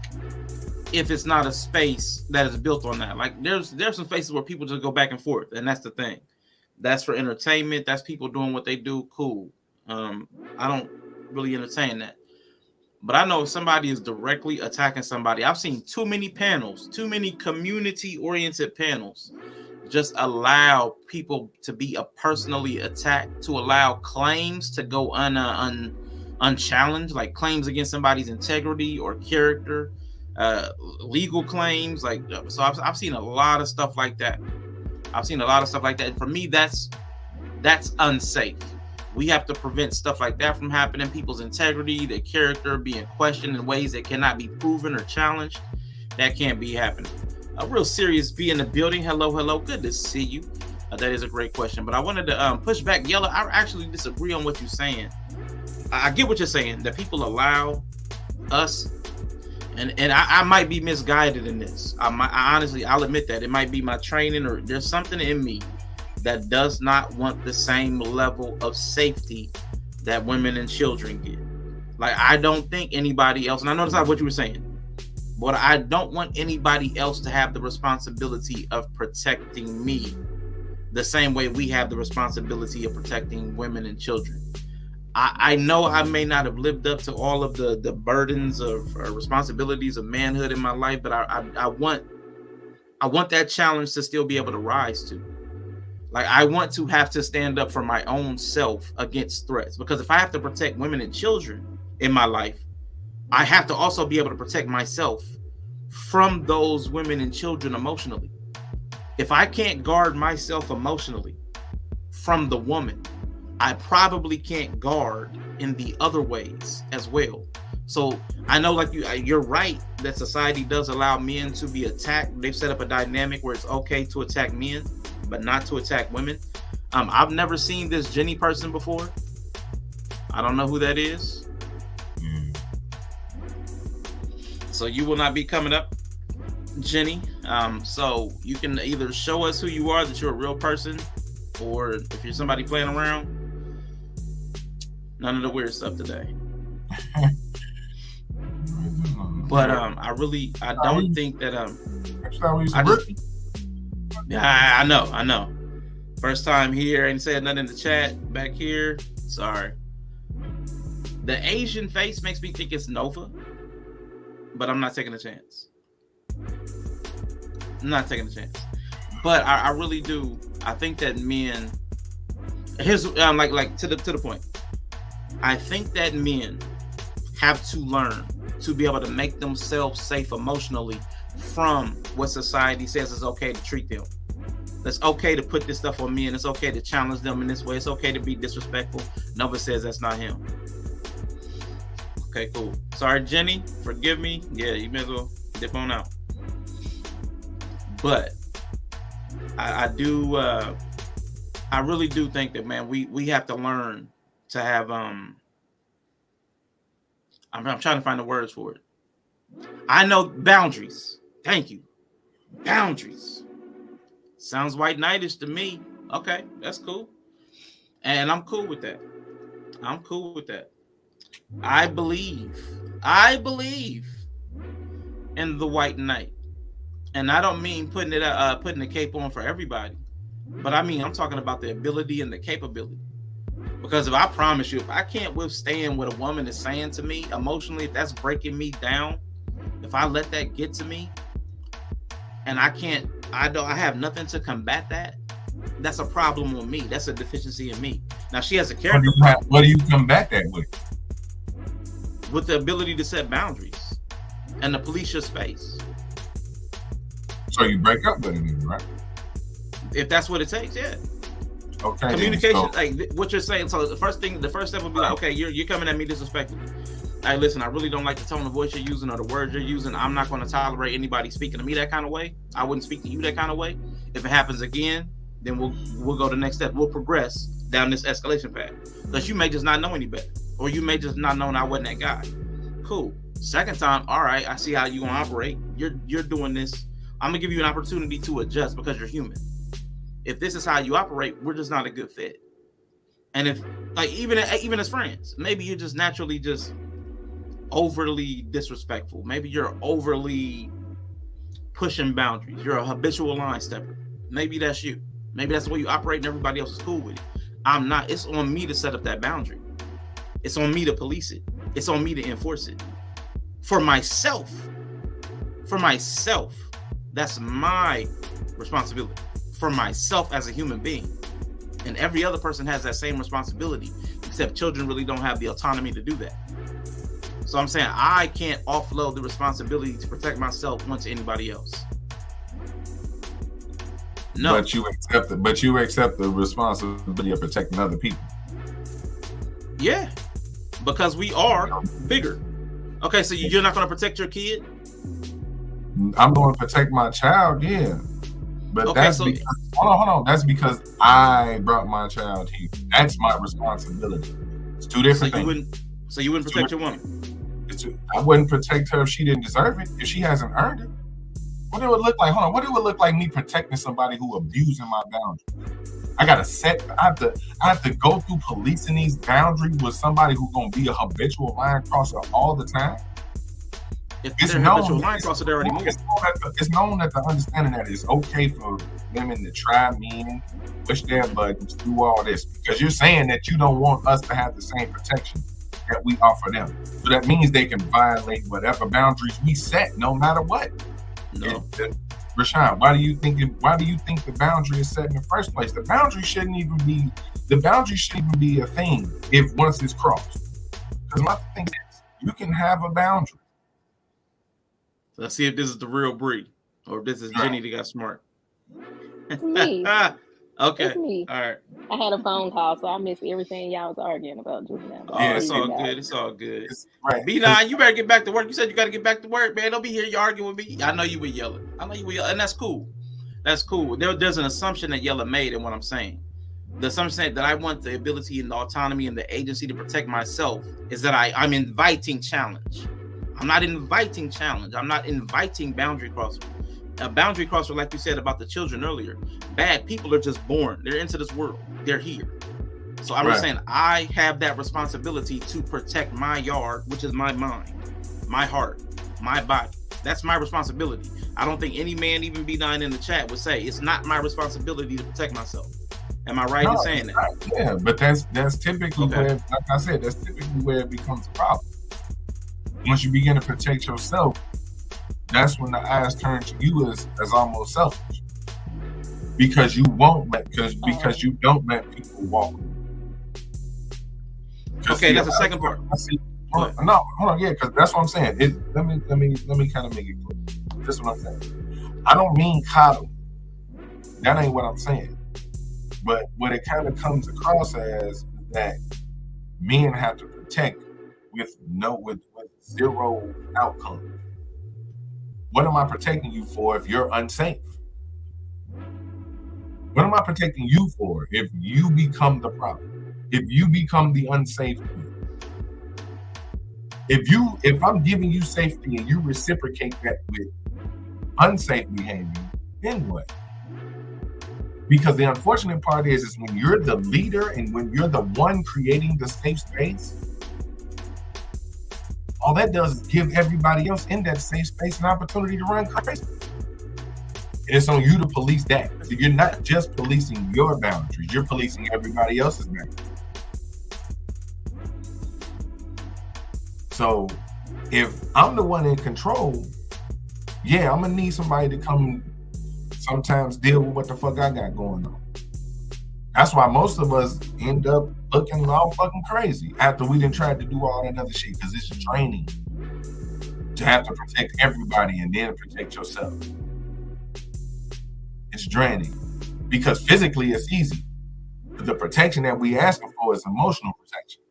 if it's not a space that is built on that. Like there's some spaces where people just go back and forth, and that's the thing. That's for entertainment. That's people doing what they do. Cool. I don't really entertain that. But I know if somebody is directly attacking somebody, I've seen too many panels, too many community-oriented panels just allow people to be personally attacked, to allow claims to go unchallenged, like claims against somebody's integrity or character, legal claims. Like, so I've seen a lot of stuff like that. And for me, that's unsafe. We have to prevent stuff like that from happening. People's integrity, their character being questioned in ways that cannot be proven or challenged. That can't be happening. A real serious B in the building. Hello. Good to see you. That is a great question. But I wanted to push back. Yella, I actually disagree on what you're saying. I get what you're saying, that people allow us, and I might be misguided in this. I'll admit that. It might be my training, or there's something in me that does not want the same level of safety that women and children get. Like, I don't think anybody else, and I know that's not what you were saying, but I don't want anybody else to have the responsibility of protecting me the same way we have the responsibility of protecting women and children. I know I may not have lived up to all of the burdens of responsibilities of manhood in my life, but I want that challenge to still be able to rise to. Like, I want to have to stand up for my own self against threats, because if I have to protect women and children in my life, I have to also be able to protect myself from those women and children emotionally. If I can't guard myself emotionally from the woman, I probably can't guard in the other ways as well. So I know, like you're right, that society does allow men to be attacked. They've set up a dynamic where it's okay to attack men, but not to attack women. I've never seen this Jenny person before. I don't know who that is. So you will not be coming up, Jenny. So you can either show us who you are, that you're a real person, or if you're somebody playing around. None of the weird stuff today. But I don't think that I know. First time here, ain't said nothing in the chat back here. Sorry. The Asian face makes me think it's Nova, but I'm not taking a chance. I'm not taking a chance. But I really do. I think that men. Here's like to the point. I think that men have to learn to be able to make themselves safe emotionally from what society says is okay to treat them. It's okay to put this stuff on me, and it's okay to challenge them in this way. It's okay to be disrespectful. Nova says that's not him. Okay, cool. Sorry, Jenny. Forgive me. Yeah, you may as well dip on out. But I do. I really do think that, man, we have to learn to have. I'm trying to find the words for it. I know boundaries. Thank you. Boundaries. Sounds white knightish to me. Okay, that's cool. And I'm cool with that. I'm cool with that. I believe in the white knight. And I don't mean putting the cape on for everybody. But I mean, I'm talking about the ability and the capability. Because if I promise you, if I can't withstand what a woman is saying to me emotionally, if that's breaking me down, if I let that get to me, and I have nothing to combat that, that's a problem on me. That's a deficiency in me. Now, she has a character problem. What do you combat that with? With the ability to set boundaries and to police your space. So you break up with it, right? If that's what it takes, yeah. Okay. Communication, like what you're saying. So the first step would be like, okay, you're coming at me disrespectfully. Hey, listen, I really don't like the tone of voice you're using or the words you're using. I'm not going to tolerate anybody speaking to me that kind of way. I wouldn't speak to you that kind of way. If it happens again, then we'll go to the next step. We'll progress down this escalation path. Because you may just not know any better, or you may just not know I wasn't that guy. Cool. Second time, all right, I see how you're gonna operate. You're doing this. I'm gonna give you an opportunity to adjust because you're human. If this is how you operate, we're just not a good fit. And if, like, even as friends, maybe you're just naturally just overly disrespectful. Maybe you're overly pushing boundaries. You're a habitual line stepper. Maybe that's you. Maybe that's the way you operate and everybody else is cool with it. I'm not. It's on me to set up that boundary. It's on me to police it. It's on me to enforce it. For myself. That's my responsibility. For myself as a human being. And every other person has that same responsibility, except children really don't have the autonomy to do that. So I'm saying I can't offload the responsibility to protect myself onto anybody else. No. But you accept the responsibility of protecting other people. Yeah. Because we are bigger. Okay, so you're not going to protect your kid? I'm going to protect my child, yeah. But okay, that's because hold on. That's because I brought my child here. That's my responsibility. It's two different things. So you wouldn't protect your woman? I wouldn't protect her if she didn't deserve it. If she hasn't earned it. What it would look like? Hold on. What it would look like me protecting somebody who abusing my boundaries? I have to go through policing these boundaries with somebody who's gonna be a habitual line crosser all the time. If they're habitual line crosser, they're already moving. It's known that the understanding that it's okay for women to try men, push their buttons, do all this, because you're saying that you don't want us to have the same protection that we offer them. So that means they can violate whatever boundaries we set, no matter what. No. Rashawn, why do you think the boundary is set in the first place? The boundary shouldn't even be a thing if once it's crossed. Because my thing is, you can have a boundary. Let's see if this is the real Bree or if this is Jenny that got smart. It's me. Okay. It's me. All right. I had a phone call, so I missed everything y'all was arguing about just now. Yeah, it's all good. It's all good. Right. B9, you better get back to work. You said you got to get back to work, man. Don't be here you arguing with me. I know you were yelling. And that's cool. That's cool. There's an assumption that Yella made in what I'm saying. The assumption that I want the ability and the autonomy and the agency to protect myself is that I'm inviting challenge. I'm not inviting challenge. I'm not inviting boundary crosser. A boundary crosser, like you said about the children earlier, bad people are just born. They're into this world. They're here. So I was saying I have that responsibility to protect my yard, which is my mind, my heart, my body. That's my responsibility. I don't think any man, even B9 in the chat, would say it's not my responsibility to protect myself. Am I right in saying that? Yeah, but that's typically where, like I said, that's typically where it becomes a problem. Once you begin to protect yourself, that's when the eyes turn to you as almost selfish, because you won't because you don't let people walk. Okay, that's the second part. Hold on, yeah, because that's what I'm saying. Let me kind of make it clear. That's what I'm saying. I don't mean coddle. That ain't what I'm saying. But what it kind of comes across as is that men have to protect with zero outcome. What am I protecting you for if you're unsafe? What am I protecting you for if you become the problem? If you become the unsafe one? If I'm giving you safety and you reciprocate that with unsafe behavior, then what? Because the unfortunate part is when you're the leader and when you're the one creating the safe space, all that does is give everybody else in that safe space an opportunity to run crazy. And it's on you to police that. So you're not just policing your boundaries, you're policing everybody else's boundaries. So if I'm the one in control, yeah, I'm gonna need somebody to come sometimes deal with what the fuck I got going on. That's why most of us end up looking all fucking crazy after we done tried to do all that other shit, because it's draining to have to protect everybody and then protect yourself. It's draining because physically it's easy. But the protection that we asking for is emotional protection.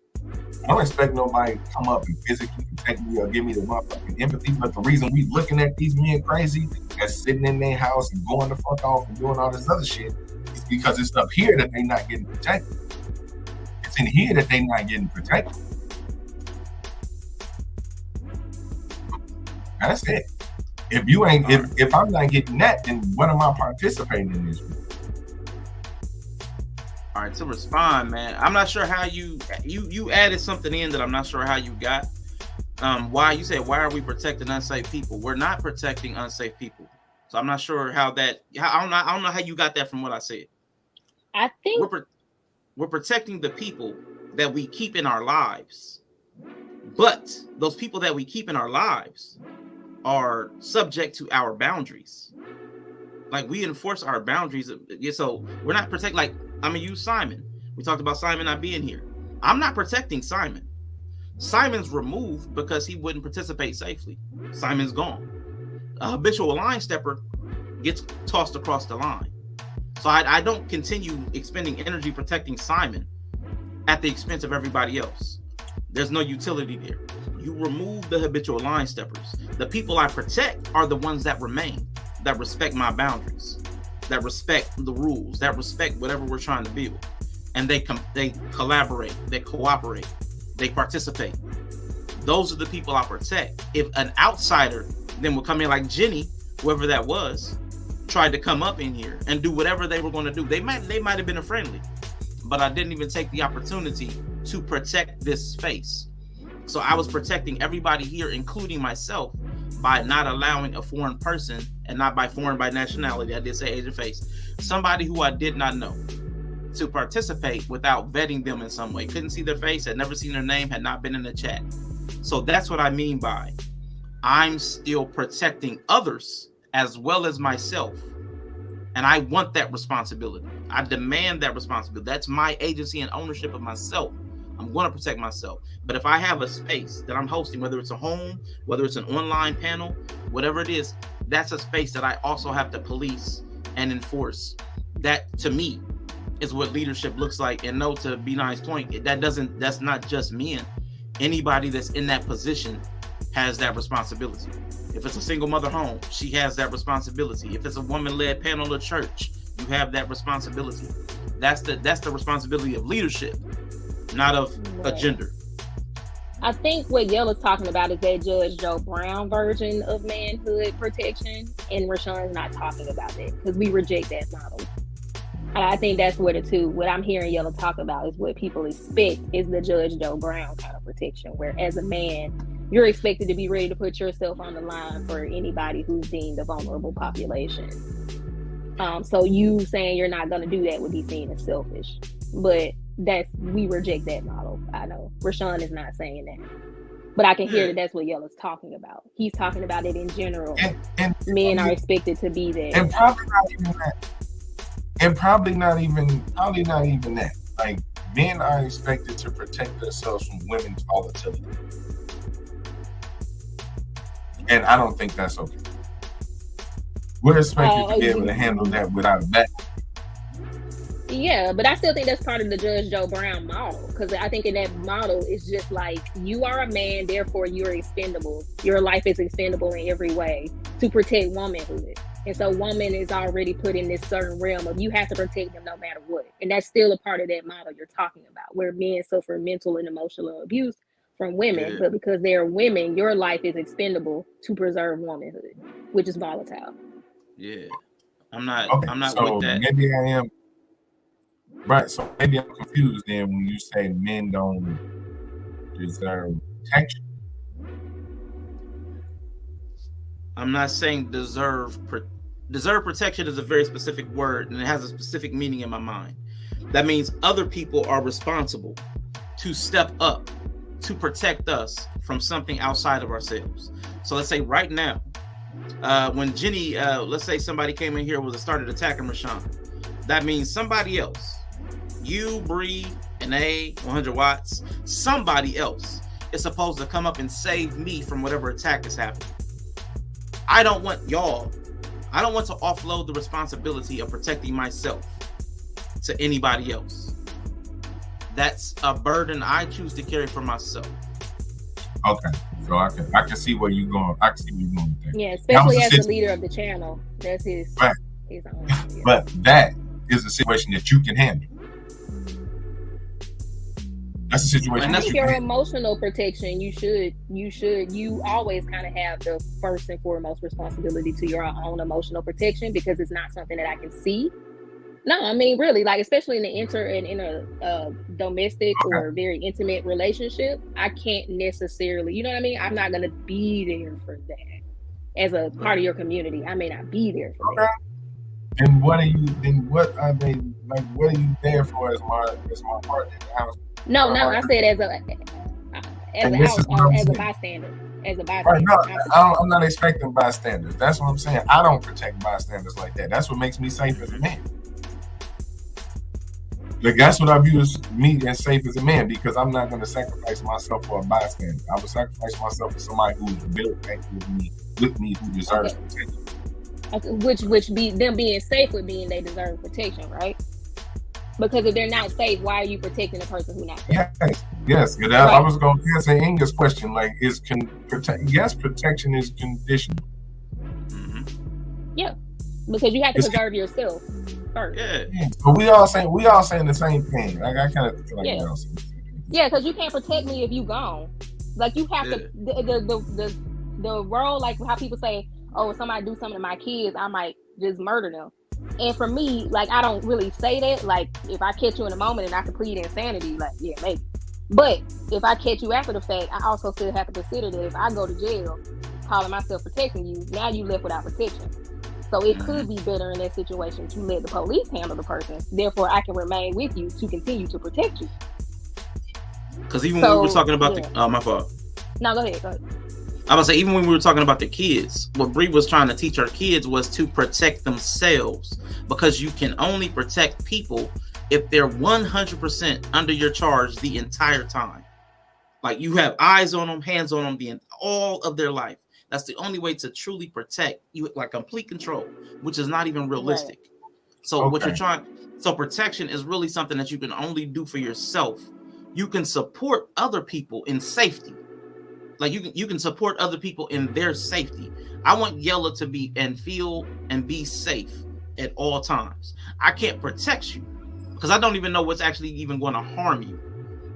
I don't expect nobody to come up and physically protect me or give me the motherfucking empathy, but the reason we looking at these men crazy that's sitting in their house and going the fuck off and doing all this other shit is because it's up here that they not getting protected. It's in here that they not getting protected. That's it. If you ain't, if I'm not getting that, then what am I participating in this with? All right, to respond, man, I'm not sure how you added something in that I'm not sure how you got. Why you said, why are we protecting unsafe people? We're not protecting unsafe people. So I'm not sure how that. I don't know how you got that from what I said. I think we're protecting the people that we keep in our lives, but those people that we keep in our lives are subject to our boundaries. Like, we enforce our boundaries. So we're not protecting. Like, I'm gonna use Simon. We talked about Simon not being here. I'm not protecting Simon. Simon's removed because he wouldn't participate safely. Simon's gone. A habitual line stepper gets tossed across the line. So I don't continue expending energy protecting Simon at the expense of everybody else. There's no utility there. You remove the habitual line steppers. The people I protect are the ones that remain, that respect my boundaries, that respect the rules, that respect whatever we're trying to build. And they collaborate, they cooperate, they participate. Those are the people I protect. If an outsider then would come in, like Jenny, whoever that was, tried to come up in here and do whatever they were going to do, they might have been a friendly, but I didn't even take the opportunity to protect this space. So I was protecting everybody here, including myself, by not allowing a foreign person, and not by foreign by nationality, I did say Asian face, somebody who I did not know, to participate without vetting them in some way. Couldn't see their face, had never seen their name, had not been in the chat. So that's what I mean by I'm still protecting others as well as myself. And I want that responsibility. I demand that responsibility. That's my agency and ownership of myself. I'm going to protect myself. But if I have a space that I'm hosting, whether it's a home, whether it's an online panel, whatever it is, that's a space that I also have to police and enforce. That, to me, is what leadership looks like. And no, to B9's point, that's not just men. Anybody that's in that position has that responsibility. If it's a single mother home, she has that responsibility. If it's a woman-led panel of church, you have that responsibility. That's the responsibility of leadership, not of a gender. I think what Yella's talking about is that Judge Joe Brown version of manhood protection, and Rashawn's not talking about that because we reject that model. And I think that's what I'm hearing Yella talk about is what people expect is the Judge Joe Brown kind of protection, where as a man, you're expected to be ready to put yourself on the line for anybody who's deemed a vulnerable population. So you saying you're not going to do that would be seen as selfish. But we reject that model. I know Rashawn is not saying that. But I can hear that that's what Yella's talking about. He's talking about it in general. And men are expected to be there. And probably not even that. And probably not even that. Like, men are expected to protect themselves from women's volatility. And I don't think that's okay. We're expected to be able to handle that without a back. Yeah, but I still think that's part of the Judge Joe Brown model, because I think in that model it's just like, you are a man, therefore you're expendable. Your life is expendable in every way to protect womanhood. And so woman is already put in this certain realm of you have to protect them no matter what. And that's still a part of that model you're talking about, where men suffer mental and emotional abuse from women, but because they're women, your life is expendable to preserve womanhood, which is volatile. Yeah, I'm not so with that. Maybe I am. Right, so maybe I'm confused then when you say men don't deserve protection. I'm not saying deserve protection is a very specific word, and it has a specific meaning in my mind. That means other people are responsible to step up to protect us from something outside of ourselves. So let's say right now, when Jenny, let's say somebody came in here and started attacking Rashawn, that means somebody else, you, Bree, and A, 100 watts, somebody else is supposed to come up and save me from whatever attack is happening. I don't want to offload the responsibility of protecting myself to anybody else. That's a burden I choose to carry for myself. Okay, so I can see where you're going. I can see where you're going with that. Yeah, especially as the leader of the channel. That's his own. Yeah. But that is a situation that you can handle. That's a situation. I think your emotional protection, you always kind of have the first and foremost responsibility to your own emotional protection, because it's not something that I can see. No, I mean, really, like, especially in a domestic or very intimate relationship, I can't necessarily, you know what I mean? I'm not going to be there for that. As a part of your community, I may not be there for that. And what are you there for as my partner in the house? No, I said as a bystander. As a bystander. Right, no, I'm not expecting bystanders. That's what I'm saying. I don't protect bystanders like that. That's what makes me safe as a man. Like, that's what I view as me as safe as a man, because I'm not going to sacrifice myself for a bystander. I will sacrifice myself for somebody who's built with me who deserves protection. Okay. Which be them being safe would mean they deserve protection, right? Because if they're not safe, why are you protecting the person who's not safe? Yes. Right. I was going to answer Inga's question. Like, protection is conditional. Mm-hmm. Yeah, because you have to preserve yourself first. Yeah. But we all saying the same thing. Like, I kind of feel like we all saying the same thing. Yeah, because you can't protect me if you gone. Like, you have to the role, like how people say, oh, if somebody do something to my kids, I might just murder them. And for me, like, I don't really say that. Like, if I catch you in a moment and I can plead insanity, like, yeah, maybe. But if I catch you after the fact, I also still have to consider that if I go to jail, calling myself protecting you, now you left without protection. So it could be better in that situation to let the police handle the person. Therefore, I can remain with you to continue to protect you. Because even when we were talking about my fault. No, go ahead. I was say, even when we were talking about the kids, what Bree was trying to teach her kids was to protect themselves, because you can only protect people if they're 100% under your charge the entire time. Like, you have eyes on them, hands on them, all of their life. That's the only way to truly protect you, like complete control, which is not even realistic. Right. So what you're trying, so protection is really something that you can only do for yourself. You can support other people in safety. Like, you can support other people in their safety. I want Yella to be and feel and be safe at all times. I can't protect you because I don't even know what's actually even going to harm you.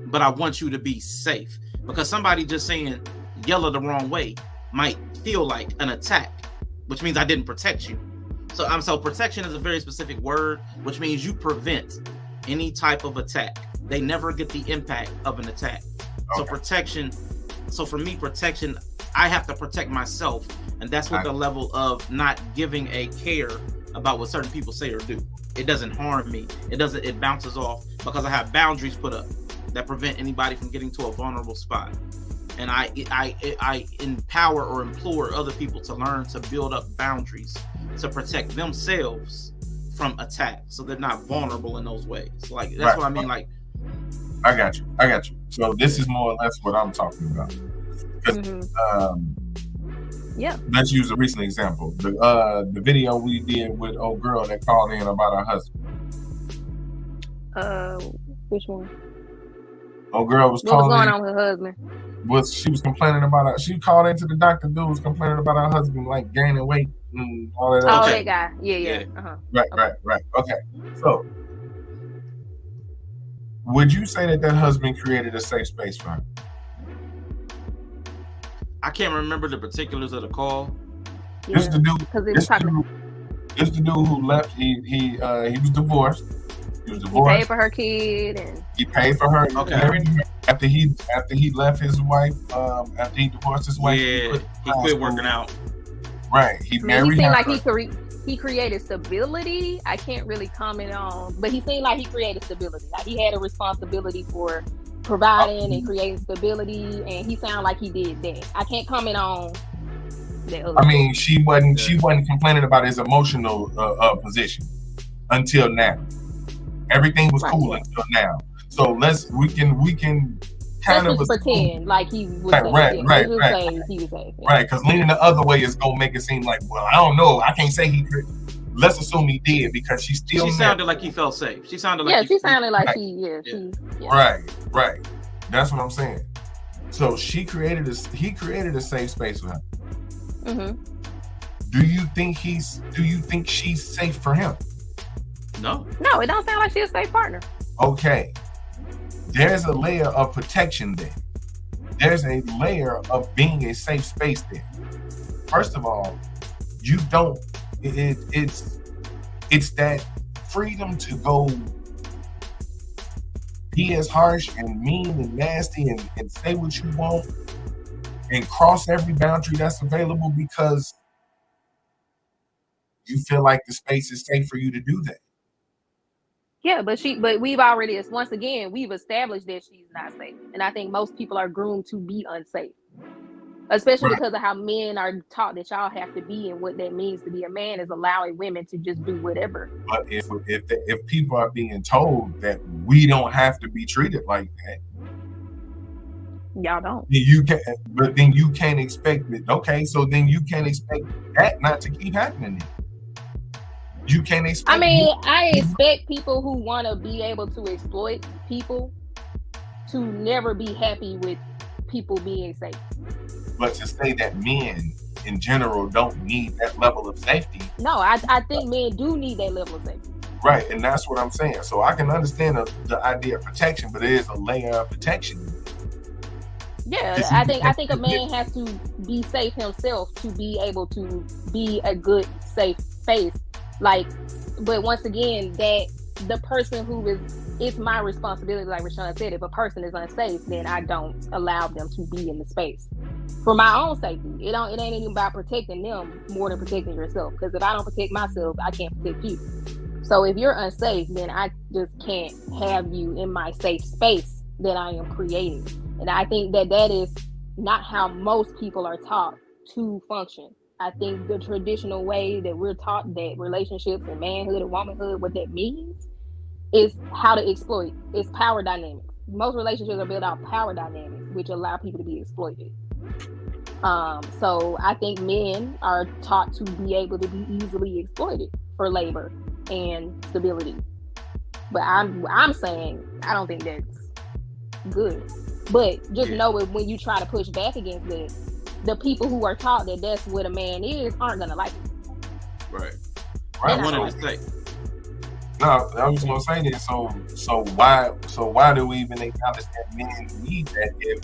But I want you to be safe, because somebody just saying Yella the wrong way might feel like an attack, which means I didn't protect you. So protection is a very specific word, which means you prevent any type of attack. They never get the impact of an attack. So for me, protection, I have to protect myself. And that's what the level of not giving a care about what certain people say or do. It doesn't harm me. It bounces off because I have boundaries put up that prevent anybody from getting to a vulnerable spot. And I empower or implore other people to learn to build up boundaries to protect themselves from attack, so they're not vulnerable in those ways. Like that's what I mean. Like, I got you. So this is more or less what I'm talking about. Let's use a recent example. The video we did with old girl that called in about her husband. Which one? Old girl was what calling. What's going on with her husband? She was complaining about her. She called into the doctor. Dude was complaining about her husband like gaining weight and all that. Oh, that guy. Yeah. Right. Okay. So, would you say that husband created a safe space for her? I can't remember the particulars of the call. This the dude. This the dude who left. He was divorced. He paid for her kid and he paid for her. Okay. After he left his wife, after he divorced his wife, he quit working out. Right. He married. He seemed like he created stability. I can't really comment on, but he seemed like he created stability. Like he had a responsibility for providing and creating stability, and he sounded like he did that. I can't comment on that. I mean, she wasn't complaining about his emotional position until now. Everything was cool until now. So we can kind of pretend like he was right. Because leaning the other way is gonna make it seem like, well, I don't know. I can't say he could. Let's assume he did because she sounded like he felt safe. She sounded like Right. That's what I'm saying. So he created a safe space for her. Mm-hmm. Do you think she's safe for him? No, it don't sound like she's a safe partner. Okay. There's a layer of protection there. There's a layer of being a safe space there. First of all, you don't. It's that freedom to go be as harsh and mean and nasty and say what you want and cross every boundary that's available because you feel like the space is safe for you to do that. Yeah, but we've already, once again, we've established that she's not safe. And I think most people are groomed to be unsafe, especially because of how men are taught that y'all have to be, and what that means to be a man is allowing women to just do whatever. But if people are being told that we don't have to be treated like that, y'all don't. Then you can't expect it. Okay, so then you can't expect that not to keep happening. You can't expect. I expect people who want to be able to exploit people to never be happy with people being safe. But to say that men in general don't need that level of safety. No, I think men do need that level of safety. Right, and that's what I'm saying. So I can understand the idea of protection, but it is a layer of protection. Yeah, I think a man has to be safe himself to be able to be a good, safe space. But once again, that the person who it's my responsibility, like Rashawn said, if a person is unsafe, then I don't allow them to be in the space for my own safety. It ain't even about protecting them more than protecting yourself. Because if I don't protect myself, I can't protect you. So if you're unsafe, then I just can't have you in my safe space that I am creating. And I think that is not how most people are taught to function. I think the traditional way that we're taught that relationships and manhood and womanhood, what that means is how to exploit. It's power dynamics. Most relationships are built out power dynamics, which allow people to be exploited. So I think men are taught to be able to be easily exploited for labor and stability. But I'm saying I don't think that's good. But just know it, when you try to push back against that, the people who are taught that that's what a man is aren't gonna like it. Right. I wanted to say. No, I was gonna say that. So why do we even acknowledge that men need that if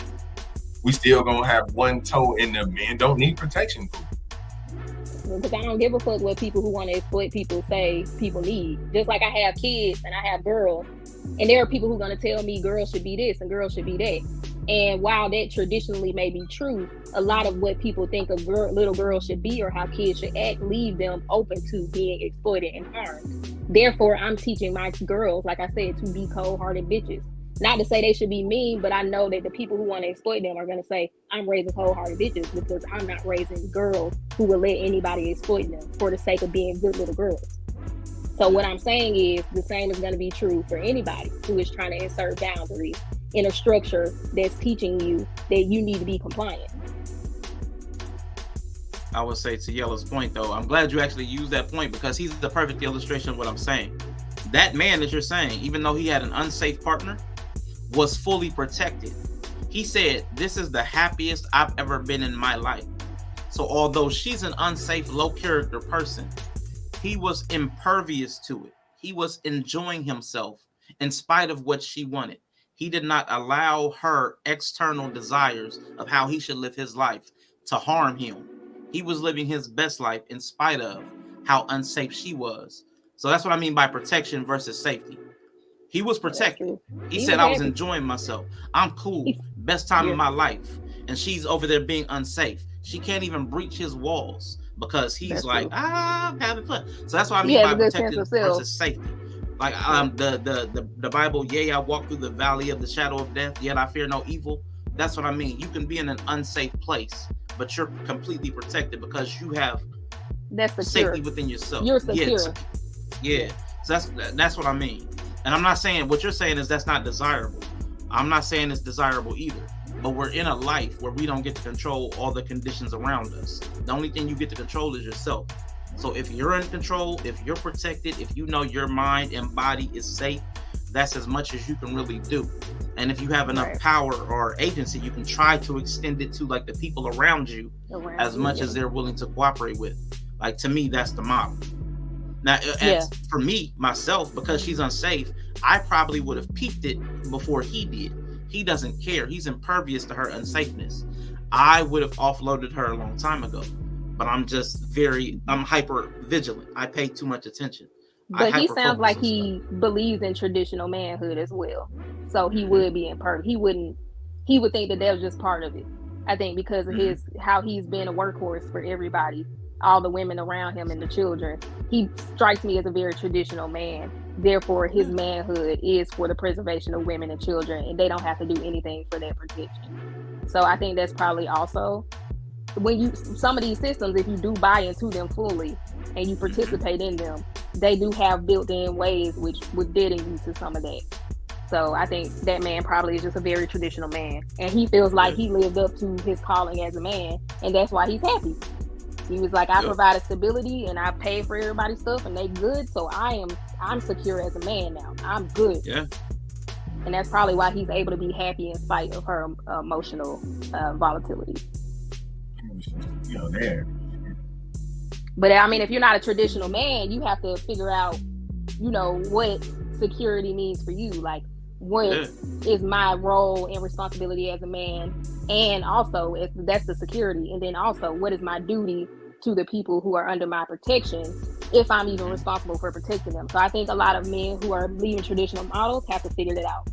we still gonna have one toe in the men don't need protection? Because I don't give a fuck what people who want to exploit people say people need. Just like I have kids and I have girls, and there are people who are gonna tell me girls should be this and girls should be that. And while that traditionally may be true, a lot of what people think a little girl should be or how kids should act leave them open to being exploited and harmed. Therefore, I'm teaching my girls, like I said, to be cold-hearted bitches. Not to say they should be mean, but I know that the people who want to exploit them are going to say, I'm raising cold-hearted bitches because I'm not raising girls who will let anybody exploit them for the sake of being good little girls. So what I'm saying is the same is going to be true for anybody who is trying to insert boundaries in a structure that's teaching you that you need to be compliant. I would say to Yella's point, though, I'm glad you actually used that point because he's the perfect illustration of what I'm saying. That man that you're saying, even though he had an unsafe partner, was fully protected. He said, this is the happiest I've ever been in my life. So although she's an unsafe, low character person, he was impervious to it. He was enjoying himself in spite of what she wanted. He did not allow her external desires of how he should live his life to harm him. He was living his best life in spite of how unsafe she was. So that's what I mean by protection versus safety. He was protected. He said, I was enjoying myself. I'm cool. Best time of my life. And she's over there being unsafe. She can't even breach his walls because he's I'm having fun. So that's what I mean by protection versus safety. Like the Bible, yea, I walk through the valley of the shadow of death, yet I fear no evil. That's what I mean. You can be in an unsafe place, but you're completely protected because you have safety within yourself. You're secure. Yeah. So that's what I mean. And I'm not saying what you're saying is that's not desirable. I'm not saying it's desirable either. But we're in a life where we don't get to control all the conditions around us. The only thing you get to control is yourself. So if you're in control, if you're protected, if you know your mind and body is safe, that's as much as you can really do. And if you have enough power or agency, you can try to extend it to like the people around you as much as they're willing to cooperate with. Like, to me, that's the model. Now, for me, myself, because she's unsafe, I probably would have peaked it before he did. He doesn't care. He's impervious to her unsafeness. I would have offloaded her a long time ago. But I'm hyper vigilant. I pay too much attention. But he sounds like he believes in traditional manhood as well. So he would be impervious. He would think that was just part of it. I think because of how he's been a workhorse for everybody, all the women around him and the children. He strikes me as a very traditional man. Therefore, his manhood is for the preservation of women and children, and they don't have to do anything for their protection. So I think that's probably also some of these systems, if you do buy into them fully and you participate in them, they do have built-in ways which would deaden you to some of that. So I think that man probably is just a very traditional man, and he feels like he lived up to his calling as a man, and that's why he's happy. He was like, I provided stability and I paid for everybody's stuff and they good, so I'm secure as a man now. I'm good. Yeah. And that's probably why he's able to be happy in spite of her emotional volatility. There. But I mean, if you're not a traditional man, you have to figure out, what security means for you. Like, what is my role and responsibility as a man? And also, if that's the security. And then also, what is my duty to the people who are under my protection, if I'm even responsible for protecting them? So I think a lot of men who are leaving traditional models have to figure that out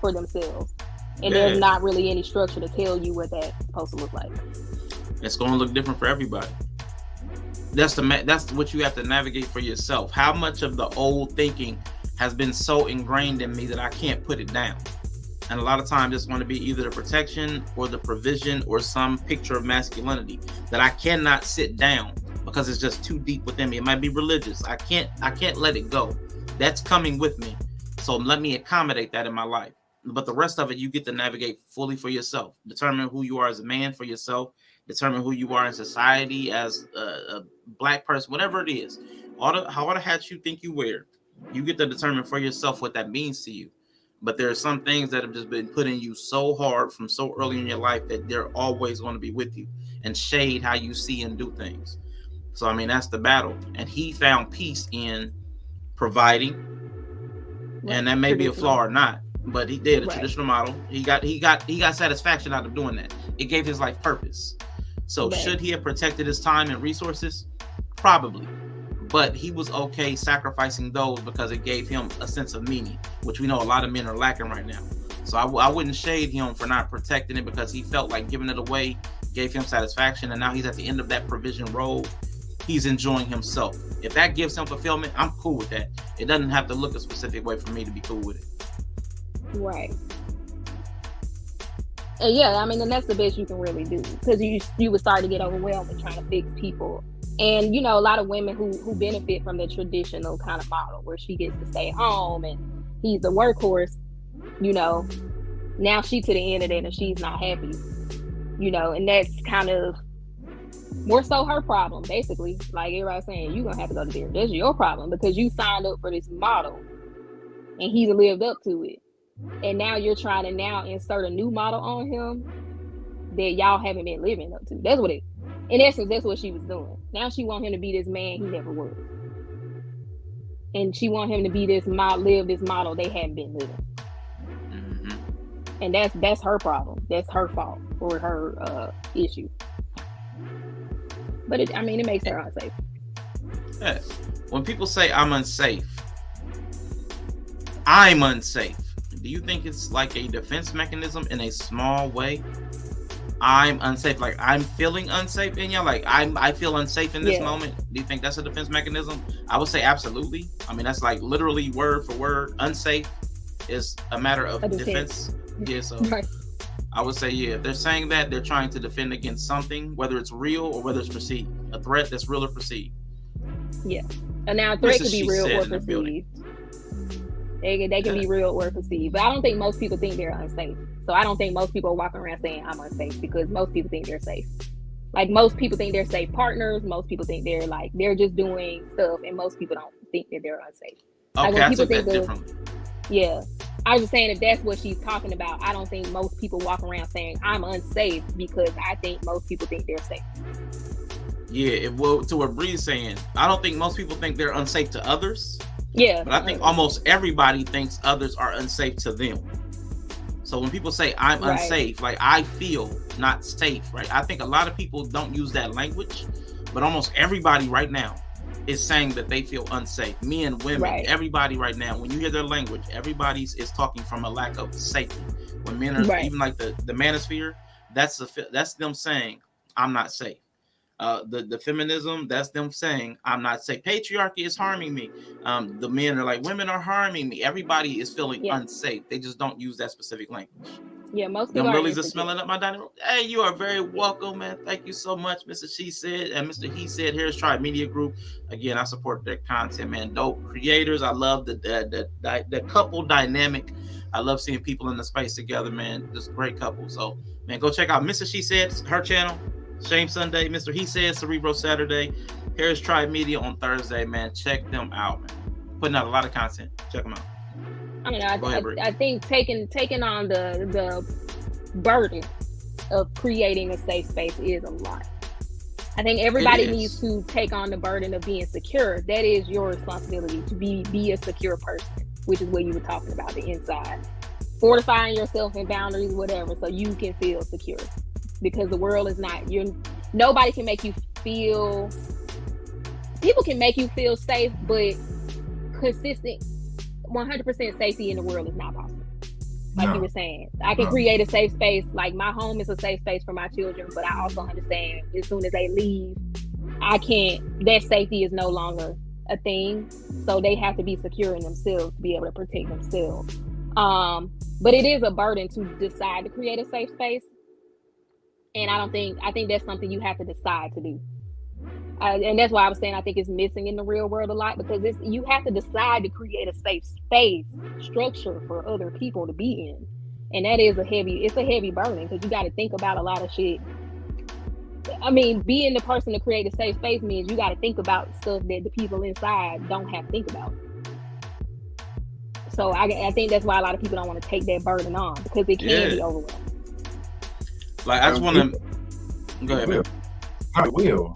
for themselves. And there's not really any structure to tell you what that's supposed to look like. It's going to look different for everybody. That's what you have to navigate for yourself. How much of the old thinking has been so ingrained in me that I can't put it down? And a lot of times it's going to be either the protection or the provision or some picture of masculinity that I cannot sit down because it's just too deep within me. It might be religious. I can't let it go. That's coming with me. So let me accommodate that in my life. But the rest of it, you get to navigate fully for yourself. Determine who you are as a man for yourself. Determine who you are in society as a black person, whatever it is. All the hats you think you wear, you get to determine for yourself what that means to you. But there are some things that have just been put in you so hard from so early in your life that they're always going to be with you and shade how you see and do things. So, I mean, that's the battle. And he found peace in providing. And that may be a flaw or not, but he did a traditional model. He got satisfaction out of doing that. It gave his life purpose. So should he have protected his time and resources? Probably. But he was okay sacrificing those because it gave him a sense of meaning, which we know a lot of men are lacking right now. So I wouldn't shade him for not protecting it because he felt like giving it away gave him satisfaction, and now he's at the end of that provision road. He's enjoying himself. If that gives him fulfillment, I'm cool with that. It doesn't have to look a specific way for me to be cool with it. Right. And yeah, I mean, and that's the best you can really do, because you would start to get overwhelmed with trying to fix people. And, you know, a lot of women who benefit from the traditional kind of model where she gets to stay home and he's the workhorse, you know, now she to the end of it and she's not happy, you know, and that's kind of more so her problem, basically. Like everybody's saying, you're going to have to go to therapy. That's your problem because you signed up for this model and he's lived up to it. And now you're trying to now insert a new model on him that y'all haven't been living up to. That's what it, in essence, that's what she was doing. Now she want him to be this man he never was. And she want him to be this live this model they haven't been living. And that's her problem. That's her fault or her issue. But it makes her unsafe. Yeah. When people say I'm unsafe, I'm unsafe. Do you think it's like a defense mechanism in a small way? I'm unsafe. Like I'm feeling unsafe in y'all. Like I feel unsafe in this moment. Do you think that's a defense mechanism? I would say absolutely. I mean, that's like literally word for word. Unsafe is a matter of defense. Yeah, so right. I would say, yeah, if they're saying that, they're trying to defend against something, whether it's real or whether it's perceived. A threat that's real or perceived. Yeah. And now a threat could be real or perceived. They can be real or perceived. But I don't think most people think they're unsafe. So I don't think most people are walking around saying I'm unsafe, because most people think they're safe. Like most people think they're safe partners. Most people think they're just doing stuff, and most people don't think that they're unsafe. Okay, like I took that differently. Yeah. I was just saying, if that's what she's talking about, I don't think most people walk around saying I'm unsafe, because I think most people think they're safe. Yeah, well, to what Bree's saying, I don't think most people think they're unsafe to others. Yeah. But I think almost everybody thinks others are unsafe to them. So when people say I'm unsafe, like I feel not safe, right? I think a lot of people don't use that language, but almost everybody right now is saying that they feel unsafe. Men, women, everybody right now, when you hear their language, everybody is talking from a lack of safety. When men are even like the manosphere, that's them saying I'm not safe. The feminism, that's them saying I'm not safe. Patriarchy is harming me. The men are like, women are harming me. Everybody is feeling unsafe. They just don't use that specific language. Yeah, most people are smelling up my dining room. Hey, you are very welcome, man. Thank you so much, Mr. She Said and Mr. He Said. Here's Tribe Media Group. Again, I support their content, man. Dope creators. I love the couple dynamic. I love seeing people in the space together, man. Just great couple. So, man, go check out Mr. She Said, her channel. Shame Sunday, Mr. He Said, Cerebro Saturday. Here's Tribe Media on Thursday, man. Check them out, man. Putting out a lot of content. Check them out. I mean, I think taking on the burden of creating a safe space is a lot. I think everybody needs to take on the burden of being secure. That is your responsibility, to be a secure person, which is what you were talking about, the inside. Fortifying yourself and boundaries, whatever, so you can feel secure. Because the world is not, nobody can make you feel, people can make you feel safe, but consistent 100% safety in the world is not possible. Like you were saying, I can create a safe space. Like my home is a safe space for my children, but I also understand as soon as they leave, that safety is no longer a thing. So they have to be secure in themselves to be able to protect themselves. But it is a burden to decide to create a safe space. And I think that's something you have to decide to do. And that's why I was saying I think it's missing in the real world a lot, because you have to decide to create a safe space structure for other people to be in. And that is a heavy burden, because you got to think about a lot of shit. I mean, being the person to create a safe space means you got to think about stuff that the people inside don't have to think about. So I think that's why a lot of people don't want to take that burden on, because it can be overwhelming. Like, I just want to go ahead, man. I will.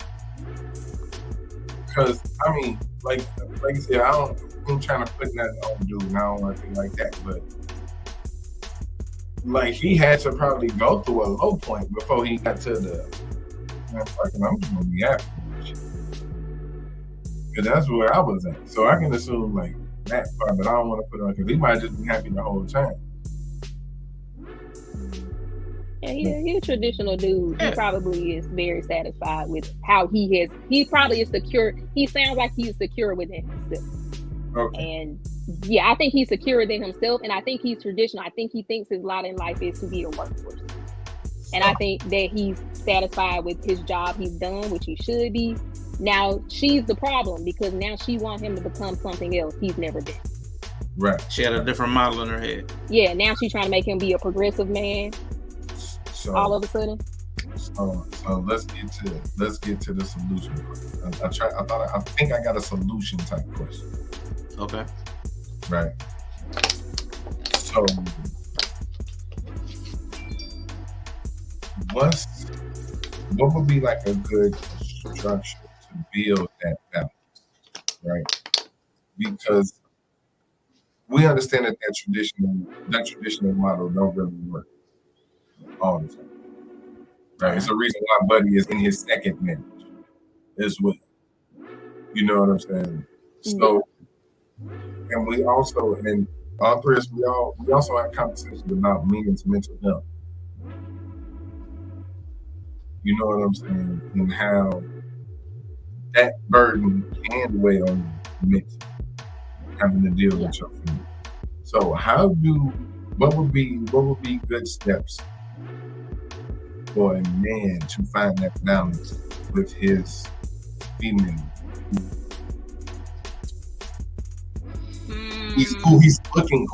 Because, I mean, like you said, I'm trying to put nothing on dude, and I don't want to think like that, but like he had to probably go through a low point before he got to the, man, fucking, I'm just going to be happy. Because that's where I was at. So I can assume like that part, but I don't want to put on, because he might just be happy the whole time. Yeah, he's a traditional dude. He probably is very satisfied with how he probably is secure. He sounds like he's secure within himself. Okay. And yeah, I think he's secure within himself, and I think he's traditional. I think he thinks his lot in life is to be a workforce. And I think that he's satisfied with his job he's done, which he should be. Now she's the problem because now she wants him to become something else he's never been. Right. She had a different model in her head. Yeah, now she's trying to make him be a progressive man. So all of a sudden. So let's get to the solution. I think I got a solution type question. Okay. Right. So what would be like a good structure to build that balance, right? Because we understand that traditional model don't really work all the time, right? It's a reason why Buddy is in his second marriage as well. You know what I'm saying? So, and we also, and all three of us, we also have conversations about men's mental health. You know what I'm saying? And how that burden can weigh on you mentally, having to deal with your family. So what would be good steps for a man to find that balance with his female? Who he's looking.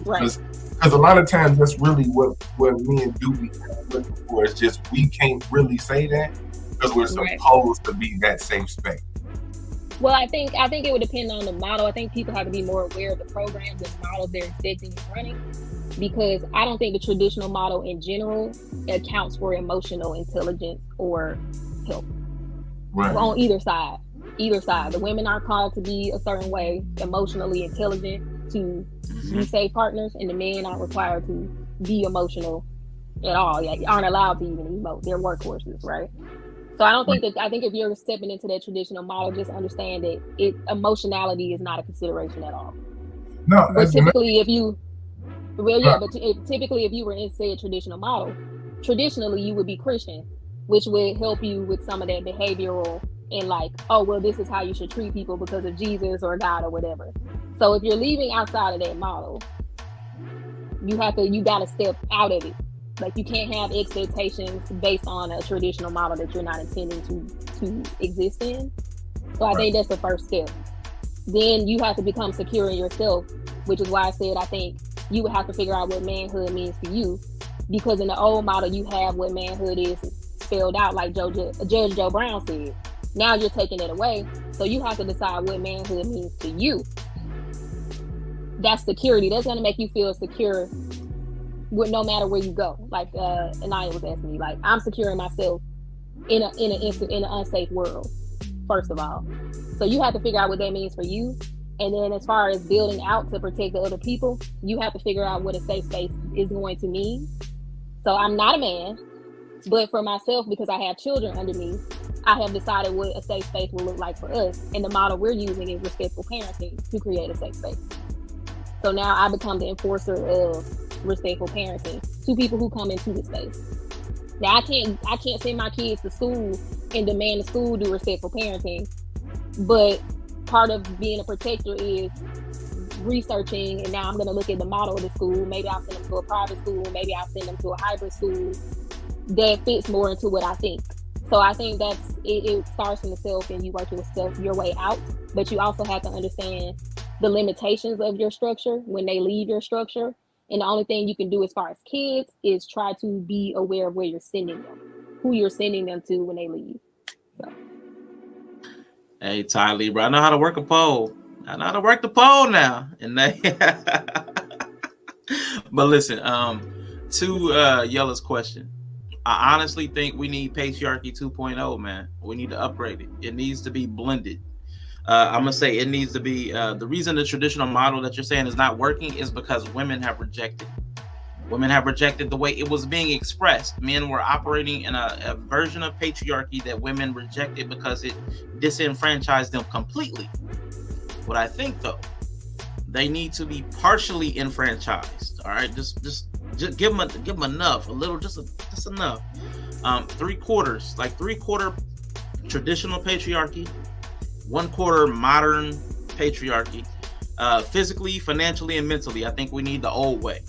Right. Because a lot of times that's really what men do be looking for. It's just we can't really say that because we're supposed to be that safe space. Well, I think it would depend on the model. I think people have to be more aware of the programs and models they're expecting and running, because I don't think the traditional model in general accounts for emotional intelligence or health. Right. On either side. The women are called to be a certain way, emotionally intelligent, to be safe partners, and the men aren't required to be emotional at all. Aren't allowed to even emote. They're workhorses, right? So I don't think that. I think if you're stepping into that traditional model, just understand that emotionality is not a consideration at all. No, but typically, if you were in say a traditional model, traditionally you would be Christian, which would help you with some of that behavioral and like, oh well, this is how you should treat people because of Jesus or God or whatever. So if you're leaving outside of that model, you gotta step out of it. Like you can't have expectations based on a traditional model that you're not intending to exist in. So I think that's the first step. Then you have to become secure in yourself, which is why I said I think you would have to figure out what manhood means to you, because in the old model you have what manhood is spelled out, like Judge Joe Brown said. Now you're taking it away, so you have to decide what manhood means to you. That's security. That's going to make you feel secure with no matter where you go. Like Anaya was asking me, like I'm secure in myself in an unsafe world. First of all, so you have to figure out what that means for you, and then as far as building out to protect the other people, you have to figure out what a safe space is going to mean. So I'm not a man, but for myself, because I have children under me, I have decided what a safe space will look like for us, and the model we're using is respectful parenting to create a safe space. So now I become the enforcer of respectful parenting to people who come into the space. Now I can't send my kids to school and demand the school do respectful parenting, but part of being a protector is researching, and now I'm going to look at the model of the school. Maybe I'll send them to a private school, maybe I'll send them to a hybrid school that fits more into what I think. So I think that's it starts from the self, and you work your way out, but you also have to understand the limitations of your structure when they leave your structure. And the only thing you can do as far as kids is try to be aware of where you're sending them, who you're sending them to when they leave. So. Hey, Ty Lee, bro, I know how to work a poll. I know how to work the poll now. And but listen, to Yella's question, I honestly think we need patriarchy 2.0, man. We need to upgrade it. It needs to be blended. I'm gonna say it needs to be the reason the traditional model that you're saying is not working is because women have rejected the way it was being expressed. Men were operating in a version of patriarchy that women rejected because it disenfranchised them completely. What I think though, they need to be partially enfranchised. All right, just Just give them enough, a little, just enough. 3/4, like 3/4 traditional patriarchy, 1/4 modern patriarchy. Physically, financially, and mentally, I think we need the old way.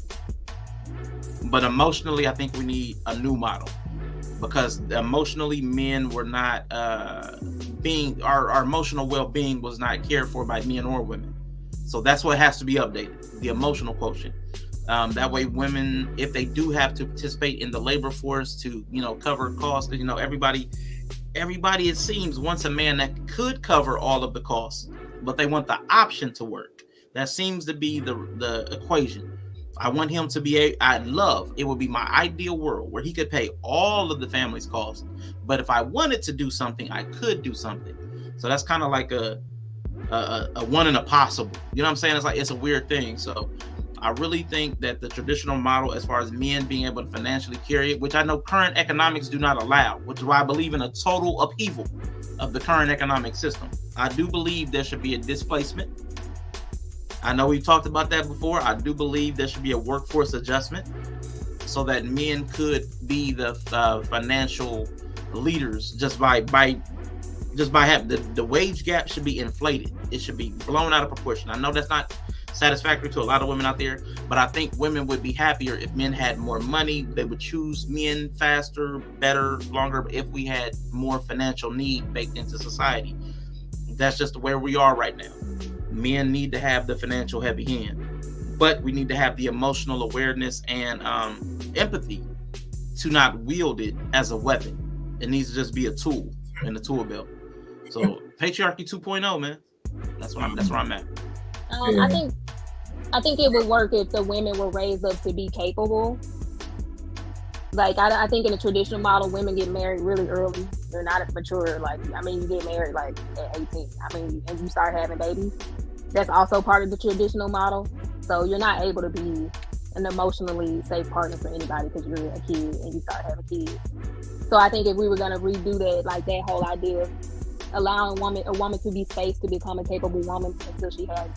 But emotionally, I think we need a new model, because emotionally, men were not our emotional well-being was not cared for by men or women. So that's what has to be updated, the emotional quotient. That way, women, if they do have to participate in the labor force to, cover costs, everybody, it seems, wants a man that could cover all of the costs, but they want the option to work. That seems to be the equation. I want him to be it would be my ideal world where he could pay all of the family's costs. But if I wanted to do something, I could do something. So that's kind of like a one in a possible. You know what I'm saying? It's a weird thing. So I really think that the traditional model, as far as men being able to financially carry it, which I know current economics do not allow, which is why I believe in a total upheaval of the current economic system. I do believe there should be a displacement. I know we've talked about that before. I do believe there should be a workforce adjustment so that men could be the financial leaders just by having the wage gap should be inflated. It should be blown out of proportion. I know that's not satisfactory to a lot of women out there, but I think women would be happier if men had more money. They would choose men faster, better, longer if we had more financial need baked into society. That's just where we are right now. Men need to have the financial heavy hand, but we need to have the emotional awareness and empathy to not wield it as a weapon. It needs to just be a tool in the tool belt. So patriarchy 2.0, man. That's where I'm at. I think it would work if the women were raised up to be capable. Like, I think in the traditional model, women get married really early. They're not mature. You get married at 18. And you start having babies. That's also part of the traditional model. So you're not able to be an emotionally safe partner for anybody because you're a kid and you start having kids. So I think if we were going to redo that, that whole idea of allowing a woman to be space to become a capable woman until she has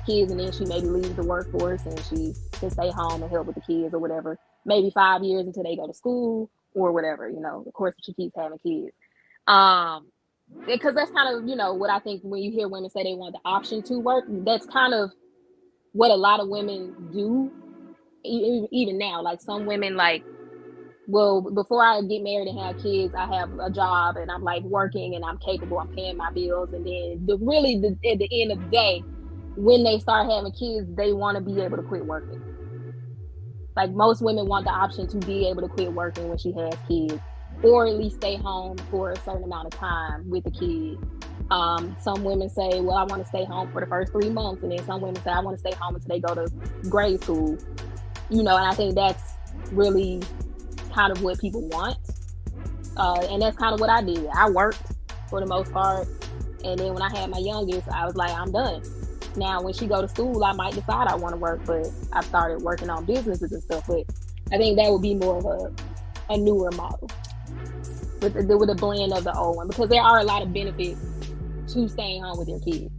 kids, and then she maybe leaves the workforce and she can stay home and help with the kids or whatever. Maybe 5 years until they go to school or whatever, of course, if she keeps having kids. Because that's kind of, what I think when you hear women say they want the option to work, that's kind of what a lot of women do even now. Some women well, before I get married and have kids, I have a job and I'm working and I'm capable, I'm paying my bills. And then at the end of the day, when they start having kids, they want to be able to quit working. Most women want the option to be able to quit working when she has kids, or at least stay home for a certain amount of time with the kid. Some women say, well, I want to stay home for the first 3 months. And then some women say, I want to stay home until they go to grade school. And I think that's really kind of what people want. And that's kind of what I did. I worked for the most part. And then when I had my youngest, I was like, I'm done. Now, when she go to school, I might decide I want to work, but I started working on businesses and stuff. But I think that would be more of a newer model with a blend of the old one, because there are a lot of benefits to staying home with your kids.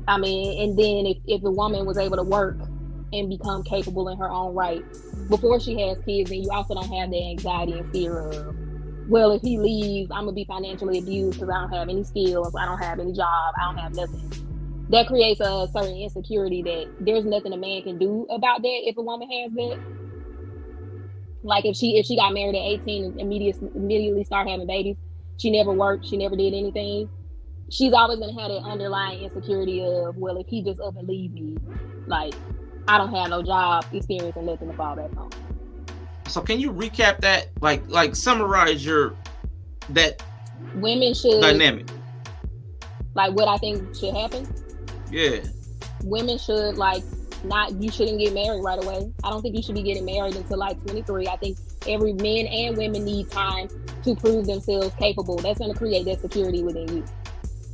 And then if the woman was able to work and become capable in her own right before she has kids, then you also don't have the anxiety and fear of, well, if he leaves, I'm gonna be financially abused because I don't have any skills, I don't have any job, I don't have nothing. That creates a certain insecurity that there's nothing a man can do about that if a woman has that. If she got married at 18 and immediately start having babies, she never worked, she never did anything, she's always gonna have that underlying insecurity of, well, if he just up and leave me, I don't have no job experience and nothing to fall back on. So can you recap that? Summarize that women should dynamic. What I think should happen. Yeah. Women should you shouldn't get married right away. I don't think you should be getting married until 23. I think every men and women need time to prove themselves capable. That's going to create that security within you.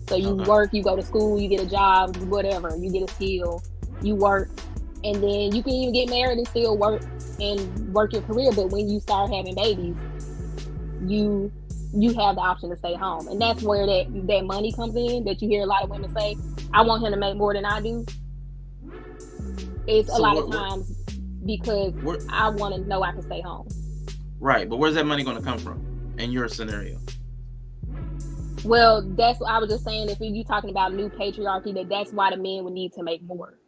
So you work, you go to school, you get a job, whatever, you get a skill, you work. And then you can even get married and still work your career. But when you start having babies, you have the option to stay home. And that's where that money comes in, that you hear a lot of women say, I want him to make more than I do. It's a lot of times because I want to know I can stay home. Right, but where's that money going to come from in your scenario? Well, that's what I was just saying. If you're talking about new patriarchy, that's why the men would need to make more.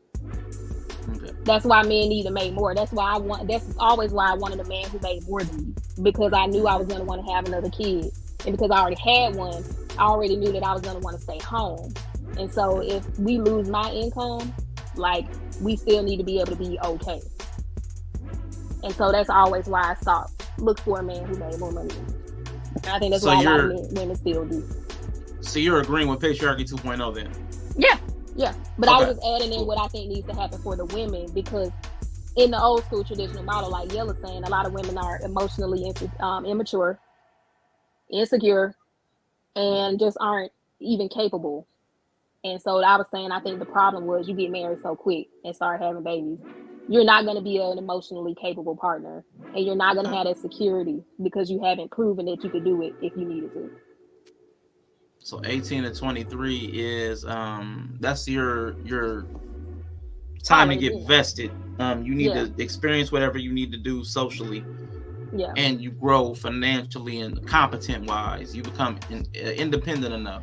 Okay. That's why men need to make more. That's always why I wanted a man who made more than me, because I knew I was going to want to have another kid, and because I already had one, I already knew that I was going to want to stay home. And so if we lose my income, like, we still need to be able to be okay. And so that's always why I look for a man who made more money than me. And I think that's why a lot of women still do. So you're agreeing with patriarchy 2.0 then? Yeah. But okay. I was just adding in what I think needs to happen for the women, because in the old school traditional model, like Yella's saying, a lot of women are emotionally immature, insecure, and just aren't even capable. And so I was saying, I think the problem was you get married so quick and start having babies. You're not going to be an emotionally capable partner, and you're not going to have that security because you haven't proven that you could do it if you needed to. So 18 to 23 is that's your time to get vested. You need to experience whatever you need to do socially. Yeah. And you grow financially and competent wise. You become independent enough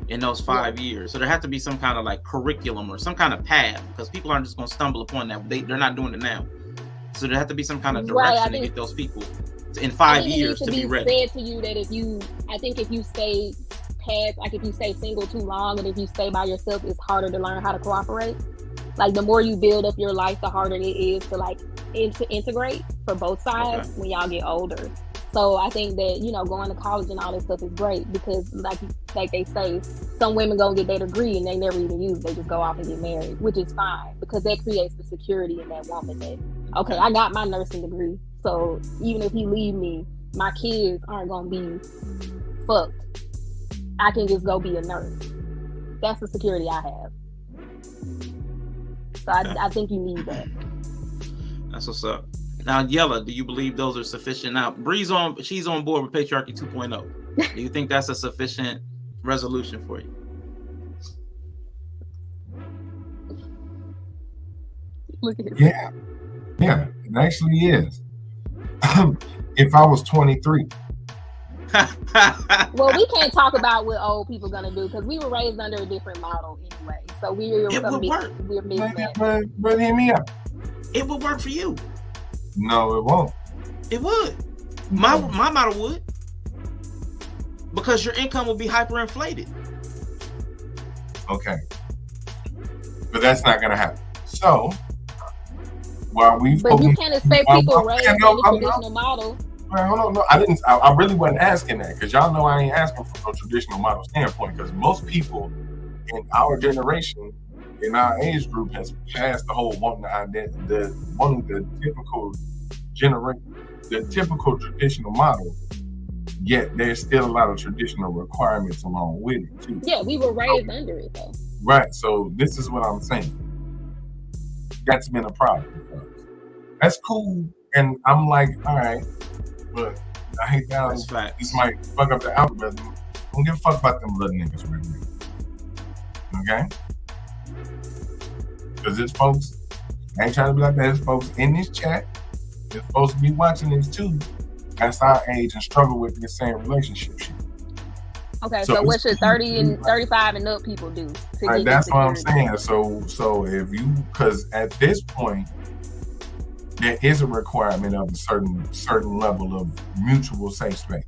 in those 5 years. So there has to be some kind of like curriculum or some kind of path, because people aren't just going to stumble upon that. They're not doing it now. So there has to be some kind of direction to get those people in 5 years to be ready. Said to you that if you stay past, like if you stay single too long and if you stay by yourself, it's harder to learn how to cooperate. Like the more you build up your life, the harder it is to like integrate for both sides when y'all get older. So I think that, going to college and all this stuff is great, because like they say, some women go get their degree and they never even use it. They just go off and get married, which is fine, because that creates the security in that woman that, okay, I got my nursing degree. So even if he leave me, my kids aren't going to be fucked. I can just go be a nurse. That's the security I have. So I think you need that. That's what's up. Now, Yella, do you believe those are sufficient? Now, she's on board with patriarchy 2.0. Do you think that's a sufficient resolution for you? Look at yeah, it actually is. If I was 23. Well, we can't talk about what old people gonna do, because we were raised under a different model anyway. So we're mismatched. But hear me out. It would work for you. No, it won't. It would. My model would, because your income will be hyperinflated. Okay, but that's not gonna happen. So while we, but you can't expect people raised in the traditional model. Hold on, no, I didn't. I really wasn't asking that, because y'all know I ain't asking from no traditional model standpoint. Because most people in our generation, in our age group, has passed the whole the typical traditional model. Yet there's still a lot of traditional requirements along with it too. Yeah, we were raised under it though. Right. So this is what I'm saying. That's been a problem for us. That's cool, and I'm like, all right. But I hate that this might fuck up the algorithm. Don't give a fuck about them little niggas right now. Okay? Because it's folks, I ain't trying to be like that, it's folks in this chat, they're supposed to be watching this too. That's our age and struggle with this same relationship shit. Okay, so what should 30 and 35 and up people do? That's what I'm saying. So if you, because at this point, there is a requirement of a certain level of mutual safe space.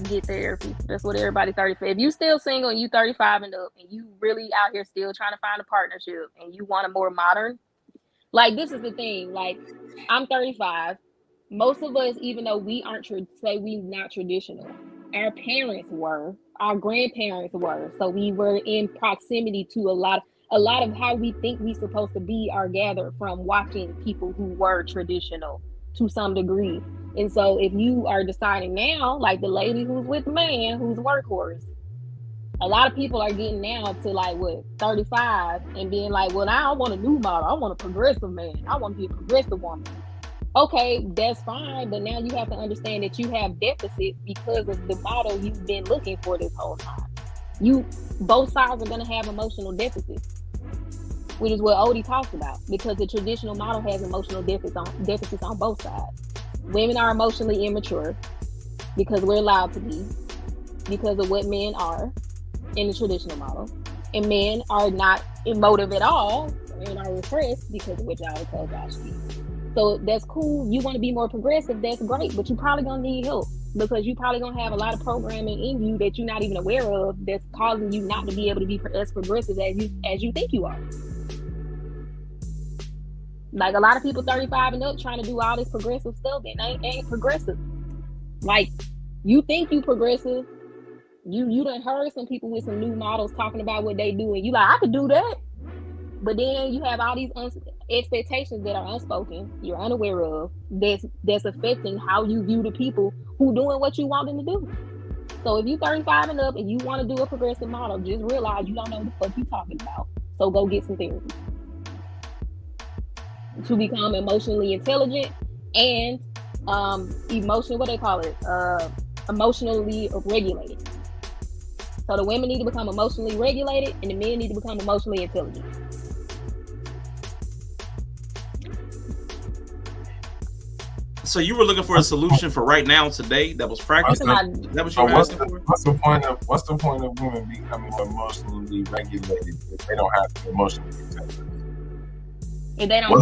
Get therapy. That's what everybody 35. If you still single and you 35 and up, and you really out here still trying to find a partnership, and you want a more modern, like, this is the thing. Like, I'm 35. Most of us, even though we aren't we not traditional, our parents were, our grandparents were. So we were in proximity to a lot of how we think we're supposed to be are gathered from watching people who were traditional to some degree. And so if you are deciding now, like the lady who's with the man, who's workhorse, a lot of people are getting now to like 35 and being like, well, now I want a new model. I want a progressive man. I want to be a progressive woman. Okay, that's fine. But now you have to understand that you have deficits because of the model you've been looking for this whole time. Both sides are going to have emotional deficits. which is what Odie talks about, because the traditional model has emotional deficits on both sides. Women are emotionally immature because we're allowed to be, because of what men are in the traditional model. And men are not emotive at all and are repressed because of what y'all are told y'all should be. So that's cool. You want to be more progressive, that's great, but you're probably going to need help, because you're probably going to have a lot of programming in you that you're not even aware of that's causing you not to be able to be as progressive as you think you are. Like, a lot of people 35 and up trying to do all this progressive stuff and ain't progressive. Like, you think you progressive. You done heard some people with some new models talking about what they do, and you like, I could do that. But then you have all these expectations that are unspoken, you're unaware of, that's affecting how you view the people who doing what you want them to do. So if you 35 and up and you want to do a progressive model, just realize you don't know what the fuck you talking about. So go get some therapy to become emotionally intelligent and emotionally regulated. So the women need to become emotionally regulated and the men need to become emotionally intelligent. So you were looking for a solution for right now, today, that was practical? That was what's the point of women becoming emotionally regulated if they don't have the emotional intelligence? If they don't,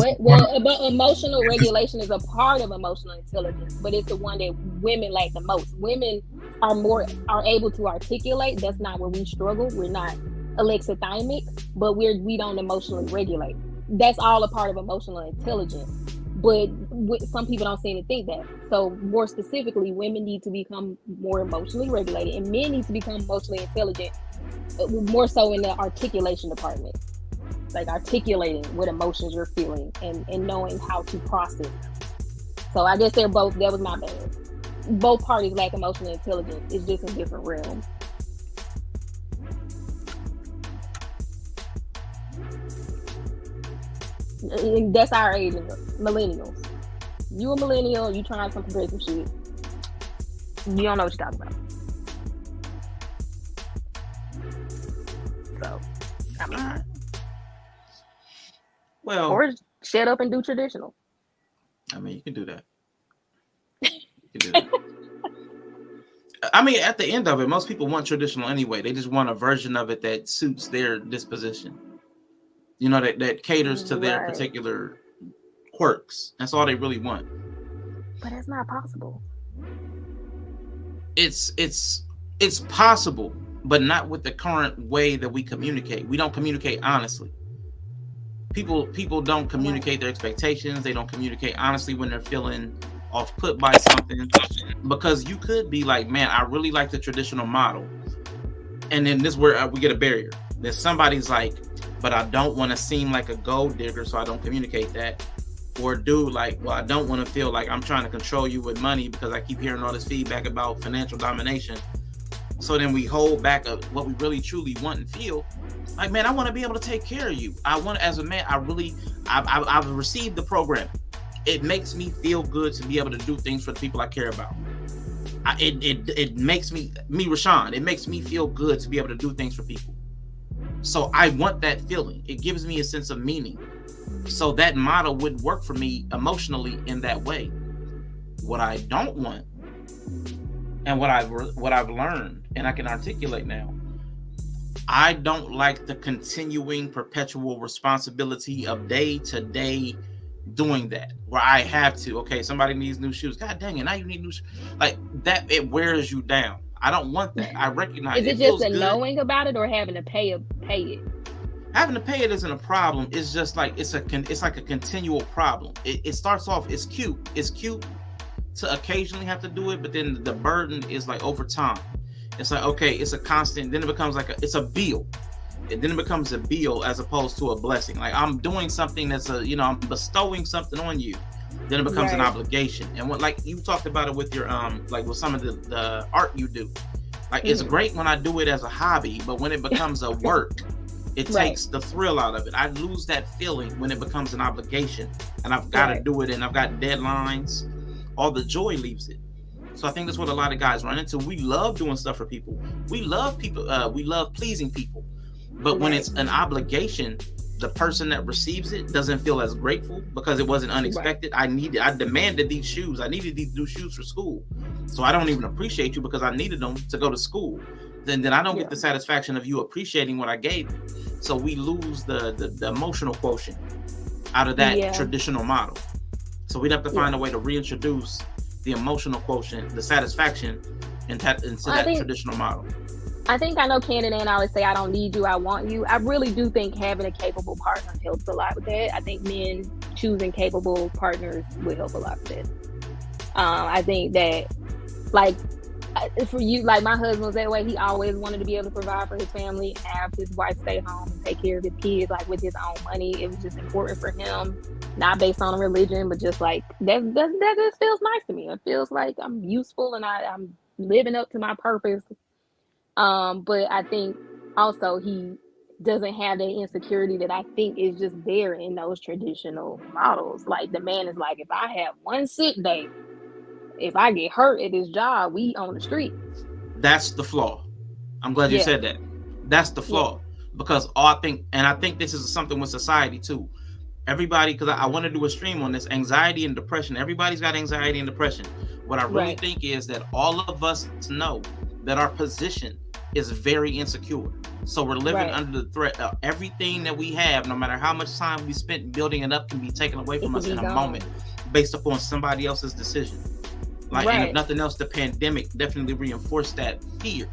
but emotional regulation is a part of emotional intelligence, but it's the one that women lack the most. Women are able to articulate. That's not where we struggle. We're not alexithymic, but we don't emotionally regulate. That's all a part of emotional intelligence. But some people don't seem to think that. So more specifically, women need to become more emotionally regulated, and men need to become emotionally intelligent, more so in the articulation department. Like articulating what emotions you're feeling and knowing how to process. So I guess that was my bad. Both parties lack emotional intelligence. It's just in different realms. And that's our age, millennials. You a millennial, you trying some progressive shit. You don't know what you're talking about. So, I mean, well, or shut up and do traditional. I mean, you can do that. I mean, at the end of it, most people want traditional anyway. They just want a version of it that suits their disposition. You know, that caters to their particular quirks. That's all they really want. But it's not possible. It's possible, but not with the current way that we communicate. We don't communicate honestly. People don't communicate their expectations. They don't communicate honestly when they're feeling off put by something, because you could be like, man, I really like the traditional model, and then this is where we get a barrier. Then somebody's like, but I don't want to seem like a gold digger, so I don't communicate that. Or dude, like, well, I don't want to feel like I'm trying to control you with money because I keep hearing all this feedback about financial domination. So then we hold back of what we really truly want and feel. Like, man, I want to be able to take care of you. I want, as a man, I've received the program. It makes me feel good to be able to do things for the people I care about. It makes me Rashawn, it makes me feel good to be able to do things for people. So I want that feeling. It gives me a sense of meaning. So that model would work for me emotionally in that way. What I don't want, and what I've learned, and I can articulate now, I don't like the continuing perpetual responsibility of day to day doing that, where I have to, okay, somebody needs new shoes. God dang it, now you need new shoes. Like that, it wears you down. I don't want that. I recognize Is it just a knowing about it or having to pay it? Having to pay it isn't a problem. It's just like it's like a continual problem. It starts off, it's cute to occasionally have to do it, but then the burden is like over time. It's like, okay, it's a constant, then it becomes like it's a bill. And then it becomes a bill as opposed to a blessing. Like I'm doing something that's I'm bestowing something on you. Then it becomes an obligation. And what, like you talked about it with your like with some of the art you do. Like it's great when I do it as a hobby, but when it becomes a work, it takes the thrill out of it. I lose that feeling when it becomes an obligation and I've got to do it and I've got deadlines. All the joy leaves it. So I think that's what a lot of guys run into. We love doing stuff for people. We love people. We love pleasing people. But when it's an obligation, the person that receives it doesn't feel as grateful because it wasn't unexpected. Right. I demanded these shoes. I needed these new shoes for school. So I don't even appreciate you because I needed them to go to school. Then I don't get the satisfaction of you appreciating what I gave you. So we lose the emotional quotient out of that traditional model. So we'd have to find a way to reintroduce the emotional quotient, the satisfaction into that traditional model. I think I know Cannon and I always say, I don't need you, I want you. I really do think having a capable partner helps a lot with that. I think men choosing capable partners would help a lot with that. I think that, like, for you, like my husband was that way. He always wanted to be able to provide for his family, have his wife stay home and take care of his kids, like with his own money. It was just important for him, not based on religion, but just like that just feels nice to me. It feels like I'm useful and I'm living up to my purpose. But I think also he doesn't have that insecurity that I think is just there in those traditional models. Like the man is like, if I have one sick day, if I get hurt at this job, we on the street. That's the flaw. I'm glad you said that. That's the flaw. Because I think this is something with society too. Everybody, because I want to do a stream on this, anxiety and depression. Everybody's got anxiety and depression. What I really think is that all of us know that our position is very insecure. So we're living under the threat of everything that we have, no matter how much time we spent building it up, can be taken away from us in a moment based upon somebody else's decision. Like, and if nothing else, the pandemic definitely reinforced that fear.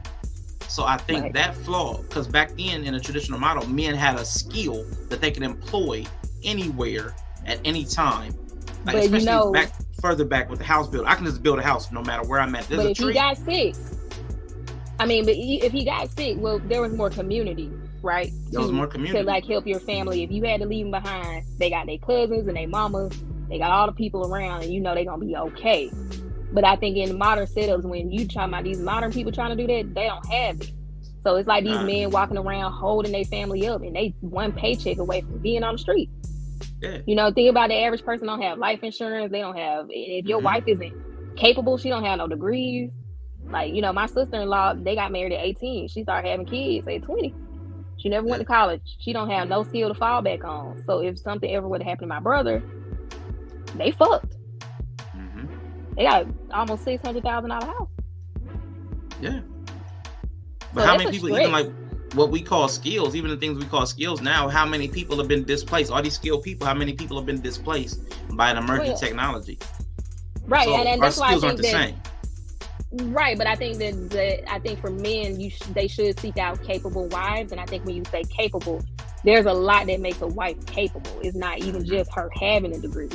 So I think that flaw, because back then in a traditional model, men had a skill that they could employ anywhere at any time. Like, but especially further back with the house build. I can just build a house no matter where I'm at. There's but if he got sick, if he got sick, well, there was more community, right? There was more community to like help your family. If you had to leave them behind, they got their cousins and their mamas. They got all the people around, and they're gonna be okay. But I think in modern setups, when you talking about these modern people trying to do that, they don't have it. So it's like these men walking around holding their family up, and they one paycheck away from being on the street. Yeah. Think about the average person don't have life insurance. They don't have, if your wife isn't capable, she don't have no degrees. Like, my sister-in-law, they got married at 18. She started having kids at 20. She never went to college. She don't have no skill to fall back on. So if something ever would have happened to my brother, they fucked. They got almost $600,000 house. Yeah. But how many people, even like what we call skills, even the things we call skills now, how many people have been displaced? All these skilled people, how many people have been displaced by an emerging technology? Right. So and that's why skills aren't the same. Right, but I think I think for men, they should seek out capable wives. And I think when you say capable, there's a lot that makes a wife capable. It's not even just her having a degree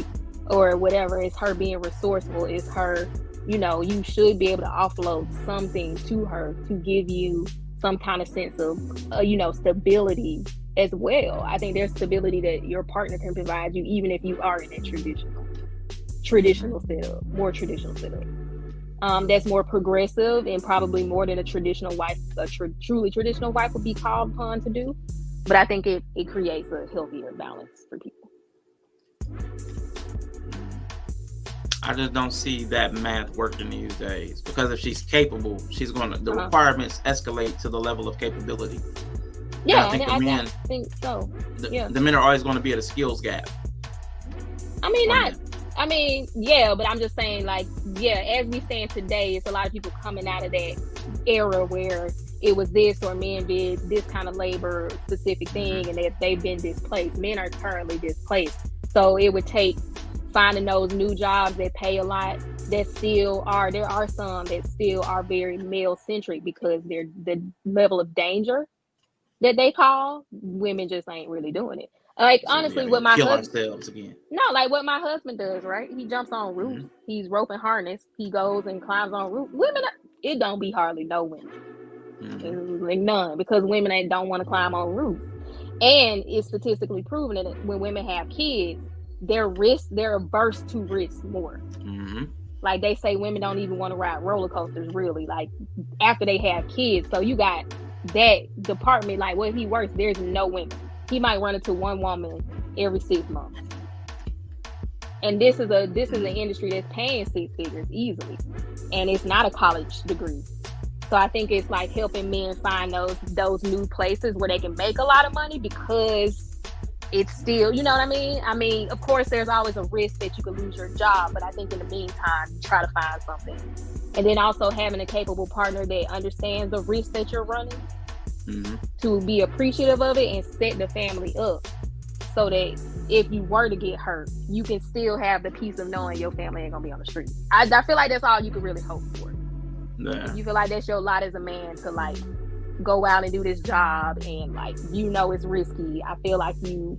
or whatever. It's her being resourceful. It's her, you should be able to offload something to her to give you some kind of sense of, stability as well. I think there's stability that your partner can provide you, even if you are in a traditional setup, more traditional setup. That's more progressive and probably more than a traditional wife, truly traditional wife would be called upon to do. But I think it creates a healthier balance for people. I just don't see that math working these days, because if she's capable, she's going to, the requirements escalate to the level of capability. Yeah, I think so. The men are always going to be at a skills gap. But I'm just saying, like, as we stand today, it's a lot of people coming out of that era where it was this, or men did this kind of labor specific thing, and they've been displaced. Men are currently displaced. So it would take finding those new jobs that pay a lot, that still are, there are some that still are very male centric, because they're the level of danger that they call, women just ain't really doing it. Like, honestly, what my husband, what my husband does, right? He jumps on roofs. He's roping harness. He goes and climbs on roof. Women, it don't be hardly no women. Like none, because women don't want to climb on roofs. And it's statistically proven that when women have kids, they're averse to risk more. Like, they say women don't even want to ride roller coasters, really, like, after they have kids. So you got that department, like, where he works, there's no women. He might run into one woman every 6 months. And this is an industry that's paying 6 figures easily. And it's not a college degree. So I think it's like helping men find those new places where they can make a lot of money, because it's still, you know what I mean? I mean, of course, there's always a risk that you could lose your job, but I think in the meantime, you try to find something. And then also having a capable partner that understands the risk that you're running to be appreciative of it and set the family up so that if you were to get hurt, you can still have the peace of knowing your family ain't gonna be on the street. I feel like that's all you could really hope for. Yeah. If you feel like that's your lot as a man to like go out and do this job and like it's risky, I feel like the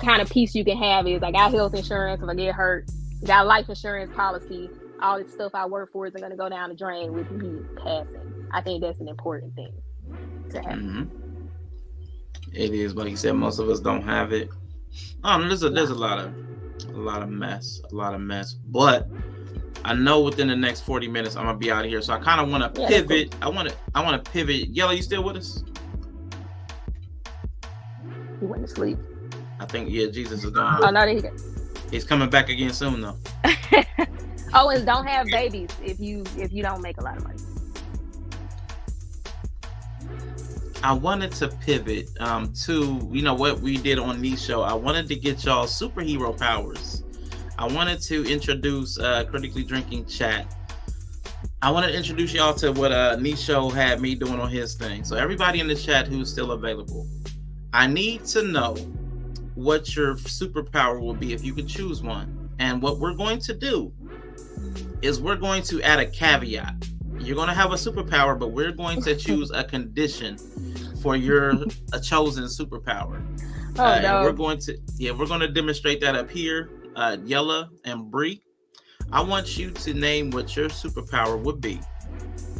kind of peace you can have is I got health insurance if I get hurt, got life insurance policy, all this stuff I work for isn't going to go down the drain with me passing. I think that's an important thing to have. It is, like you said, most of us don't have it. There's a lot of mess, but I know within the next 40 minutes I'm gonna be out of here, so I kind of want to pivot. Cool. I want to pivot. Yellow, you still with us? He went to sleep. I think Jesus is gone. Oh no, he's coming back again soon though. Oh, and don't have babies if you don't make a lot of money. I wanted to pivot to what we did on Niche Show. I wanted to get y'all superhero powers. I wanted to introduce Critically Drinking chat. I wanted to introduce y'all to what Niche Show had me doing on his thing. So everybody in the chat who's still available, I need to know what your superpower will be if you could choose one. And what we're going to do is we're going to add a caveat. You're going to have a superpower, but we're going to choose a condition for your chosen superpower. Oh, no. We're going to demonstrate that up here. Yella and Bree, I want you to name what your superpower would be.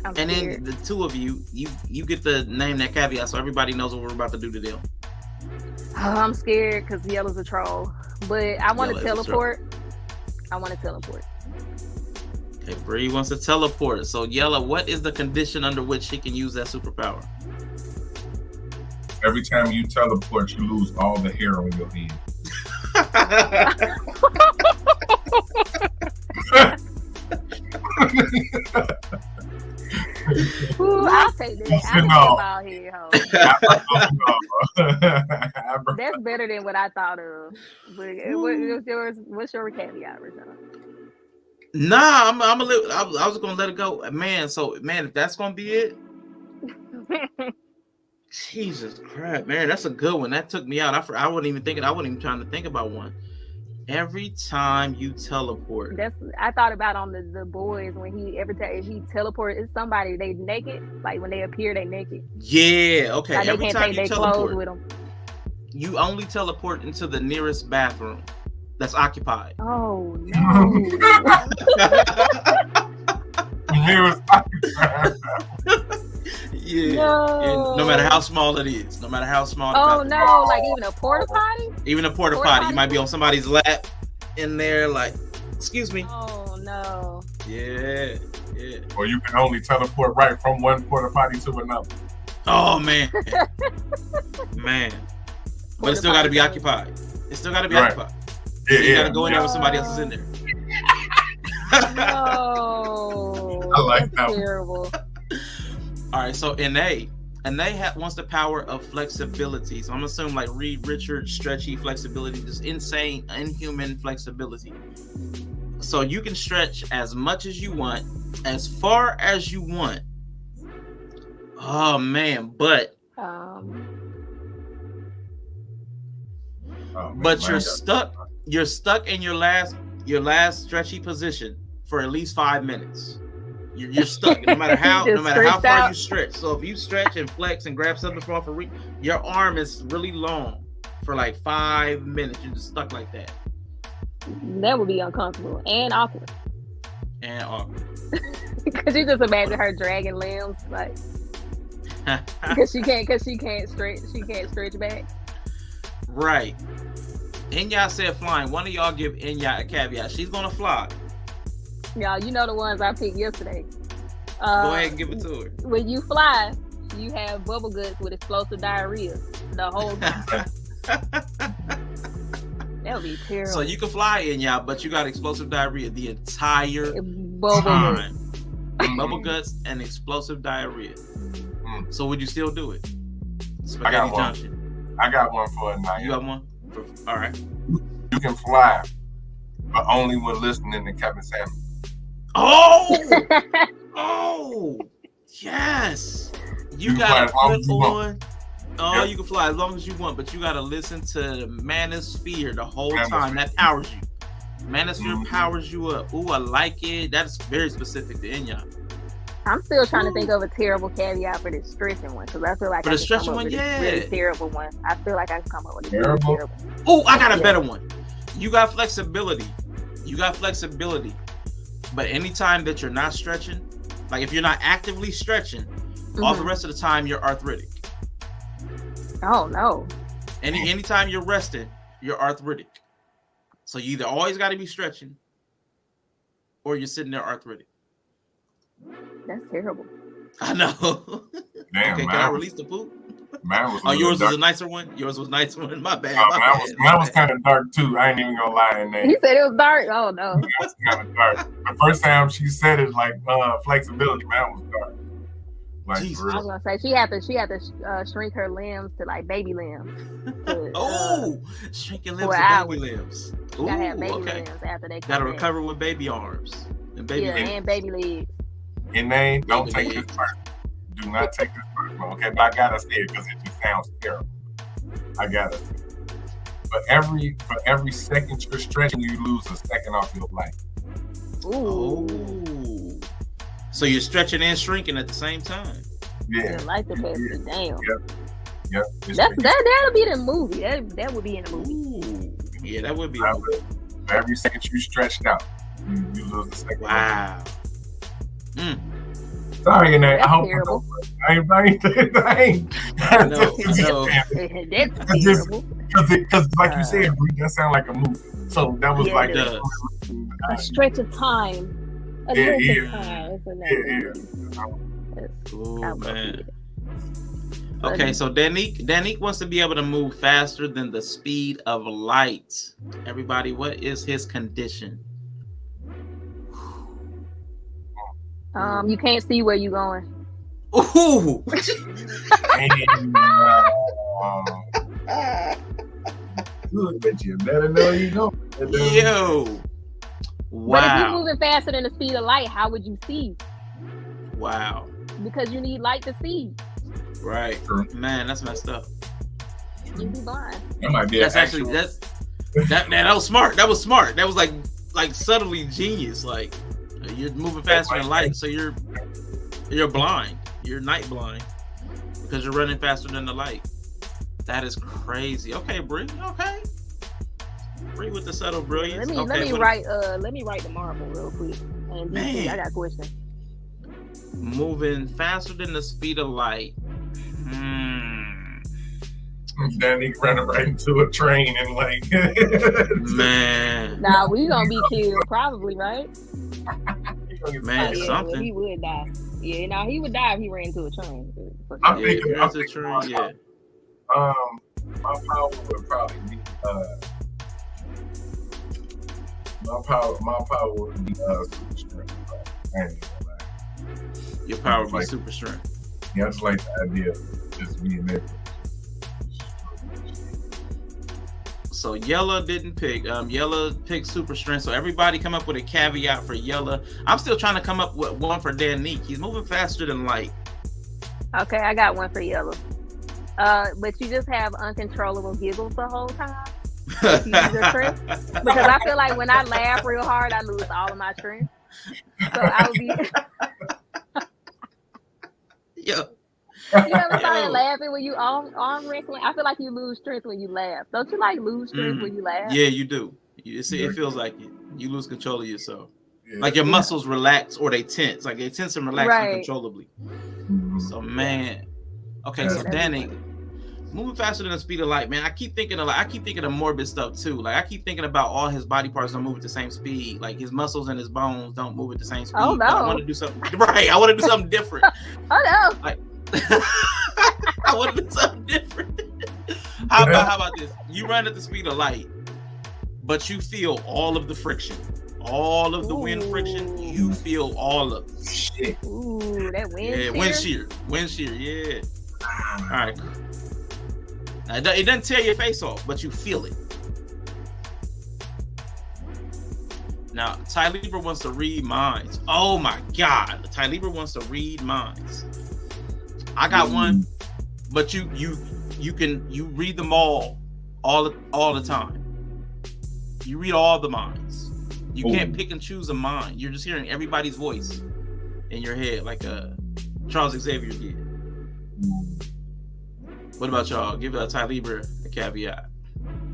And then the two of you get to name that caveat so everybody knows what we're about to do to them. Oh, I'm scared because Yella's a troll. But I want to teleport. Okay, Bree wants to teleport. So Yella, what is the condition under which she can use that superpower? Every time you teleport, you lose all the hair on your head. Ooh, I'll take this. That's better than what I thought of. What's your caveat, Rashawn? Nah, I was gonna let it go, man. So, man, if that's gonna be it, Jesus Christ, man, that's a good one. That took me out. I wasn't even thinking. I wasn't even trying to think about one. Every time you teleport, I thought about on the boys when if he teleports, it's somebody they naked. Like when they appear, they naked. Yeah, okay. Like every time you teleport, with them. You only teleport into the nearest bathroom that's occupied. Oh no! Nearest occupied. Yeah. No. And no matter how small it is, no matter how small. Oh no! Like even a porta potty. Even a porta potty, you might be on somebody's lap in there, like, excuse me. Oh no! Yeah. Or you can only teleport right from one porta potty to another. Oh man, man. But it still got to be occupied. It still got to be occupied. Yeah, so you got to go in there when somebody else is in there. No, I like that. Terrible. All right, so NA wants the power of flexibility. So I'm assuming like Reed Richards, stretchy flexibility, just insane, inhuman flexibility. So you can stretch as much as you want, as far as you want. Oh man, but you're stuck. You're stuck in your last stretchy position for at least 5 minutes. You're stuck no matter how far you stretch. So if you stretch and flex and grab something from off a reach, your arm is really long for like 5 minutes. You're just stuck like that. That would be uncomfortable and awkward. Because you just imagine her dragging limbs like because she can't stretch back. Right. Inya said flying. One of y'all give Inya a caveat. She's gonna fly. Y'all, you know the ones I picked yesterday. Go ahead and give it to her. When you fly, you have bubble guts with explosive diarrhea the whole time. That would be terrible. So you can fly in, y'all, but you got explosive diarrhea the entire time. Bubble guts and explosive diarrhea. So would you still do it? Spaghetti Junction. I got one for a night. You got one? All right. You can fly, but only when listening to Kevin Samuels. Oh! Oh! Yes! You gotta put on. Oh, you can fly as long as you want, but you gotta listen to the Manosphere the whole time. That powers you. Manosphere powers you up. Ooh, I like it. That's very specific to Enya. I'm still trying to think of a terrible caveat for this stretching one, because I feel like for the stretching one, yeah, really terrible one. I feel like I can come up with a really terrible. Oh, I got a better one. You got flexibility. But anytime that you're not stretching, like if you're not actively stretching, all the rest of the time you're arthritic. Oh no. Anytime you're resting, you're arthritic. So you either always got to be stretching, or you're sitting there arthritic. That's terrible. I know. Damn, okay, can I release the poop? Yours was a nicer one? Yours was a nicer one? My bad. Mine was kind of dark too. I ain't even gonna lie in there. He said it was dark? Oh no. It was kind of dark. The first time she said it, like flexibility, mine was dark. Like, I was gonna say she had to shrink her limbs to like baby limbs. Shrinking limbs to baby limbs. You gotta have baby limbs after they gotta recover with baby arms and baby limbs. And baby legs. And they don't take this personal. Do not take this personal, okay? But I gotta say it because it just sounds terrible. I gotta say it. For every second you're stretching, you lose a second off your life. Ooh. So you're stretching and shrinking at the same time. Yeah. Like the best. Damn. Yep. That'll be the movie. That would be in the movie. Ooh. Yeah, that would be. A movie. For every second you stretched out, you lose a second. Wow. Sorry, and I hope terrible. I ain't. I know. That's terrible. Because like you said, that sounds like a movie. So that was like a stretch of time. A length of time. Oh man. Okay, so Danique wants to be able to move faster than the speed of light. Everybody, what is his condition? You can't see where you're going. Ooh. Good, but you better know you go. Yo. Wow. But if you're moving faster than the speed of light, how would you see? Wow. Because you need light to see. Right. Man, that's messed up. You'd be blind. That might be that was smart. That was smart. That was like subtly genius. Like you're moving faster than light, so you're blind. You're night blind because you're running faster than the light. That is crazy. Okay, Bree. Okay. Bree with the subtle brilliance. Let me write the marble real quick. And DC, I got a question. Moving faster than the speed of light. Danny running right into a train and like man. Nah, we gonna be killed probably, right? Man, something. Well, he would die. Yeah, no, he would die if he ran into a train. I'm thinking. Yeah. My power would probably be my power would be super strength. I ain't gonna lie. Your power would be super strength. Yeah, I just like the idea of just being there. So Yella didn't pick. Yella picked super strength. So everybody come up with a caveat for Yella. I'm still trying to come up with one for Danique. He's moving faster than light. Okay, I got one for Yella. But you just have uncontrollable giggles the whole time. Because I feel like when I laugh real hard, I lose all of my strength. So I would be. Yo. You ever started laughing when you arm wrestling? I feel like you lose strength when you laugh. Don't you like lose strength when you laugh? Yeah, you do. It feels like it. You lose control of yourself. Yeah. Like your muscles relax or they tense. Like they tense and relax uncontrollably. So man. Okay, so Danny, moving faster than the speed of light, man. I keep thinking of morbid stuff too. Like I keep thinking about all his body parts don't move at the same speed. Like his muscles and his bones don't move at the same speed. Oh no. I want to do something right. I want to do something different. Oh no. Like, I want to do something different. How about this? You run at the speed of light, but you feel all of the friction. All of the wind friction, you feel all of it. Shit. Ooh, that wind shear. Yeah, wind shear, yeah. All right. Now, it doesn't tear your face off, but you feel it. Now, Ty Lieber wants to read minds. Oh my God, Ty Lieber wants to read minds. I got one, but you read them all the time. You read all the minds. You can't pick and choose a mind. You're just hearing everybody's voice in your head, like Charles Xavier did. What about y'all? Give Ty Lieber a caveat.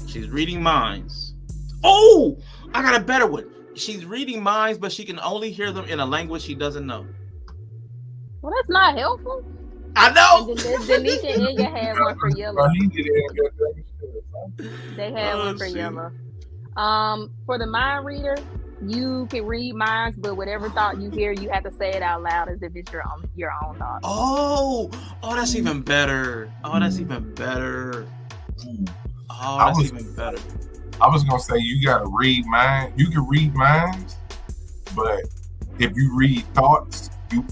She's reading minds. Oh, I got a better one. She's reading minds, but she can only hear them in a language she doesn't know. Well, that's not helpful. I know. Danica and Inga had one for yellow. They had one for yellow. For the mind reader, you can read minds, but whatever thought you hear, you have to say it out loud as if it's your own thought. Oh, that's even better. Oh, that's even better. I was gonna say you gotta read mind. You can read minds, but if you read thoughts, you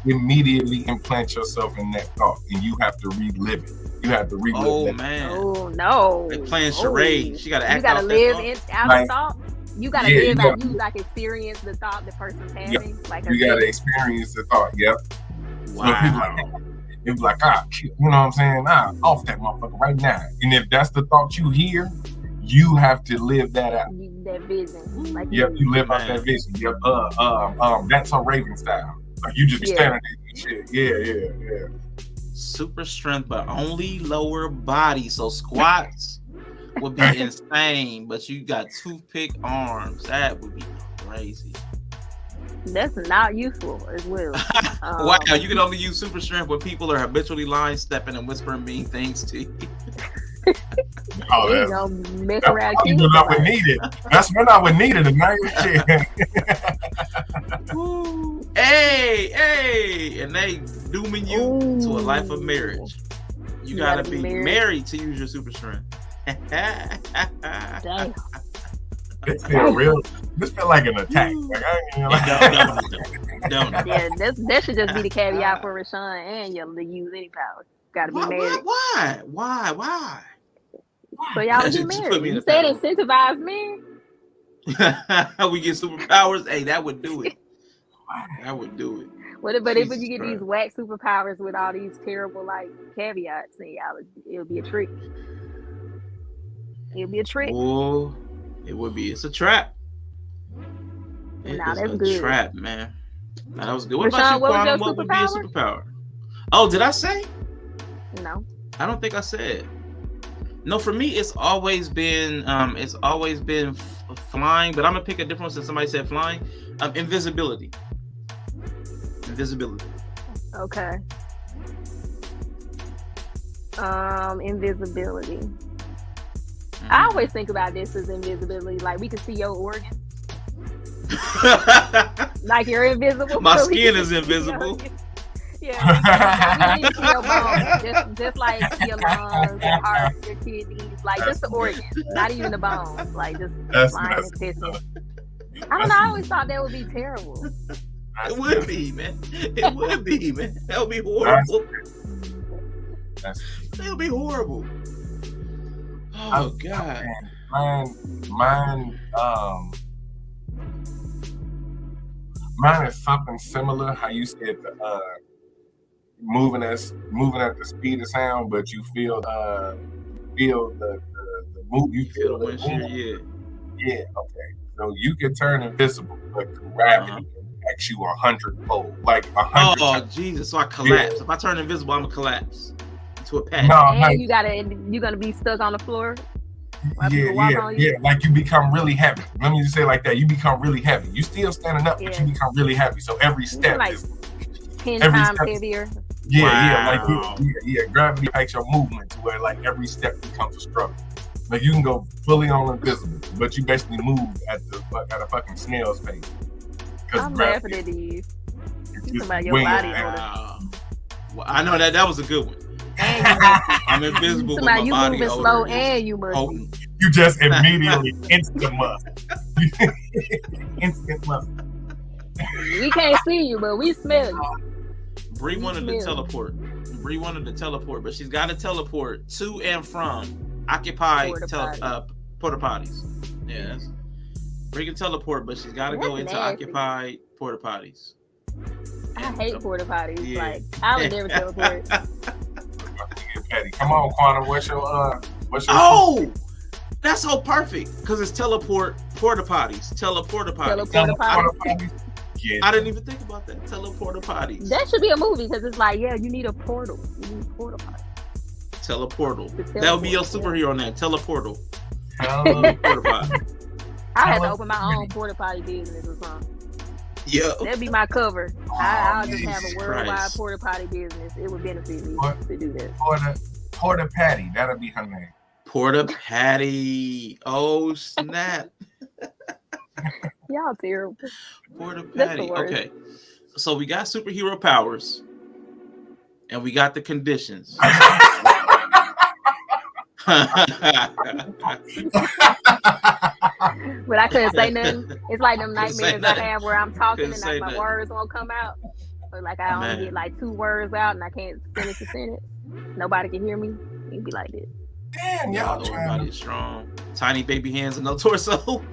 immediately implant yourself in that thought, and you have to relive it. You have to relive. Oh man! Oh no! They playing charades. She gotta act. You gotta live out the thought. You gotta live out. You like experience the thought the person's having. Yep. Like you gotta experience the thought. Yep. Wow. So it's like you know what I'm saying? Off that motherfucker right now. And if that's the thought you hear, you have to live that out. That vision. Like you live out that vision. Yep. That's a Raven style. Like you just be standing there and shit. Yeah. Super strength, but only lower body. So squats would be insane, but you got toothpick arms. That would be crazy. That's not useful as well. Wow, you can only use super strength when people are habitually line stepping and whispering mean things to you. That's not what needed. That's not what needed tonight. Hey, and they dooming you to a life of marriage. You gotta be married to use your super strength. Damn. This feel like an attack. Don't. Yeah, that should just be the caveat for Rashawn and you to use any power. Gotta be married. Why? So y'all would be married. You said incentivize men. We get superpowers. Hey, that would do it. That would do it. But if you get these whack superpowers with all these terrible like caveats, then it'll be a trick. It'll be a trick. Oh, it would be. It's a trap. That's good. Trap, man. Nah, that was good. What about you, Quantum? What would be a superpower? Oh, did I say? No. I don't think I said. No, for me, it's always been flying, but I'm gonna pick a different one since somebody said flying. Invisibility. Okay. Invisibility. Mm-hmm. I always think about this as invisibility, like we can see your organs. Like you're invisible. My skin is invisible. Yeah, you see your bones, just like your lungs, your heart, your kidneys, like just the organs, not even the bones, like just flying and pissing. I don't know. I always thought that would be terrible. It would be, man. That would be horrible. That would be horrible. Oh God. Mine is something similar. How you said moving at the speed of sound, but you feel the move. You feel the windshield. Yeah. Okay. So you can turn invisible, but gravity makes you 100-fold, like 100. Oh Jesus! So I collapse. Yeah. If I turn invisible, I'm gonna collapse into a patch. No, you're gonna be stuck on the floor. Yeah. Like you become really heavy. Let me just say it like that. You become really heavy. You still standing up, but you become really heavy. So every step like is 10 times heavier. Gravity makes your movement to where like every step becomes a struggle. Like you can go fully on invisible, but you basically move at a fucking snail's pace. I'm laughing at these. You talking about your body. Well, I know that was a good one. I'm invisible with my you body moving slow and you muscle. You just immediately instant muscle. Instant muscle. We can't see you, but we smell you. Bree wanted to teleport. Bree wanted to teleport, but she's got to teleport to and from occupied porta potties. Yes. Bree can teleport, but she's got to go into occupied porta potties. I hate porta potties. Yeah. Like, I would never teleport. Patty. Come on, Quantum. What's your Oh! That's so perfect because it's porta potties. Teleporta potties. Yeah. I didn't even think about that. Teleporta potties. That should be a movie because it's like, yeah, you need a portal. You need porta potty. Teleportal. That would be your superhero name. Teleportal. Porta potty. I had to open my own porta potty business or something. Yeah. That'd be my cover. I'll just have a worldwide porta potty business. It would benefit me to do that. Porta Patty. That'll be her name. Porta Patty. Oh, snap. Y'all terrible. Porta Patty. Okay. So we got superhero powers. And we got the conditions. But I couldn't say nothing. It's like them nightmares I have where I'm talking and like my words won't come out. Or like I only get like 2 words out and I can't finish a sentence. Nobody can hear me. It'd be like this. Damn, y'all everybody is strong. Tiny baby hands and no torso.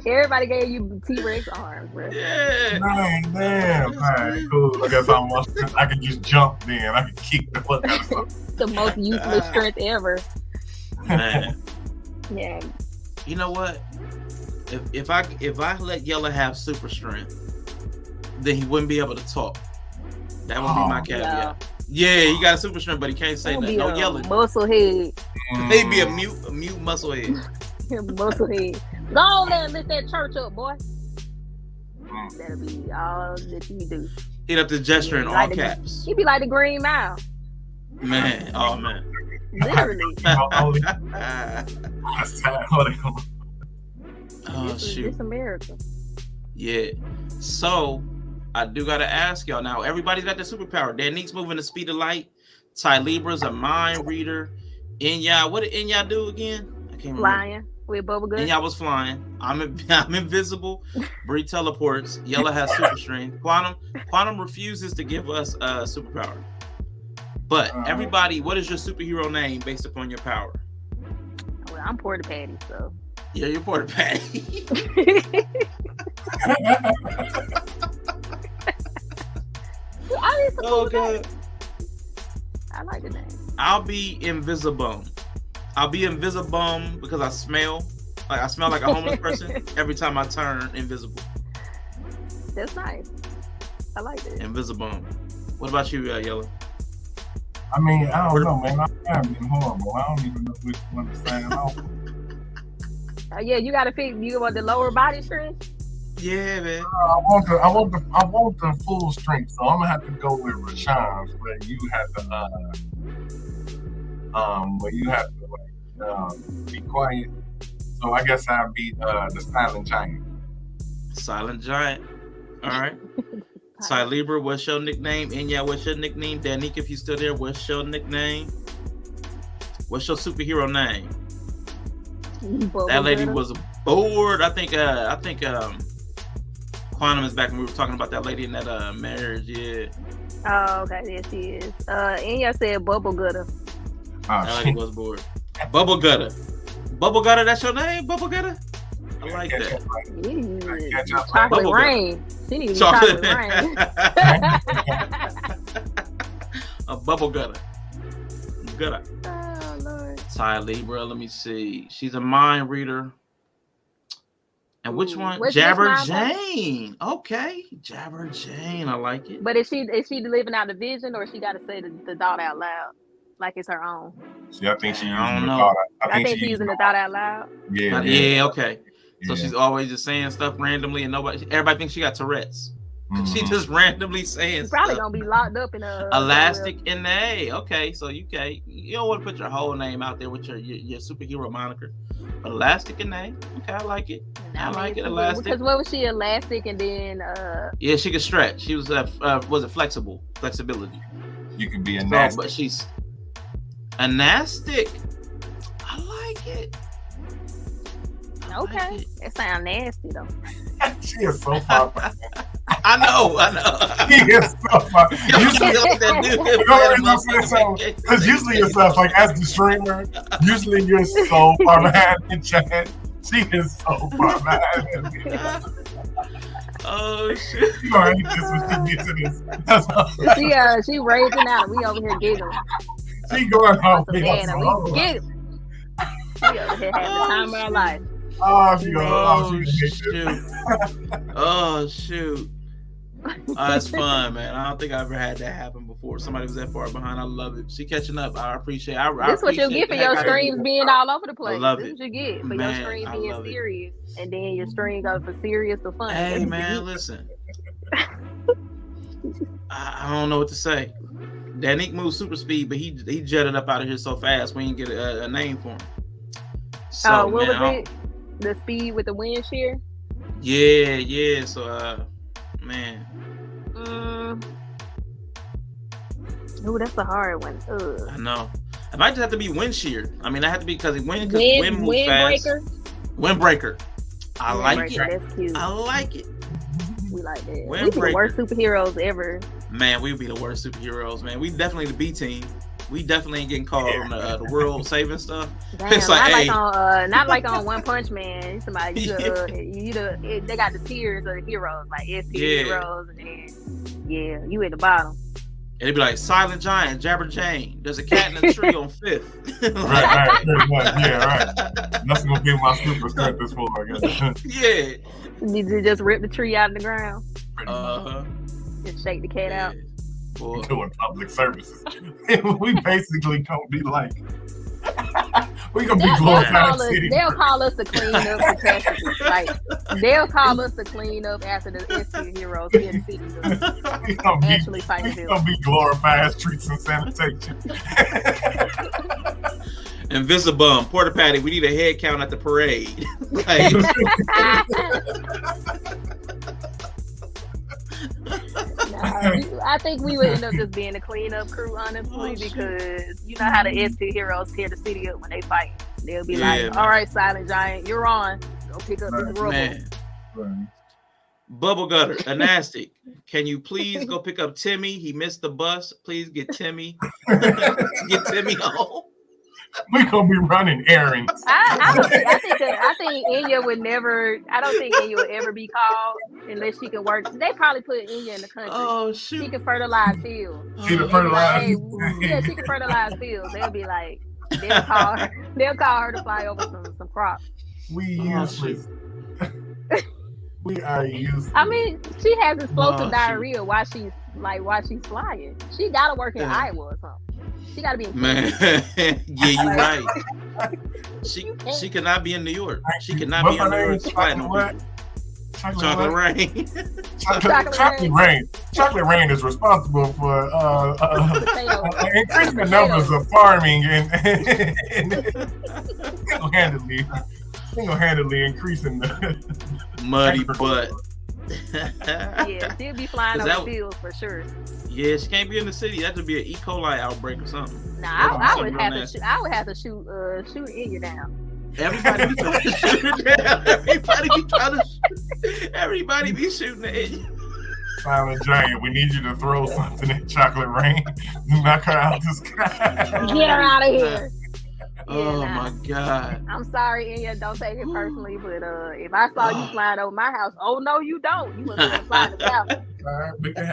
Everybody gave you T-Rex arms, bro. Yeah. Damn. All right, cool. I guess I can just jump then. I can kick the fuck out of something. The most useless strength ever. Man. Yeah. You know what? If I let Yella have super strength, then he wouldn't be able to talk. That would be my caveat. Yeah, he got a super strength, but he can't say nothing. No yelling. Muscle head. He'd be a mute muscle head. Muscle head. Go on there and lift that church up, boy. That'll be all that you do. He'd have to gesture in all caps. He'd be like the Green Mile. Man, oh man. Literally. Oh shoot. It's America. Yeah. So I do gotta ask y'all now. Everybody's got their superpower. Danique's moving the speed of light. Ty Libra's a mind reader. Inya, what did Inya do again? I can't remember. Flying with bubble gum. Inya was flying. I'm invisible. Bree teleports. Yella has super strength. Quantum refuses to give us a superpower. But everybody, what is your superhero name based upon your power? Well, I'm Porta Patty, so. Yeah, you're Porta Patty. Oh god. I like the name. I'll be Invisibum. I'll be Invisibum because I smell like a homeless person every time I turn invisible. That's nice. I like it. Invisibum. What about you, Yella? I mean, I don't know, man. I'm being horrible. I don't even know which one to sign off. Yeah, you gotta pick. You want the lower body strength? Yeah, man. I want the full strength, so I'm gonna have to go with Rashawn's, where you have to be quiet. So I guess I'll be the Silent Giant. Silent Giant. All right. Ty Libra, what's your nickname? Inya, what's your nickname? Danique, if you still there, what's your nickname? What's your superhero name? That lady was bored. I think Quantum is back when we were talking about that lady in that marriage. Yeah. Oh, okay. Yes, she is. Inya said Bubble Gutter. That lady was bored. Bubble Gutter. Bubble Gutter, that's your name? Bubble Gutter? I like that. Chocolate Rain. She needs chocolate rain. A bubble gutter. Gutter. Oh, Lord. Ty Libra, let me see. She's a mind reader. And which one? Jabber Jane. Okay. Jabber Jane. I like it. But is she living out the vision, or she got to say the thought out loud? Like it's her own? See, I think she's using the thought. I think she's using the thought out loud. Yeah. Yeah, okay. So she's always just saying stuff randomly, and everybody thinks she got Tourette's. She just randomly saying she's probably gonna be locked up in a Elastic in the A. Okay, so you don't want to put your whole name out there with your superhero moniker. But Elastic in the A. Okay, I like it. I like it. Elastic. Because what was she? Elastic, and then yeah, she could stretch. She was it flexible? Flexibility. You can be a nasty. But she's Anastic. I like it. Okay, it sounds nasty though. She is so far. I know. He is so far. Because usually it's us, like as the streamer, usually you're so far behind in chat. She is so far behind. Oh shit! You already just when she gets to this. That's all right. She raging out. We over here giggling. She going home. We get it. She over here having the time of our life. Oh, she goes. Oh shoot! That's fun, man. I don't think I ever had that happen before. Somebody was that far behind. I love it. She catching up. I appreciate. This is what you get for your streams being all over the place. I love this it. is what you get for Man, your stream I being love it. serious, and then your stream goes from serious to fun. Hey man, listen. I don't know what to say. That Nick moves super speed, but he jetted up out of here so fast we didn't get a name for him. So, what man, was it? The speed with the wind shear? Yeah. So man. Oh, that's a hard one. Ugh. I know. It might just have to be wind shear. I mean, I have to be because wind moves fast. Windbreaker. I like it. That's cute. I like it. We like that. Windbreaker. We be the worst superheroes ever. Man, we would be the worst superheroes, man. We definitely the B team. We definitely ain't getting called on the world saving stuff. Damn, It's like, not like on One Punch Man. Somebody, they got the tiers of the heroes, like S tier heroes, and then you at the bottom. And it'd be like Silent Giant, Jabber Jane. There's a cat in a tree on 5th. Right. Yeah, right. That's gonna be my super strength this fall, I guess. Yeah. You just rip the tree out of the ground. Just shake the cat out. Boy. Doing public services. We basically gonna be like, we gonna be glorified city. They'll call us to clean up the catastrophes. Like they'll call us to clean up after the S tier heroes get the city. Actually fighting bills. Gonna be glorified streets and sanitation. Invisibum, Porta Patty, we need a head count at the parade. Like, I think we would end up just being a cleanup crew, honestly, because you know how the S tier heroes tear the city up when they fight. They'll be like, "All right, Silent Giant, you're on. Go pick up this rubble." Man. Bubble Gutter, Anastic, can you please go pick up Timmy? He missed the bus. Please get Timmy. Get Timmy home. We're gonna be running errands. I think Inya would never. I don't think Inya would ever be called unless she can work. They probably put Inya in the country. Oh shoot! She can fertilize fields. She can fertilize. She can fertilize fields. They'll be like, they'll call her to fly over some crops. We useless. We are useless. I mean, she has explosive diarrhea while she's flying. She gotta work in Iowa or something. She gotta be in yeah, you're right. She cannot be in New York. She cannot be in New York. Chocolate Rain. Chocolate Rain is responsible for increasing the numbers of farming and single-handedly increasing the muddy butt. Yeah, she'll be flying over fields for sure. Yeah, she can't be in the city. That would be an E. coli outbreak or something. Nah, I would have to shoot Inya down. Everybody be trying to shoot her down. Everybody be shooting at Inya. Silent Giant, we need you to throw something at Chocolate Rain. Knock her out the sky. Get her out of here. My God. I'm sorry, Inya. Don't take it personally, but if I saw you flying over my house, oh no, you don't. You must be flying the south. All right, we can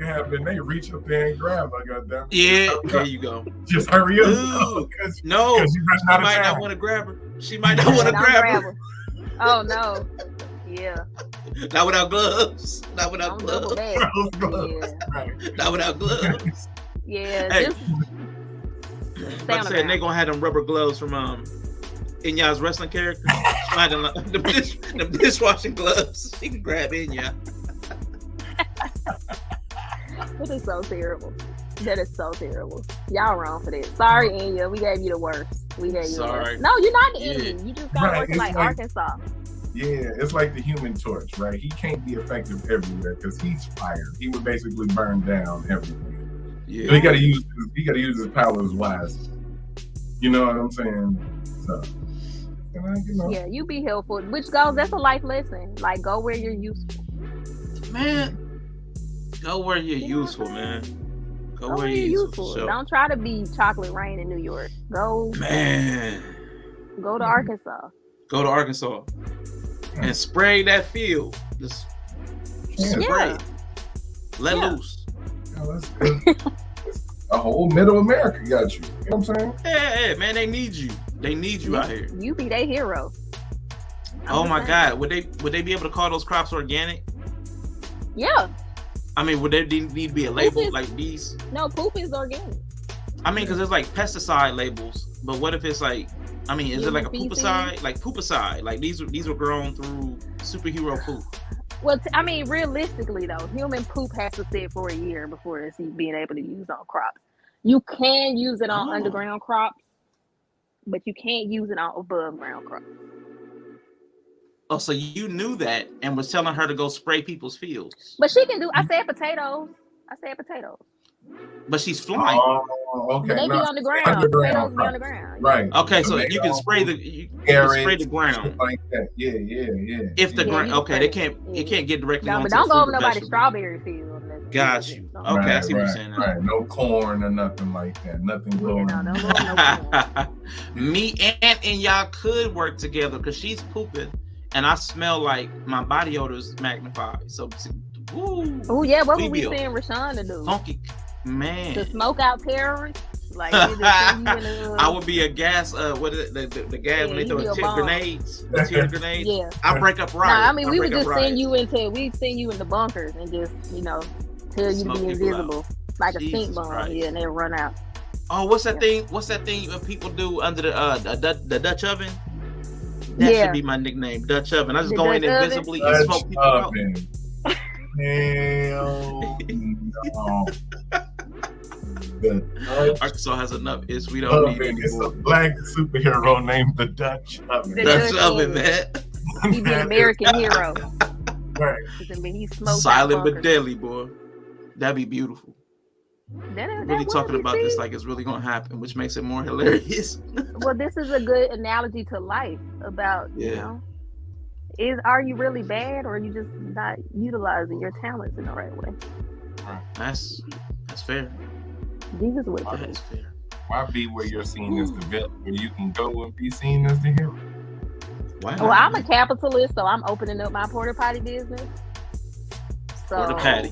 have Vinay reach up there and grab her. Goddamn. Yeah, there you go. Just hurry up. No, she might not want to grab her. She might not want to grab her. Oh no. Yeah. Not without gloves. Not without gloves. Yeah. Not without gloves. Yeah. Hey. Like I said, they gonna have them rubber gloves from Inya's wrestling character. the dishwashing gloves. She can grab Inya. That is so terrible. That is so terrible. Y'all wrong for that. Sorry, Inya. We gave you the worst. We gave you the worst. No, you're not the enemy. You just gotta work in like Arkansas. Yeah, it's like the Human Torch, right? He can't be effective everywhere because he's fired. He would basically burn down everything. Yeah, so he got to use his powers wisely. You know what I'm saying? So, yeah, you be helpful. Which goes, that's a life lesson. Like, go where you're useful. Man, Go where you're useful, man. Go where you're you're useful. Sure. Don't try to be Chocolate Rain in New York. Go to Arkansas. Go to Arkansas and spray that field. Just spray. Yeah. Let loose. Yeah, that's good. A whole middle America got you. You know what I'm saying? Yeah, man, they need you. They need you out here. You be their hero. Oh my God, would they be able to call those crops organic? Yeah. I mean, would there need to be a label like these? No, poop is organic. I mean, because there's like pesticide labels, but what if it's like, I mean, is it like a poopicide? Like poopicide? Like these were grown through superhero poop. Well, I mean, realistically though, human poop has to sit for a year before it's being able to use on crops. You can use it on underground crops, but you can't use it on above ground crops. Oh, so you knew that and was telling her to go spray people's fields. But she can do. I said potatoes. But she's flying. Oh, okay. But they be on the ground. Potatoes be on the ground. Right. Okay, so you can spray the ground. Like that. Yeah. If the ground, okay, it can't get directly on. But don't go over nobody's strawberry field. Got you. Okay, I see what you're saying now. Right. No corn or nothing like that. Nothing growing. Yeah, no Me and y'all could work together because she's pooping and I smell like my body odor is magnified. So, oh yeah, what were we saying Rashawn to do? Funky man. To smoke out terrorists? Like I would be a gas. What is it? The gas when they throw grenades. Tear grenades. Yeah. I break up riot. Nah, I mean we would just send you into bunkers and just tell you to be invisible like a stink bomb. Yeah, and they'll run out. Oh, what's that thing? What's that thing people do under the Dutch oven? That should be my nickname, Dutch oven. I just go in invisibly and smoke people out. Hell no. Arkansas has enough itch we don't need anymore. It's a black superhero named the Dutch Oven. Dutch Oven, man. He's an American hero. Right. He smoked silent but deadly, boy. That'd be beautiful. That really talking about this like it's really gonna happen, which makes it more hilarious. Well, this is a good analogy to life about are you really bad or are you just not utilizing your talents in the right way? That's fair. Jesus would. That's fair. Why be where you're seen as the villain where you can go and be seen as the hero? Well, I'm a capitalist, so I'm opening up my porta potty business. So, porta potty.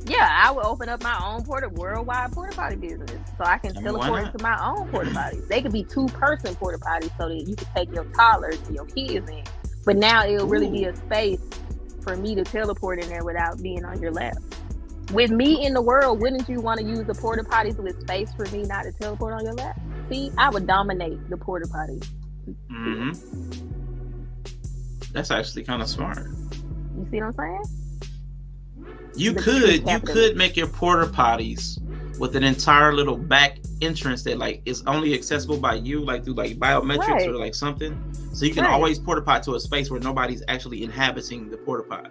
Yeah, I would open up my own worldwide porta potty business, so I can teleport to my own porta potties. They could be 2-person porta potties, so that you could take your toddlers and your kids in. But now it'll really be a space for me to teleport in there without being on your lap. With me in the world, wouldn't you want to use the porta potties with space for me not to teleport on your lap? See, I would dominate the porta potties. Mm-hmm. That's actually kind of smart. You see what I'm saying? You could make your porta potties with an entire little back entrance that like is only accessible by you, like through like biometrics or like something. So you can always porta potty to a space where nobody's actually inhabiting the porta potty.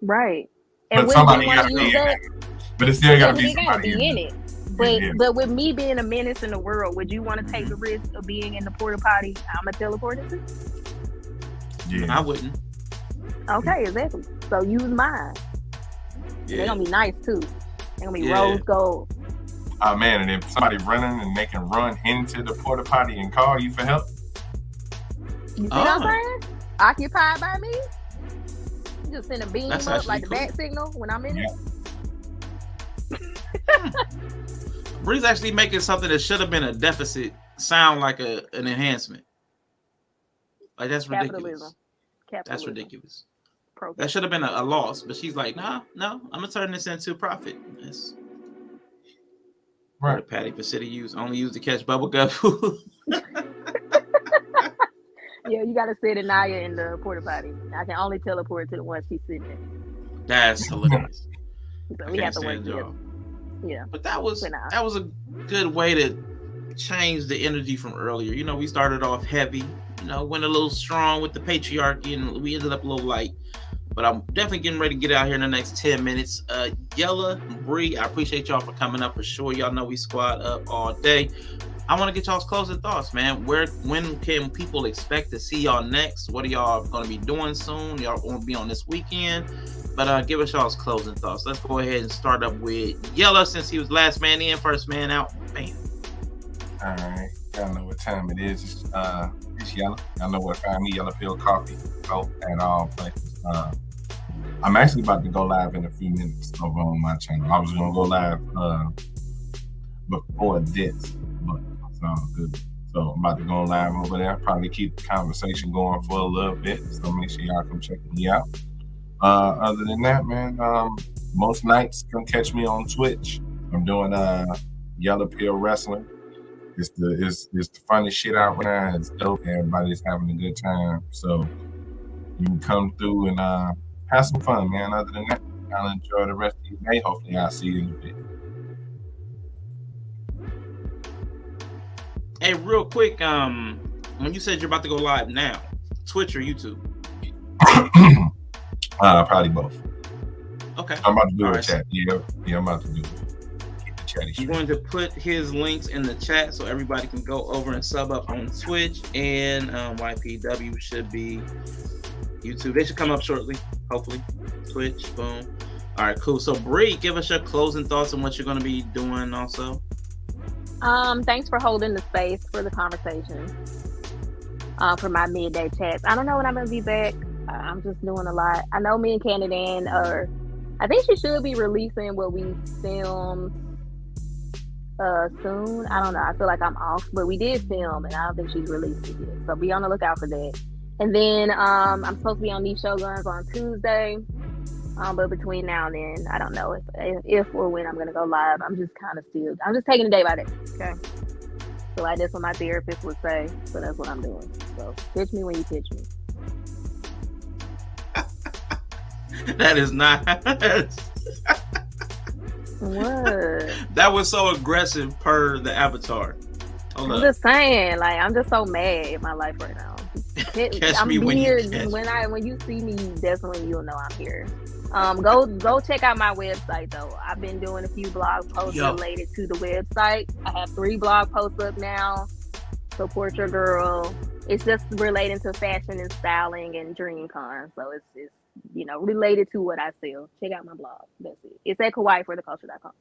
Right. And but somebody got to be in it. But it's still got to be somebody in it. But with me being a menace in the world, would you want to take the risk of being in the porta potty I'm a teleporter to? Yeah. I wouldn't. Okay, exactly. So use mine. Yeah. They're gonna be nice too. They're gonna be rose gold. Oh man, and if somebody running and they can run into the porta potty and call you for help. You see what I'm saying? Occupied by me. You just send a beam up like the bat signal when I'm in it. Bree's actually making something that should have been a deficit sound like an enhancement. Like that's ridiculous. Capitalism. That's ridiculous. That should have been a loss, but she's like, no, I'm gonna turn this into profit. Yes. Right. Patty for city use only used to catch bubblegum food. Yeah, you gotta sit Anaya in the porta potty. I can only teleport to the one she's sitting in. That's hilarious. So we have to work together. Yeah. But that was a good way to change the energy from earlier. You know, we started off heavy, went a little strong with the patriarchy and we ended up a little light. But I'm definitely getting ready to get out here in the next 10 minutes. Yella, Bree, I appreciate y'all for coming up for sure. Y'all know we squad up all day. I want to get y'all's closing thoughts, man. When can people expect to see y'all next? What are y'all going to be doing soon? Y'all won't be on this weekend. But give us y'all's closing thoughts. Let's go ahead and start up with Yella, since he was last man in, first man out. Bam. All right, y'all know what time it is. It's Yella. Y'all know where to find me. Yella Pill Coffee. At all places. I'm actually about to go live in a few minutes over on my channel. I was gonna go live before this, but it's all good. So I'm about to go live over there. Probably keep the conversation going for a little bit. So make sure y'all come check me out. Other than that, man, most nights come catch me on Twitch. I'm doing Yellow Pill Wrestling. It's the funny shit out there. It's dope. Everybody's having a good time. So you can come through and have some fun, man. Other than that, I'll enjoy the rest of your day. Hopefully I'll see you in a bit. Hey, real quick, when you said you're about to go live now, Twitch or YouTube? Probably both. Okay. I'm about to do All a right. chat. Yeah, I'm about to do it. Keep the chatty I'm shit. going to put his links in the chat so everybody can go over and sub up on Twitch, and YPW should be YouTube. They should come up shortly, hopefully. Twitch, boom. All right, cool. So, Bree, give us your closing thoughts on what you're going to be doing also. Thanks for holding the space for the conversation. For my midday chats. I don't know when I'm gonna be back. I'm just doing a lot. I know me and Canada are. I think she should be releasing what we filmed soon. I don't know. I feel like I'm off, but we did film, and I don't think she's released it yet. So be on the lookout for that. And then I'm supposed to be on these Shoguns on Tuesday. But between now and then, I don't know if or when I'm gonna go live. I'm just taking it day by day. Okay. So like that's what my therapist would say. So that's what I'm doing. So pitch me when you pitch me. That is not. What? That was so aggressive per the avatar. Hold I'm up. just saying, like I'm just so mad at my life right now. Catch I'm me when here. you catch. When you see me, definitely you'll know I'm here. Go check out my website though. I've been doing a few blog posts related to the website. I have 3 blog posts up now. Support your girl. It's just relating to fashion and styling and DreamCon. So it's related to what I sell. Check out my blog. That's it. It's at KawaiiForTheCulture.com.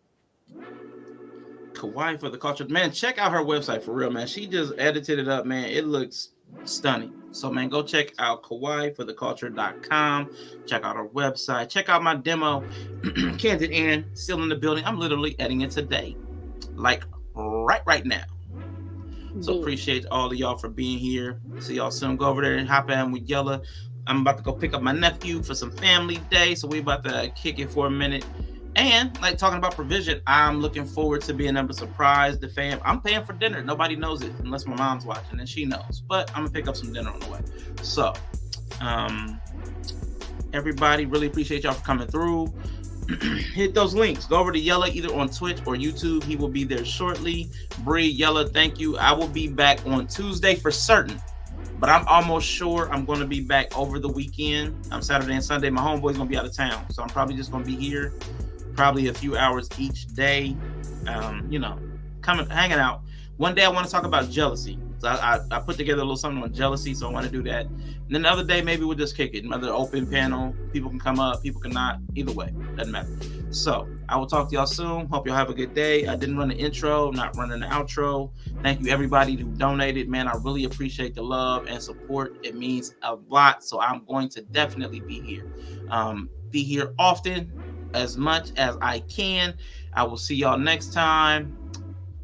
Kawaii for the culture. Man, check out her website for real, man. She just edited it up, man. It looks stunning. So, man, go check out KawaiiForTheCulture.com. Check out her website. Check out my demo. Candid Ann, still in the building. I'm literally editing it today. Like, right now. So, appreciate all of y'all for being here. See y'all soon. Go over there and hop in with Yella. I'm about to go pick up my nephew for some family day. So, we about to kick it for a minute. And like talking about provision, I'm looking forward to being able to surprise the fam. I'm paying for dinner. Nobody knows it unless my mom's watching, and she knows. But I'm gonna pick up some dinner on the way. So, everybody, really appreciate y'all for coming through. Hit those links. Go over to Yella either on Twitch or YouTube. He will be there shortly. Bree, Yella, thank you. I will be back on Tuesday for certain. But I'm almost sure I'm going to be back over the weekend. Saturday and Sunday. My homeboy's going to be out of town. So I'm probably just going to be here. Probably a few hours each day, hanging out. One day I want to talk about jealousy. So I put together a little something on jealousy, so I want to do that. And then the other day, maybe we'll just kick it. Another open panel. People can come up, people cannot. Either way, doesn't matter. So I will talk to y'all soon. Hope y'all have a good day. I didn't run the intro, not running the outro. Thank you everybody who donated. Man, I really appreciate the love and support. It means a lot. So I'm going to definitely be here. Be here often. As much as I can. I will see y'all next time.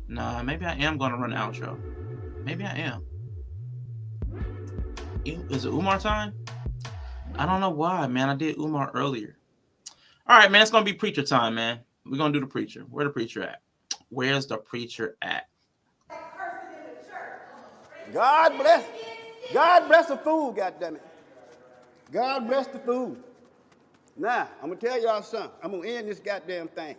Nah, maybe I am going to run the outro. Maybe I am. Is it Umar time? I don't know why, man. I did Umar earlier. All right, man. It's going to be preacher time, man. We're going to do the preacher. Where the preacher at? Where's the preacher at? God bless the food, goddammit. God bless the food. Now, I'm going to tell y'all something. I'm going to end this goddamn thing.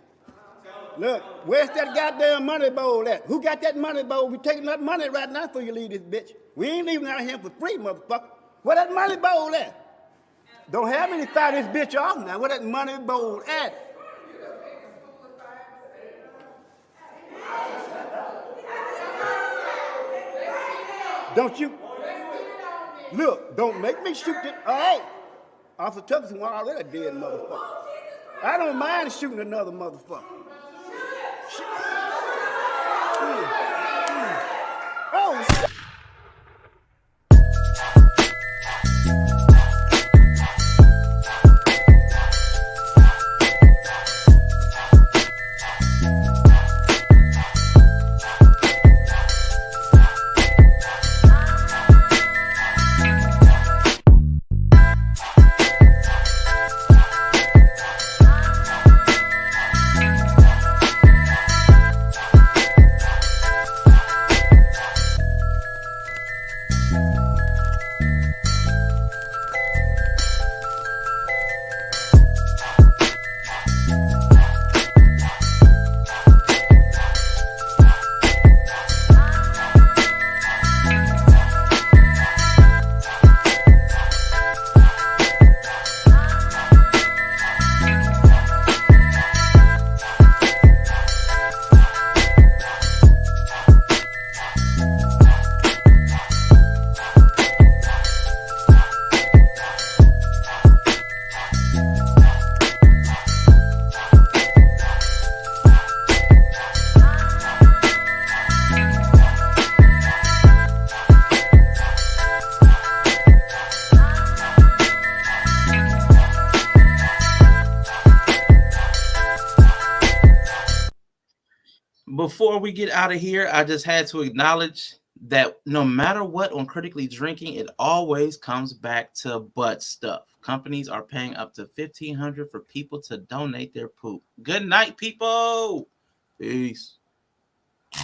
Look, where's that goddamn money bowl at? Who got that money bowl? We taking that money right now before you leave this bitch. We ain't leaving out here for free, motherfucker. Where that money bowl at? Don't have me to fire this bitch off now. Where that money bowl at? Don't you? Look, don't make me shoot it. All right. Officer Tuckerson was already a dead motherfucker. I don't mind shooting another motherfucker. Oh, shit. Before we get out of here, I just had to acknowledge that no matter what on Critically Drinking, it always comes back to butt stuff. Companies are paying up to $1,500 for people to donate their poop. Good night, people. Peace.